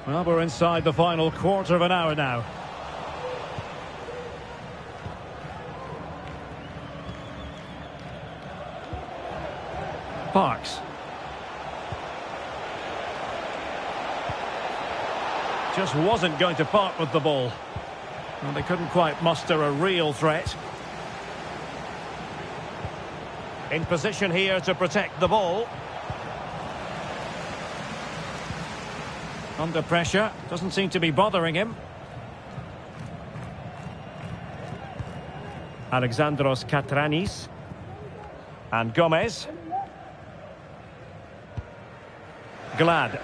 Speaker 1: Well, we're inside the final quarter of an hour now. Parks. Just wasn't going to part with the ball. And they couldn't quite muster a real threat. In position here to protect the ball. Under pressure. Doesn't seem to be bothering him. Alexandros Katranis. And Gomez. Glad.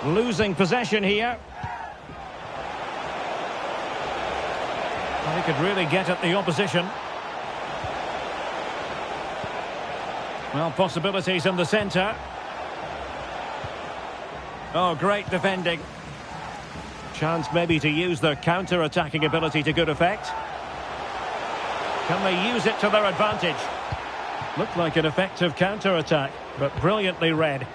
Speaker 1: Losing possession here. Well, he could really get at the opposition. Well, possibilities in the centre. Oh, great defending. Chance maybe to use their counter-attacking ability to good effect. Can they use it to their advantage? Looked like an effective counter-attack, but brilliantly read.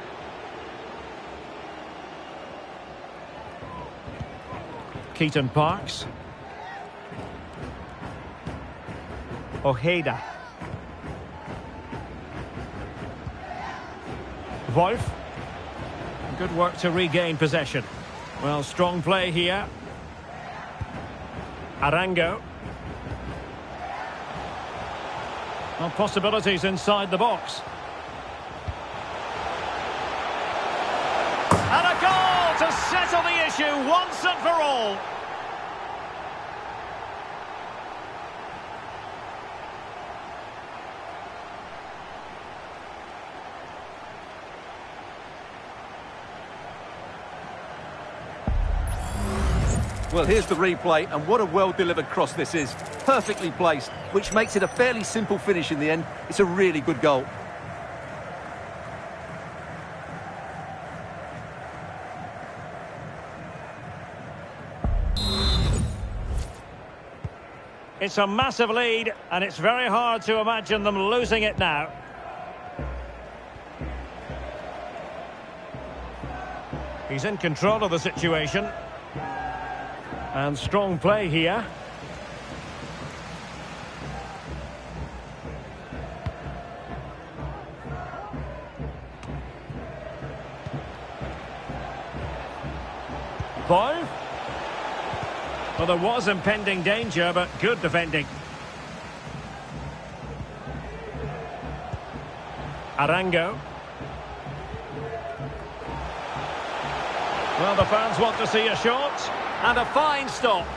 Speaker 1: Keaton Parks. Ojeda. Wolf. Good work to regain possession. Well, strong play here. Arango. Well, possibilities inside the box. And a goal to settle the issue once and for all.
Speaker 2: Well, here's the replay, and what a well-delivered cross this is. Perfectly placed, which makes it a fairly simple finish in the end. It's a really good goal.
Speaker 1: It's a massive lead, and it's very hard to imagine them losing it now. He's in control of the situation. And strong play here. Boy. Well, there was impending danger, but good defending. Arango. Well, the fans want to see a shot. And a fine stop.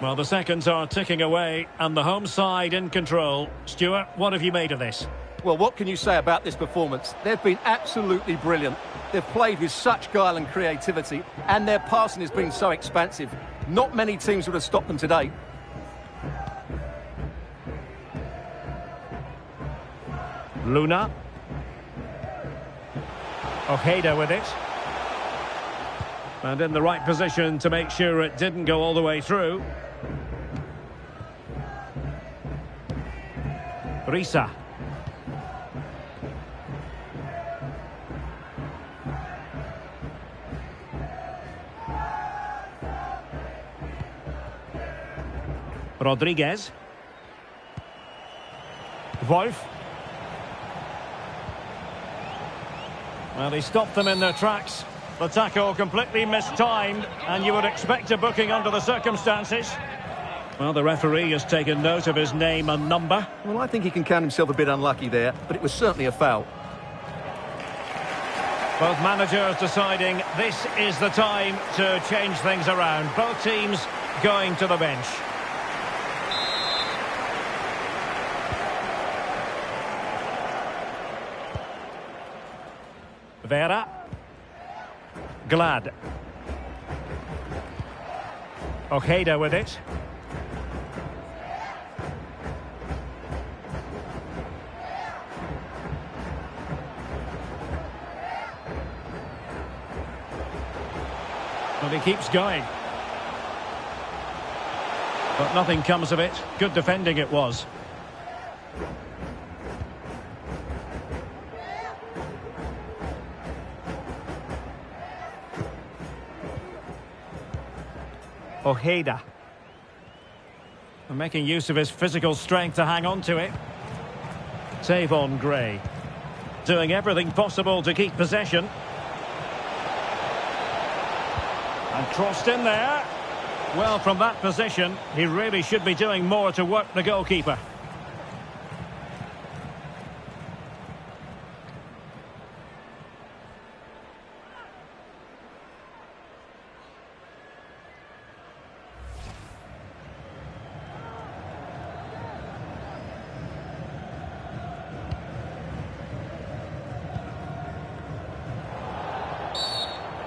Speaker 1: Well, the seconds are ticking away, and the home side in control. Stuart, what have you made of this?
Speaker 2: Well, what can you say about this performance? They've been absolutely brilliant. They've played with such guile and creativity, and their passing has been so expansive. Not many teams would have stopped them today.
Speaker 1: Luna. Ojeda with it. And in the right position to make sure it didn't go all the way through. Risa. Rodriguez. Wolf. Well, he stopped them in their tracks. The tackle completely mistimed, and you would expect a booking under the circumstances. Well, the referee has taken note of his name and number.
Speaker 2: Well, I think he can count himself a bit unlucky there, but it was certainly a foul.
Speaker 1: Both managers deciding this is the time to change things around. Both teams going to the bench. Vera. Glad. Ojeda with it. But he keeps going. But nothing comes of it. Good defending it was. Ojeda. And making use of his physical strength to hang on to it. Tavon Gray. Doing everything possible to keep possession. And crossed in there. Well, from that position, he really should be doing more to work the goalkeeper.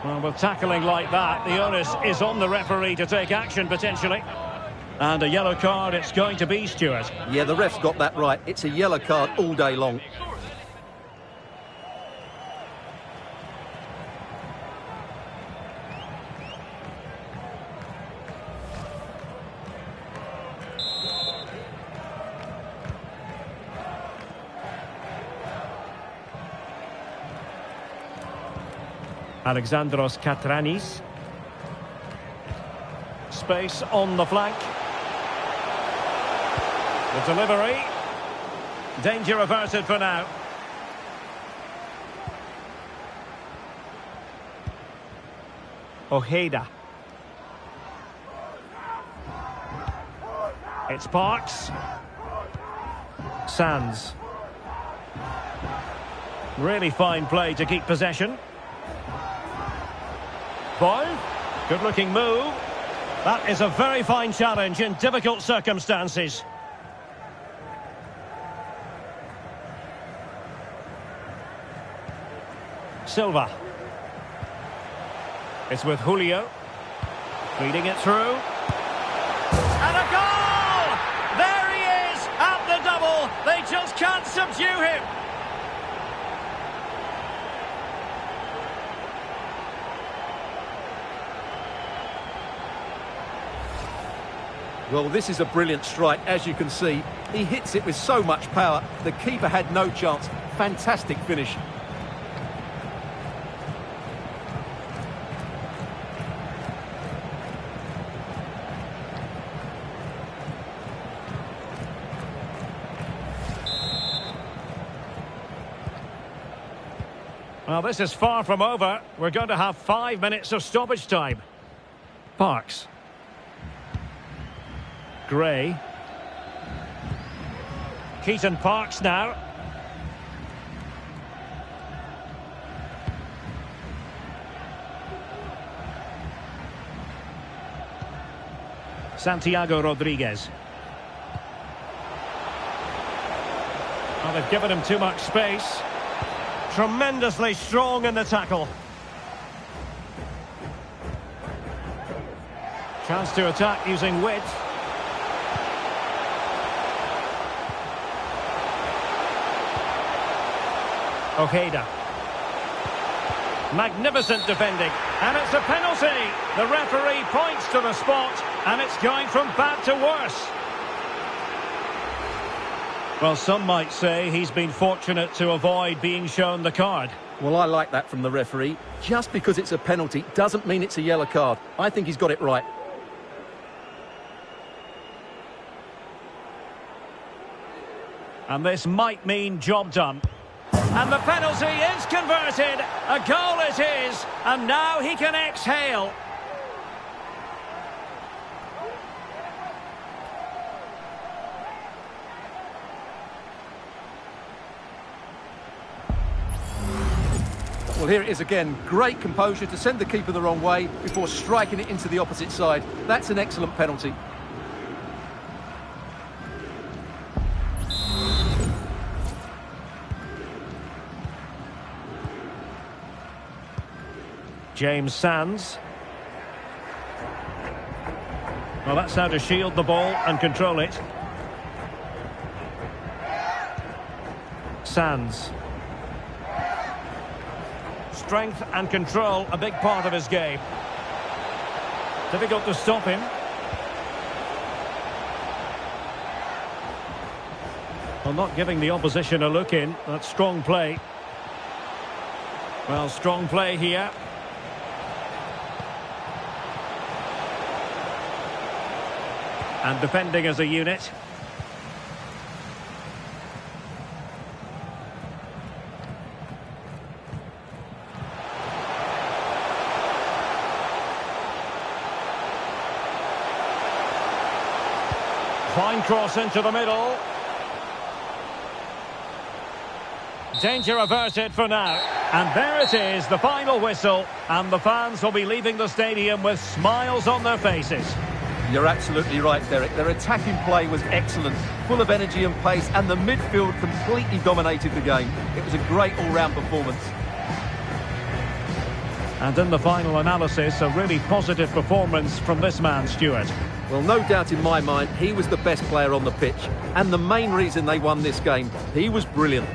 Speaker 1: Well, with tackling like that, the onus is on the referee to take action, potentially. And a yellow card it's going to be, Stuart.
Speaker 2: Yeah, the ref's got that right. It's a yellow card all day long.
Speaker 1: Alexandros Katranis. Space on the flank. The delivery. Danger averted for now. Ojeda. It's Parks. Sands. Really fine play to keep possession. Boyle, good-looking move. That is a very fine challenge in difficult circumstances. Silva. It's with Julio. Feeding it through. And a goal! There he is at the double. They just can't subdue him.
Speaker 2: Well, this is a brilliant strike, as you can see. He hits it with so much power. The keeper had no chance. Fantastic finish.
Speaker 1: Well, this is far from over. We're going to have 5 minutes of stoppage time. Parks. Gray. Keaton Parks now. Santiago Rodriguez. Well, they've given him too much space. Tremendously strong in the tackle. Chance to attack using width. Ojeda. Magnificent defending. And it's a penalty. The referee points to the spot. And it's going from bad to worse. Well, some might say he's been fortunate to avoid being shown the card.
Speaker 2: Well, I like that from the referee. Just because it's a penalty doesn't mean it's a yellow card. I think he's got it right.
Speaker 1: And this might mean job done. And the penalty is converted. A goal it is. And now he can exhale.
Speaker 2: Well, here it is again. Great composure to send the keeper the wrong way before striking it into the opposite side. That's an excellent penalty.
Speaker 1: James Sands. Well, that's how to shield the ball and control it. Sands. Strength and control, a big part of his game. Difficult to stop him. Well, not giving the opposition a look in. That's strong play. Well, strong play here. And defending as a unit. Fine cross into the middle. Danger averted for now. And there it is, the final whistle. And the fans will be leaving the stadium with smiles on their faces.
Speaker 2: You're absolutely right, Derek. Their attacking play was excellent, full of energy and pace, and the midfield completely dominated the game. It was a great all-round performance.
Speaker 1: And in the final analysis, a really positive performance from this man, Stuart.
Speaker 2: Well, no doubt in my mind, he was the best player on the pitch. And the main reason they won this game, he was brilliant.